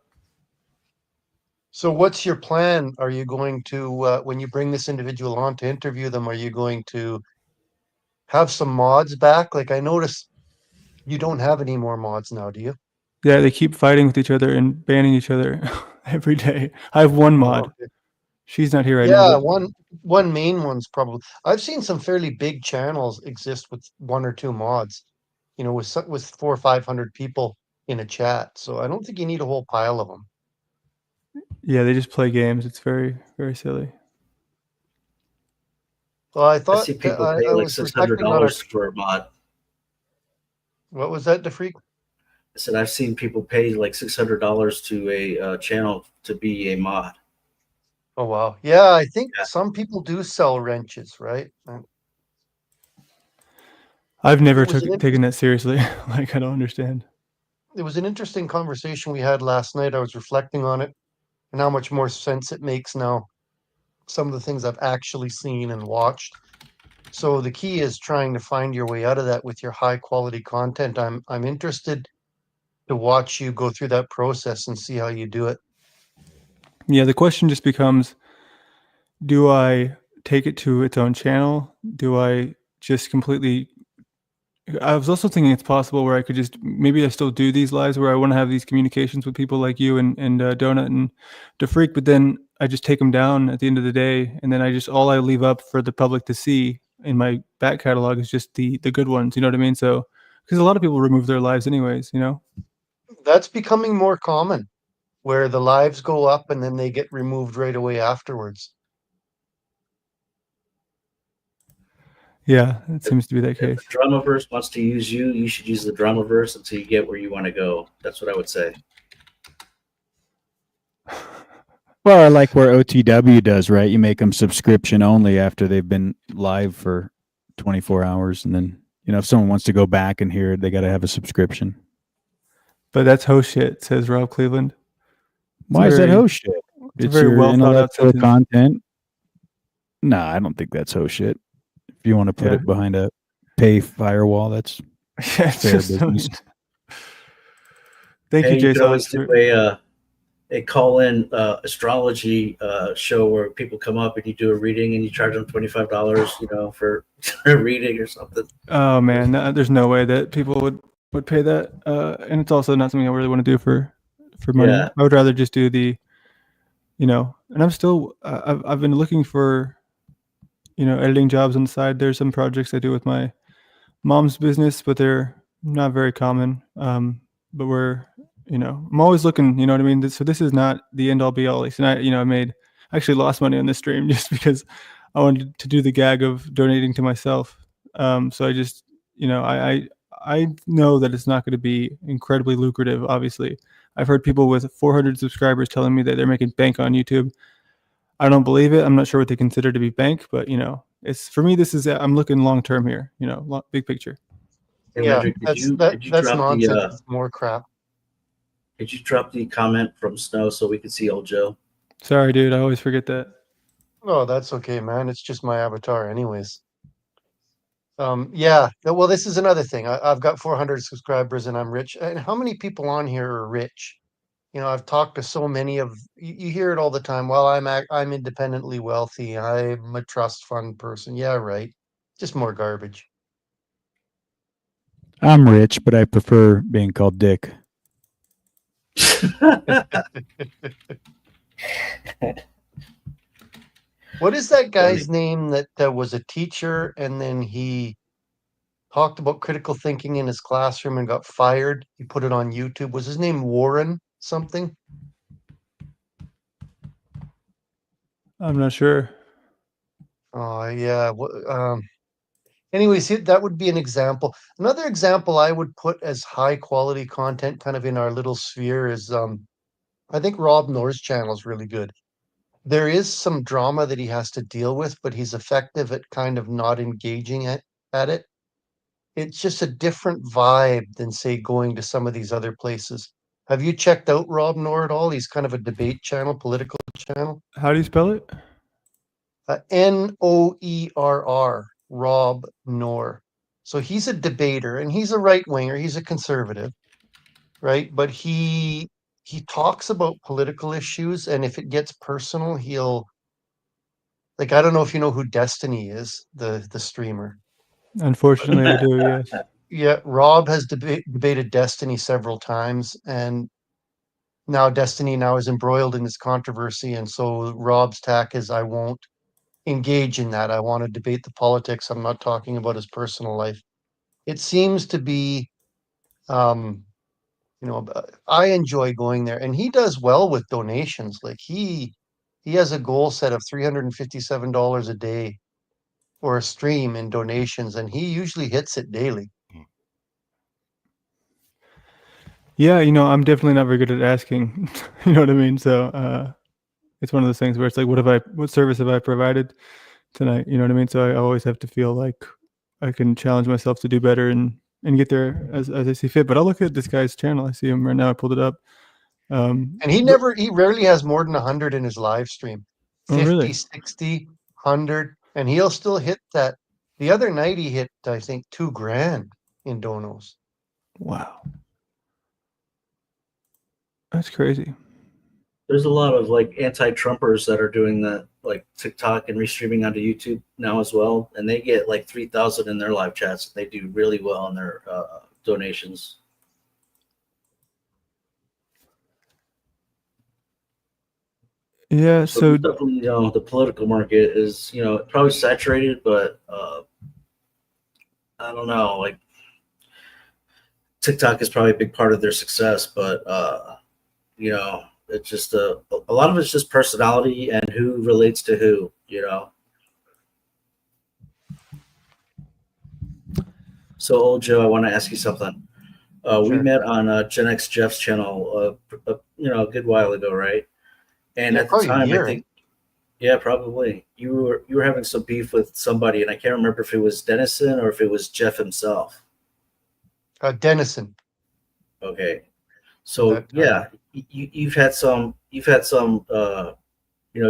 so what's your plan? Are you going to, when you bring this individual on to interview them, are you going to have some mods back? Like I noticed you don't have any more mods now, do you? Yeah, they keep fighting with each other and banning each other every day. I have one mod. Oh, okay. She's not here right now, Yeah, but one main one's probably. I've seen some fairly big channels exist with one or two mods, with 400 or 500 people in a chat. So I don't think you need a whole pile of them. yeah, they just play games. It's very, very silly. Well, I I thought see people I pay like was respecting not our. $600 for a mod. What was that, DeFreak? I said I've seen people pay like $600 to a channel to be a mod. Oh wow. Yeah, I think Yeah. some people do sell wrenches, right? And I've never it was an taken that seriously. Like, I don't understand. it was an interesting conversation we had last night. I was reflecting on it and how much more sense it makes now. Some of the things I've actually seen and watched. So the key is trying to find your way out of that with your high quality content. I'm interested to watch you go through that process and see how you do it. Yeah, the question just becomes, do I take it to its own channel? Do I just completely I was also thinking it's possible where I could just maybe I still do these lives where I want to have these communications with people like you and Donut and DeFreak, but then I just take them down at the end of the day, and then I just all I leave up for the public to see in my back catalog is just the good ones. You know what I mean? So because a lot of people remove their lives anyways, you know. That's becoming more common where the lives go up and then they get removed right away afterwards. Yeah, it seems to be that If the case. Dramaverse wants to use you, you should use the Dramaverse until you get where you want to go. That's what I would say. Well, I like where OTW does, right? You make them subscription only after they've been live for 24 hours. And then, if someone wants to go back and hear it, they got to have a subscription. But that's host shit, says Rob Cleveland. Why is that host shit? It's a It's very your well thought out intellectual sentence. content. No, I don't think that's host shit. If you want to put Yeah. it behind a pay firewall, that's Yeah, it's fair just, I business. mean, thank Hey, you, you could Jason. always do a call-in astrology show where people come up and you do a reading and you charge them $25, for a reading or something. Oh man, there's no way that people would pay that, and it's also not something I really want to do for money. Yeah. I would rather just do the, and I'm still I've been looking for, editing jobs on the side. There's some projects I do with my mom's business, but they're not very common. But I'm always looking. You know what I mean? So this is not the end all be all. And I actually lost money on this stream just because I wanted to do the gag of donating to myself. So I just, I know that it's not going to be incredibly lucrative. Obviously, I've heard people with 400 subscribers telling me that they're making bank on YouTube. I don't believe it. I'm not sure what they consider to be bank, but it's for me. I'm looking long term here. Big picture. Hey, Yeah, Landry, that's did you that's drop nonsense. the It's more crap. did you drop the comment from Snow so we could see old Joe? Sorry, dude. I always forget that. Oh, that's okay, man. It's just my avatar, anyways. Yeah. Well, this is another thing. I've got 400 subscribers and I'm rich. And how many people on here are rich? I've talked to so many of you hear it all the time. Well, I'm independently wealthy. I'm a trust fund person. Yeah, right. Just more garbage. I'm rich, but I prefer being called Dick. What is that guy's name that was a teacher and then he talked about critical thinking in his classroom and got fired? He put it on YouTube. Was his name Warren something? I'm not sure. Oh, yeah. Anyways, that would be an example. Another example I would put as high quality content kind of in our little sphere is I think Rob Noor's channel is really good. There is some drama that he has to deal with, but he's effective at kind of not engaging at it. It's just a different vibe than say going to some of these other places. Have you checked out Rob Noor at all? He's kind of a debate channel, political channel. How do you spell it? Noerr, Rob Noor. So he's a debater and he's a right winger. He's a conservative, right? But he talks about political issues, and if it gets personal, he'll like I don't know if you know who Destiny is, the streamer. Unfortunately, I do. Yes. Yeah, Rob has debated Destiny several times, and now Destiny now is embroiled in this controversy, and so Rob's tack is I won't engage in that. I want to debate the politics. I'm not talking about his personal life. It seems to be, um, I enjoy going there, and he does well with donations. Like he has a goal set of $357 a day for a stream in donations, and he usually hits it daily. Yeah, I'm definitely not very good at asking. You know what I mean? So it's one of those things where it's like, what service have I provided tonight? You know what I mean? So I always have to feel like I can challenge myself to do better and get there as I see fit. But I'll look at this guy's channel. I see him right now. I pulled it up. And he rarely has more than 100 in his live stream. Oh, 50, really? 60, 100, and he'll still hit that. The other night he hit, I think, 2 grand in donos. Wow, that's crazy. There's a lot of like anti-Trumpers that are doing that, like TikTok and restreaming onto YouTube now as well, and they get like 3,000 in their live chats. They do really well in their donations. Yeah. So So definitely, the political market is, probably saturated, but I don't know. Like TikTok is probably a big part of their success, but it's just a lot of it's just personality and who relates to who. So, old Joe, I want to ask you something. We Sure. met on Gen X Jeff's channel, a good while ago, right? And Yeah, at the probably a time, I year. think, yeah, probably you were having some beef with somebody, and I can't remember if it was Dennison or if it was Jeff himself. Dennison. Okay, At so that time. yeah, you've had some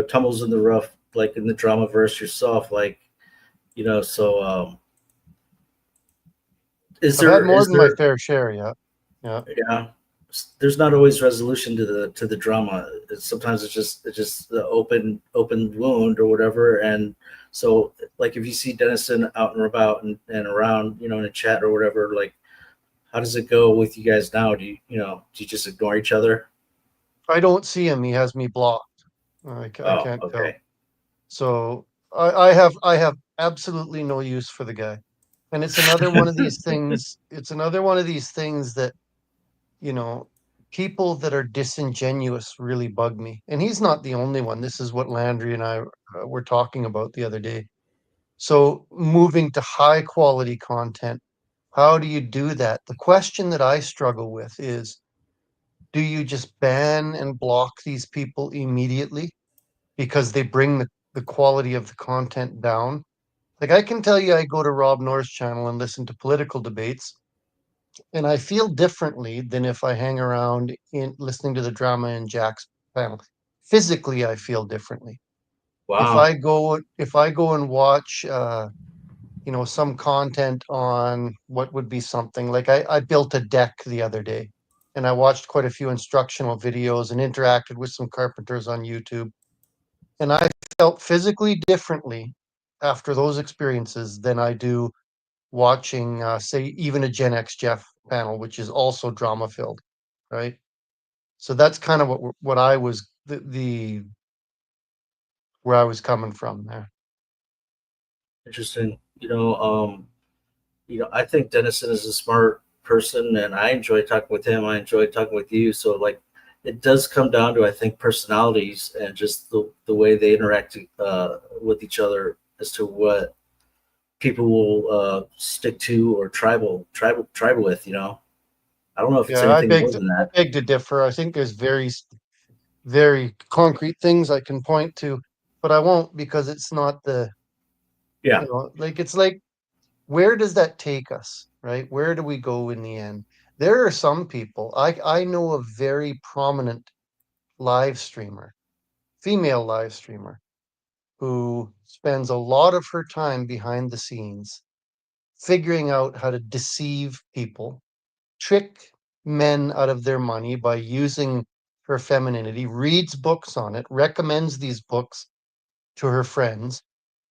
tumbles in the rough, like in the drama verse yourself, like so is I've had there more is than my there fair share. Yeah. Yeah. yeah, there's not always resolution to the drama. Sometimes it's just the open wound or whatever. And so, like, if you see Dennison out and about and around, in a chat or whatever, like, how does it go with you guys now? Do you just ignore each other? I don't see him. He has me blocked. I Oh, can't tell. okay. So I have absolutely no use for the guy. And it's another one of these things. It's another one of these things that, you know, people that are disingenuous really bug me. And he's not the only one. This is what Landry and I were talking about the other day. So moving to high quality content, how do you do that? The question that I struggle with is, do you just ban and block these people immediately because they bring the quality of the content down? Like I can tell you, I go to Rob North's channel and listen to political debates, and I feel differently than if I hang around in listening to the drama in Jack's panel. Physically, I feel differently. If Wow. I go, if I go and watch, some content on what would be something like I built a deck the other day, and I watched quite a few instructional videos and interacted with some carpenters on YouTube, and I felt physically differently after those experiences than I do watching, say, even a Gen X Jeff panel, which is also drama filled, right? So that's kind of what I was the where I was coming from there. Interesting. I think Dennison is a smart person, and I enjoy talking with him. I enjoy talking with you. So, like, it does come down to, I think, personalities and just the way they interact with each other as to what people will stick to or tribal with. I don't know if it's Yeah, I anything more beg to, than I that. beg to differ. I think there's very concrete things I can point to, but I won't because it's not Yeah. like it's like, where does that take us, right? Where do we go in the end? There are some people, I know a very prominent live streamer, female live streamer, who spends a lot of her time behind the scenes figuring out how to deceive people, trick men out of their money by using her femininity, reads books on it, recommends these books to her friends.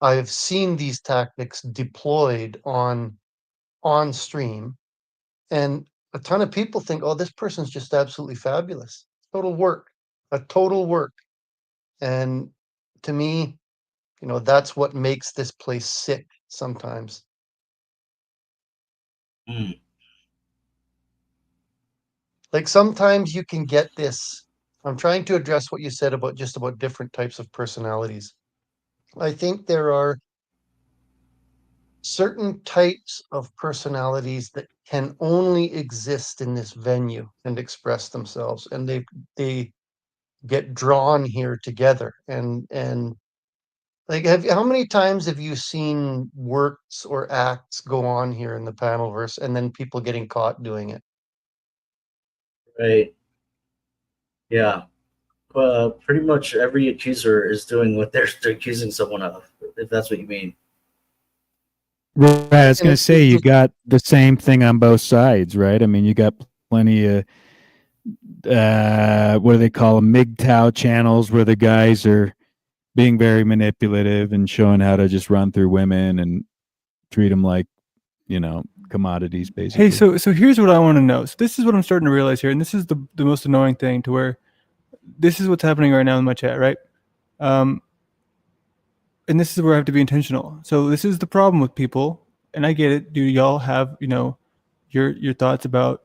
I've seen these tactics deployed on stream, and a ton of people think, oh, this person's just absolutely fabulous. Total work, a total work. And to me, that's what makes this place sick sometimes. Mm. Like sometimes you can get this. I'm trying to address what you said about just about different types of personalities. I think there are certain types of personalities that can only exist in this venue and express themselves, and they get drawn here together. And like, how many times have you seen works or acts go on here in the panelverse, and then people getting caught doing it? Right. Yeah. Pretty much every accuser is doing what they're accusing someone of, if that's what you mean. Right, I was And going to say you got the same thing on both sides, right? I mean, you got plenty of what do they call them, MGTOW channels, where the guys are being very manipulative and showing how to just run through women and treat them like, commodities, basically. Hey, so here's what I want to know. So this is what I'm starting to realize here, and this is the most annoying thing, to where this is what's happening right now in my chat, right? And this is where I have to be intentional. So this is the problem with people, and I get it. Do y'all have your thoughts about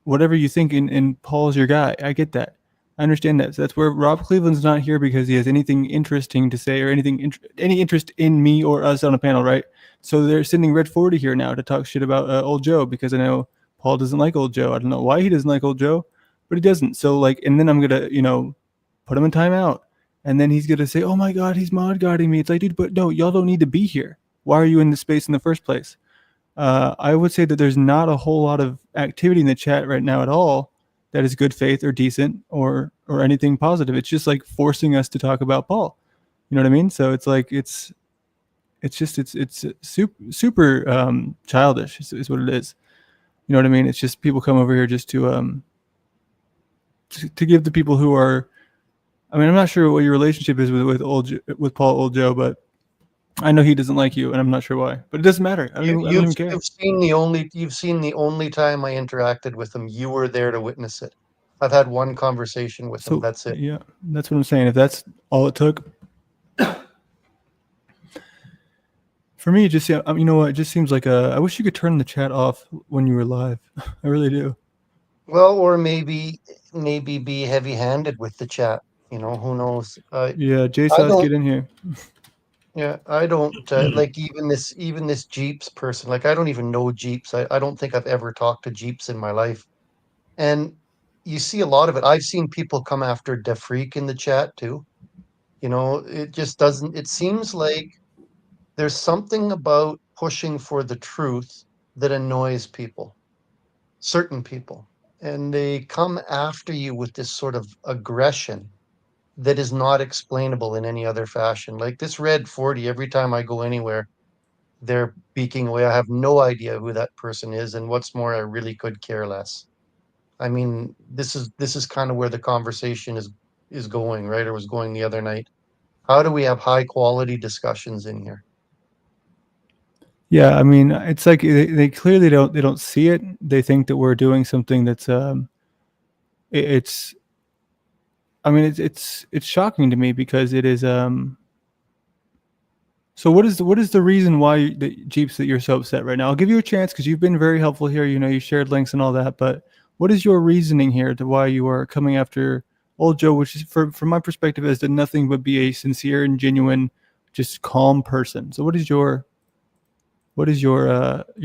whatever you think in Paul's your guy? I get that. I understand that. So that's where Rob Cleveland's not here because he has anything interesting to say or any interest in me or us on a panel, right? So they're sending Red 40 here now to talk shit about old Joe, because I know Paul doesn't like old Joe. I don't know why he doesn't like old Joe, but he doesn't. So and then I'm gonna put him in timeout, and then he's gonna say, "Oh my God, he's mod guarding me." It's like, dude, but no, y'all don't need to be here. Why are you in this space in the first place? I would say that there's not a whole lot of activity in the chat right now at all that is good faith or decent or anything positive. It's just like forcing us to talk about Paul. You know what I mean? So it's like it's super childish is what it is. You know what I mean? It's just people come over here just to give the people who are. I mean, I'm not sure what your relationship is with Paul Old Joe, but I know he doesn't like you, and I'm not sure why. But it doesn't matter. I don't even care. You've seen the only time I interacted with him. You were there to witness it. I've had one conversation with him. That's it. Yeah, that's what I'm saying. If that's all it took. For me, it just you know what? It just seems like I wish you could turn the chat off when you were live. I really do. Well, or maybe be heavy-handed with the chat. Who knows? Yeah, JSauce, get in here. Yeah, I don't like even this Jeeps person. Like, I don't even know Jeeps. I don't think I've ever talked to Jeeps in my life. And you see a lot of it. I've seen people come after DeFreak in the chat too. It just doesn't. It seems like there's something about pushing for the truth that annoys people, certain people, and they come after you with this sort of aggression that is not explainable in any other fashion. Like this Red 40, every time I go anywhere, they're beaking away. I have no idea who that person is, and what's more, I really could care less. I mean, this is kind of where the conversation is going, right? Or was going the other night. How do we have high quality discussions in here? Yeah, I mean, it's like they clearly don't see it. They think that we're doing something that's it's. I mean, it's shocking to me because it is. So what is the reason why the Jeeps that you're so upset right now? I'll give you a chance because you've been very helpful here. You shared links and all that, but what is your reasoning here to why you are coming after old Joe, which is from my perspective has done nothing but be a sincere and genuine, just calm person. So what is your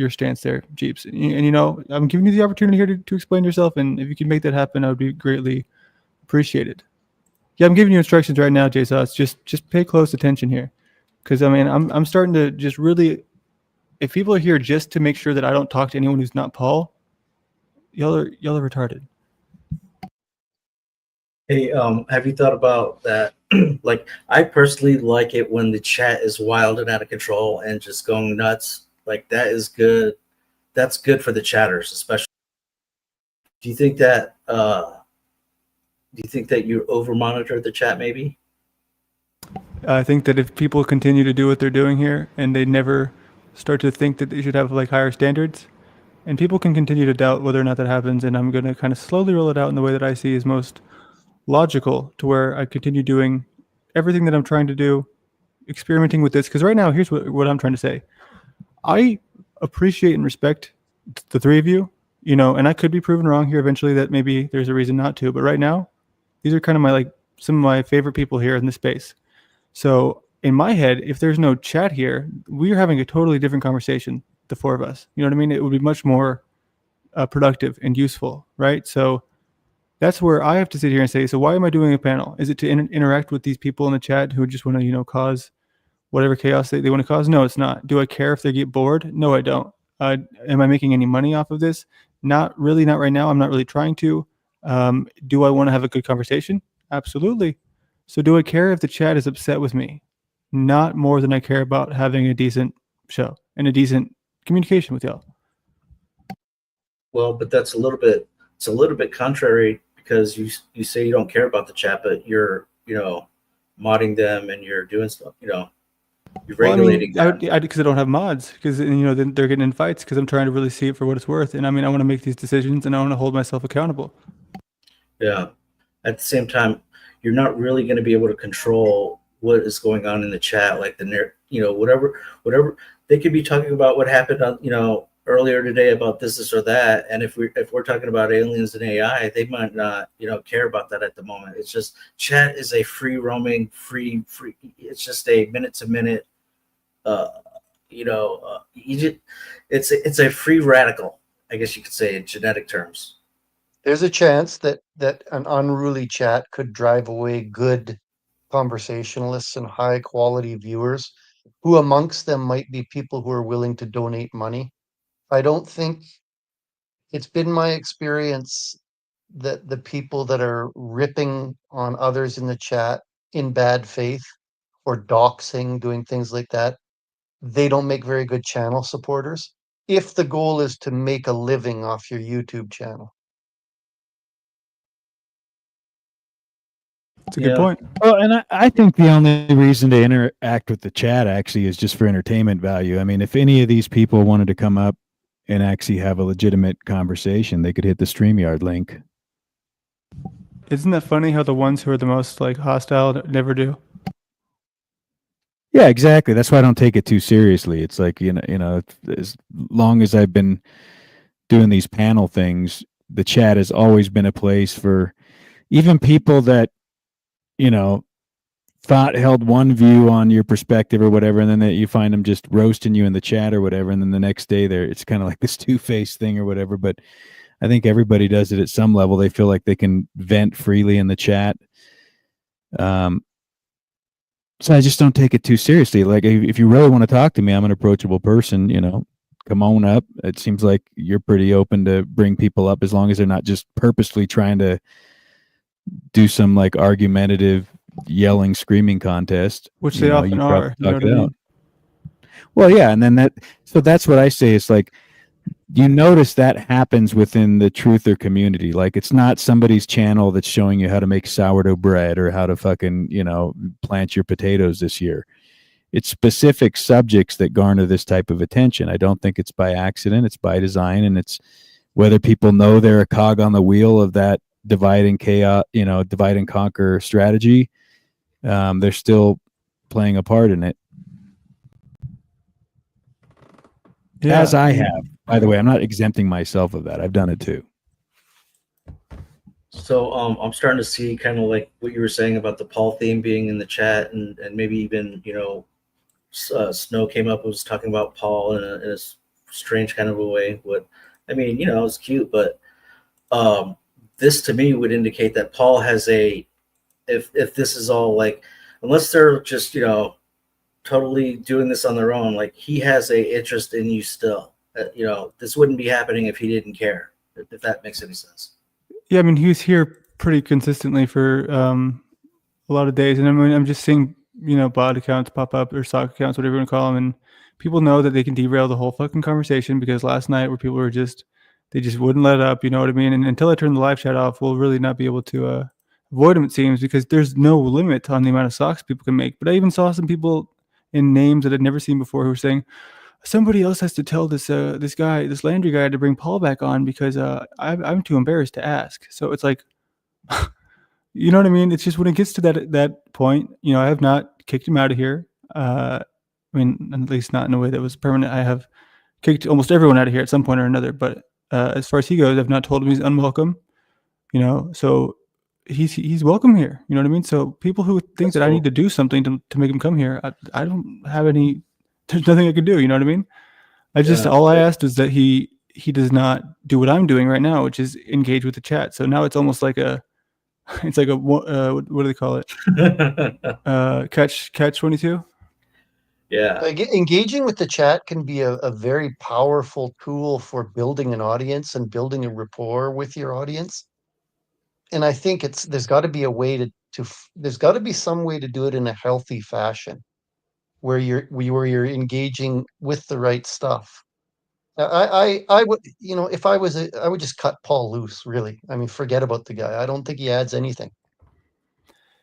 stance there, Jeeps? And I'm giving you the opportunity here to explain yourself, and if you can make that happen, I would be greatly appreciated. Yeah, I'm giving you instructions right now, JSauce. Just pay close attention here. Because I mean, I'm starting to just really, if people are here just to make sure that I don't talk to anyone who's not Paul, y'all are retarded. Hey, have you thought about that? Like, I personally like it when the chat is wild and out of control and just going nuts. Like, that is good. That's good for the chatters, especially. Do you think that you over monitor the chat maybe? I think that if people continue to do what they're doing here and they never start to think that they should have like higher standards, and people can continue to doubt whether or not that happens, and I'm going to kind of slowly roll it out in the way that I see is most logical, to where I continue doing everything that I'm trying to do, experimenting with this. Because right now, here's what I'm trying to say. I appreciate and respect the three of you, and I could be proven wrong here eventually that maybe there's a reason not to. But right now, these are kind of some of my favorite people here in this space. So in my head, if there's no chat here, we are having a totally different conversation, the four of us. You know what I mean? It would be much more productive and useful, right? So that's where I have to sit here and say, so why am I doing a panel? Is it to interact with these people in the chat who just want to, cause whatever chaos they want to cause? No, it's not. Do I care if they get bored? No, I don't. Am I making any money off of this? Not really, not right now. I'm not really trying to. Do I want to have a good conversation? Absolutely. So do I care if the chat is upset with me? Not more than I care about having a decent show and a decent communication with y'all. Well, but it's a little bit contrary, because you say you don't care about the chat, but you're modding them and you're doing stuff, you're regulating them. Because I don't have mods, because then they're getting in fights because I'm trying to really see it for what it's worth, and I want to make these decisions and I want to hold myself accountable. Yeah. At the same time, you're not really going to be able to control what is going on in the chat, like whatever they could be talking about what happened on earlier today about this or that, and if we're talking about aliens and AI, they might not care about that at the moment. It's just chat is a free roaming, free. It's just a minute to minute. It's a free radical, I guess you could say, in genetic terms. There's a chance that an unruly chat could drive away good conversationalists and high quality viewers, who amongst them might be people who are willing to donate money. I don't think, it's been my experience that the people that are ripping on others in the chat in bad faith or doxing, doing things like that, they don't make very good channel supporters if the goal is to make a living off your YouTube channel. That's a good point. Well, and I think the only reason to interact with the chat actually is just for entertainment value. I mean, if any of these people wanted to come up and actually have a legitimate conversation, they could hit the StreamYard link. Isn't that funny how the ones who are the most hostile never do? Yeah, exactly. That's why I don't take it too seriously. It's like, as long as I've been doing these panel things, the chat has always been a place for even people that, thought held one view on your perspective or whatever, and then that you find them just roasting you in the chat or whatever, and then the next day it's kind of like this two-faced thing or whatever. But I think everybody does it at some level. They feel like they can vent freely in the chat. So I just don't take it too seriously. Like, if you really want to talk to me, I'm an approachable person, come on up. It seems like you're pretty open to bring people up, as long as they're not just purposely trying to do some argumentative yelling, screaming contest, which they often are. Well, yeah, and then that's what I say. It's like, you notice that happens within the truther community. Like, it's not somebody's channel that's showing you how to make sourdough bread or how to fucking plant your potatoes this year. It's specific subjects that garner this type of attention. I don't think it's by accident. It's by design, and it's whether people know they're a cog on the wheel of that divide and conquer strategy. They're still playing a part in it. Yeah. As I have, by the way. I'm not exempting myself of that. I've done it too. So I'm starting to see kind of like what you were saying about the Paul theme being in the chat, and maybe even Snow came up and was talking about Paul in a strange kind of a way. It's cute, but this to me would indicate that Paul has if this is all unless they're just totally doing this on their own, he has a interest in you still. This wouldn't be happening if he didn't care, if that makes any sense. Yeah, he was here pretty consistently for a lot of days, and I'm just seeing bot accounts pop up, or stock accounts, whatever you want to call them, and people know that they can derail the whole fucking conversation, because last night where people were they just wouldn't let up, you know what I mean? And until I turn the live chat off, we'll really not be able to avoid them, it seems, because there's no limit on the amount of socks people can make. But I even saw some people in names that I'd never seen before who were saying, somebody else has to tell this Landry guy to bring Paul back on, because I'm too embarrassed to ask. So it's like, you know what I mean? It's just when it gets to that point, I have not kicked him out of here. At least not in a way that was permanent. I have kicked almost everyone out of here at some point or another. But as far as he goes, I've not told him he's unwelcome. So he's welcome here. You know what I mean? So people who think That's that I cool. need to do something to make him come here, I don't have any. There's nothing I can do. You know what I mean? I just Yeah. all I asked is that he does not do what I'm doing right now, which is engage with the chat. So now it's almost like it's like what do they call it? Catch 22. Yeah. Engaging with the chat can be a very powerful tool for building an audience and building a rapport with your audience. And I think there's got to be a way there's got to be some way to do it in a healthy fashion where you're engaging with the right stuff. I would, if I would just cut Paul loose, really. I mean, forget about the guy. I don't think he adds anything.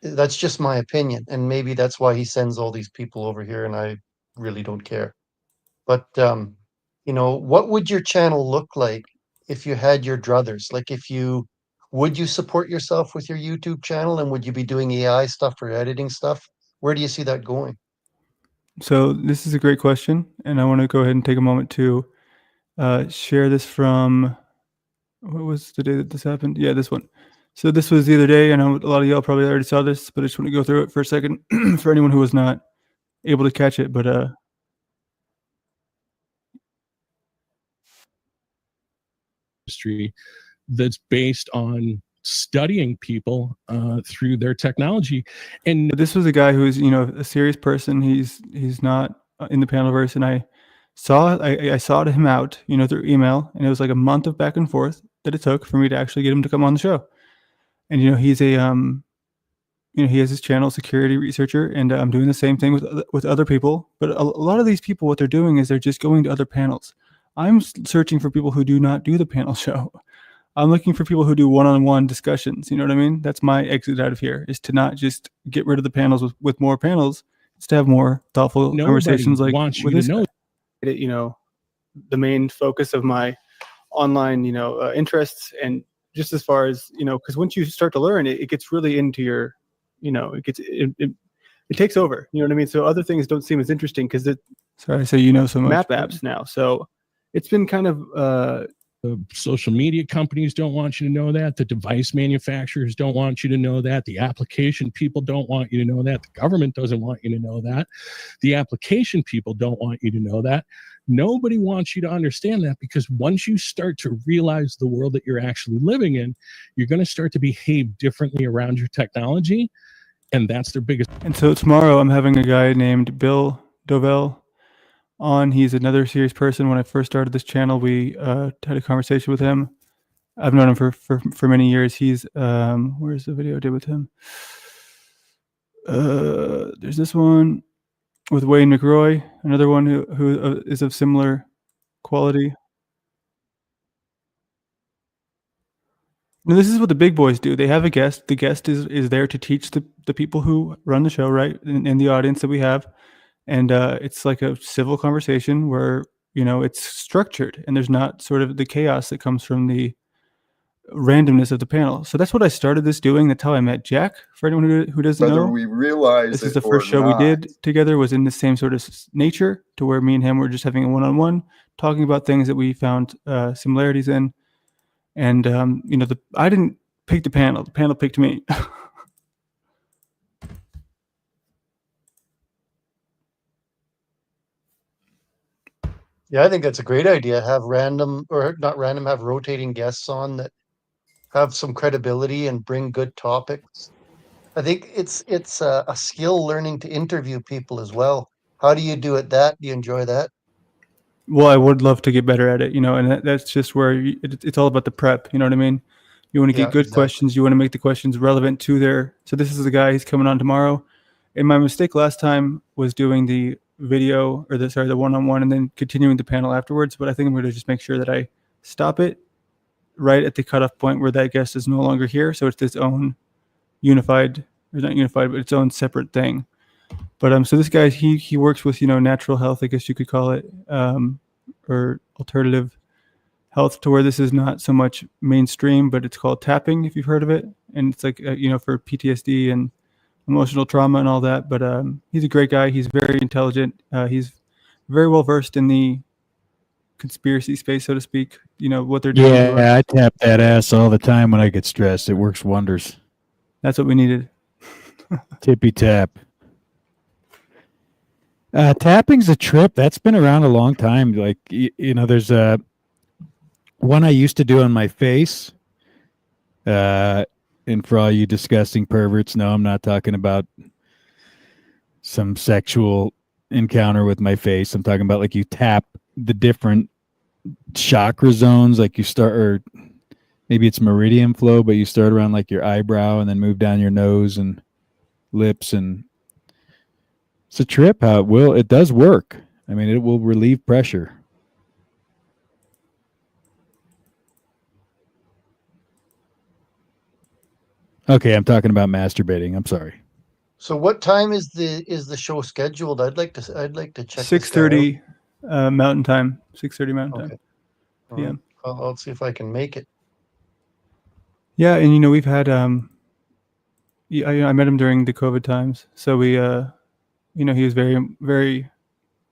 That's just my opinion. And maybe that's why he sends all these people over here and I really don't care. But what would your channel look like if you had your druthers? Like would you support yourself with your YouTube channel and would you be doing AI stuff or editing stuff? Where do you see that going? So this is a great question, and I want to go ahead and take a moment to share this from what was the day that this happened? Yeah, this one. So this was the other day. I know a lot of y'all probably already saw this, but I just want to go through it for a second for anyone who was not able to catch it. But industry that's based on studying people through their technology. And this was a guy who is, a serious person. He's not in the panelverse, and I sought him out, through email, and it was like a month of back and forth that it took for me to actually get him to come on the show. And he's a he has his channel, security researcher, and I'm doing the same thing with other people. But a lot of these people, what they're doing is they're just going to other panels. I'm searching for people who do not do the panel show. I'm looking for people who do one-on-one discussions. You know what I mean? That's my exit out of here, is to not just get rid of the panels with more panels. It's to have more thoughtful conversations like wants with you this to know. guy. The main focus of my online, interests, and just as far as, because once you start to learn, it gets really into your, it takes over. You know what I mean? So other things don't seem as interesting because so so much map apps now. So it's been kind of the social media companies don't want you to know that. The device manufacturers don't want you to know that. The application people don't want you to know that. The government doesn't want you to know that. The application people don't want you to know that. Nobody wants you to understand that, because once you start to realize the world that you're actually living in, you're going to start to behave differently around your technology. And that's their biggest. And so tomorrow I'm having a guy named Bill Dovell on. He's another serious person. When I first started this channel, we had a conversation with him. I've known him for many years. He's where's the video I did with him? There's this one with Wayne McRoy, another one who is of similar quality. Now, this is what the big boys do. They have a guest. The guest is there to teach the people who run the show, right, in the audience that we have. And it's like a civil conversation where, it's structured and there's not sort of the chaos that comes from the randomness of the panel. So that's what I started this doing. That's how I met Jack. For anyone who doesn't know, we realize this is the first show we did together, was in the same sort of nature, to where me and him were just having a one-on-one, talking about things that we found similarities in. And, I didn't pick the panel. The panel picked me. Yeah, I think that's a great idea. Have have rotating guests on that have some credibility and bring good topics. I think it's a skill learning to interview people as well. How do you do it? Do you enjoy that? Well, I would love to get better at it, and that's just where it's all about the prep. You know what I mean? You want to get good questions. You want to make the questions relevant to their. So this is the guy. He's coming on tomorrow. And my mistake last time was doing the video the one-on-one and then continuing the panel afterwards. But I think I'm going to just make sure that I stop it right at the cutoff point where that guest is no longer here. So it's its own unified, or not unified, but its own separate thing. But so this guy, he works with, natural health, I guess you could call it, or alternative health, to where this is not so much mainstream, but it's called tapping, if you've heard of it. And it's like, for PTSD and emotional trauma and all that. But he's a great guy. He's very intelligent. He's very well versed in the conspiracy space, so to speak. What they're doing. Yeah, I tap that ass all the time when I get stressed. It works wonders. That's what we needed. Tippy tap. Tapping's a trip that's been around a long time. Like there's a one I used to do on my face. And for all you disgusting perverts, no, I'm not talking about some sexual encounter with my face. I'm talking about like you tap the different chakra zones, like you start, or maybe it's meridian flow, but you start around like your eyebrow and then move down your nose and lips, and it's a trip. How it does work. I mean, it will relieve pressure. Okay, I'm talking about masturbating. I'm sorry. So what time is the show scheduled? I'd like to check. 6:30 Mountain Time. 6:30 Mountain Time. PM. I'll see if I can make it. Yeah, and we've had I met him during the COVID times, so we he was very very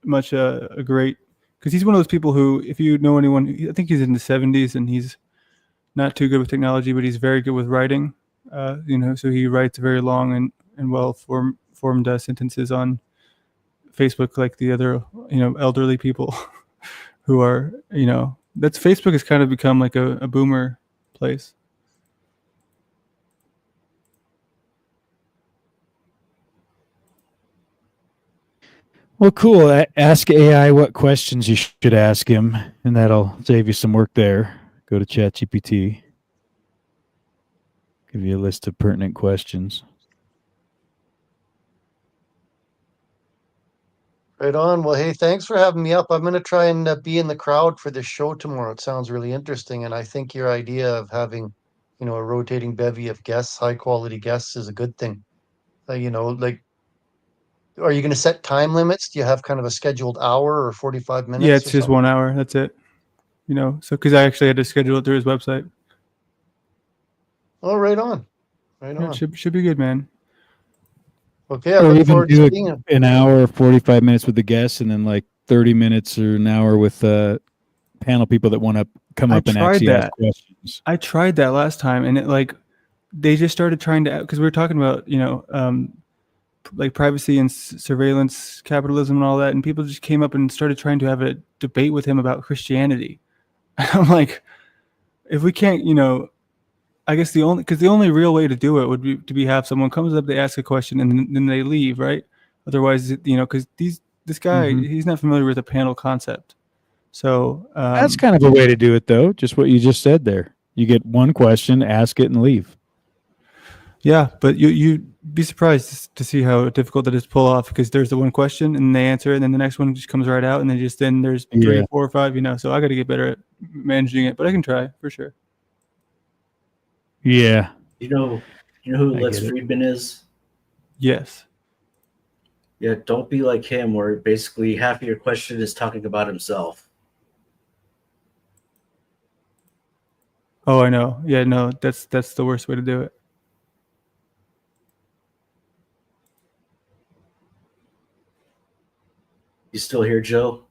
much a great, because he's one of those people who, if you know anyone, I think he's in the 70s and he's not too good with technology, but he's very good with writing. So he writes very long and well formed sentences on Facebook, like the other elderly people who are that's Facebook has kind of become like a boomer place. Well, cool. Ask AI what questions you should ask him, and that'll save you some work there. Go to ChatGPT. Give you a list of pertinent questions. Right on. Well, hey, thanks for having me up. I'm going to try and be in the crowd for this show tomorrow. It sounds really interesting, and I think your idea of having, a rotating bevy of guests, high quality guests, is a good thing. Like, are you going to set time limits? Do you have kind of a scheduled hour or 45 minutes? Yeah, it's just 1 hour. That's it. So because I actually had to schedule it through his website. Oh, right on. Right Yeah, on. should be good, man. Okay, I Or look even forward do to seeing him. an hour, 45 minutes with the guests, and then like 30 minutes or an hour with panel people that want to come up and actually ask questions. I tried that last time, and it they just started trying to, because we were talking about like privacy and surveillance capitalism and all that, and people just came up and started trying to have a debate with him about Christianity. I'm like, if we can't, I guess the only real way to do it would be to have someone comes up, they ask a question, and then they leave, right? Otherwise, because this guy, he's not familiar with the panel concept. So that's kind of a way to do it, though. Just what you just said there. You get one question, ask it, and leave. Yeah, but you'd be surprised to see how difficult it is to pull off, because there's the one question and they answer it, and then the next one just comes right out, and then there's 3, 4, or 5. So I got to get better at managing it, but I can try for sure. Yeah. You know who Lex Friedman is? Yes. Yeah, don't be like him, where basically half of your question is talking about himself. Oh, I know. Yeah, no, that's the worst way to do it. You still here, Joe?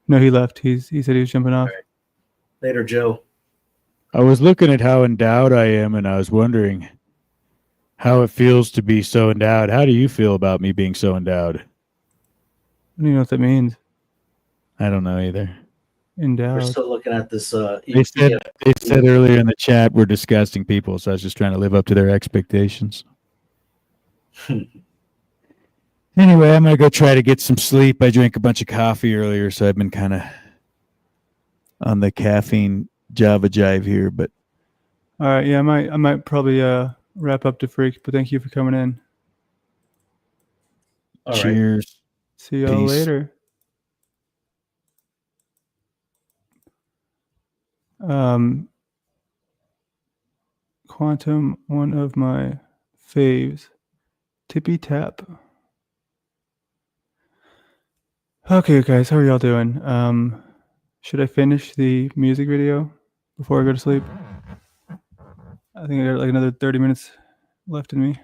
No, he left. He said he was jumping off. Right. Later, Joe. I was looking at how endowed I am, and I was wondering how it feels to be so endowed. How do you feel about me being so endowed? I don't even know what that means. I don't know either. Endowed. We're still looking at this. They said earlier in the chat we're disgusting people, so I was just trying to live up to their expectations. Anyway, I'm going to go try to get some sleep. I drank a bunch of coffee earlier, so I've been kind of on the caffeine Java jive here. But all right, yeah, I might probably wrap up the freak, but thank you for coming in. All cheers. Right. See y'all later. Quantum, one of my faves. Tippy tap. Okay, guys, how are y'all doing? Should I finish the music video before I go to sleep? I think I got like another 30 minutes left in me.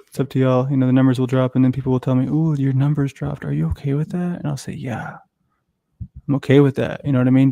It's up to y'all. The numbers will drop, and then people will tell me, "Ooh, your numbers dropped. Are you okay with that?" And I'll say, "Yeah, I'm okay with that." You know what I mean?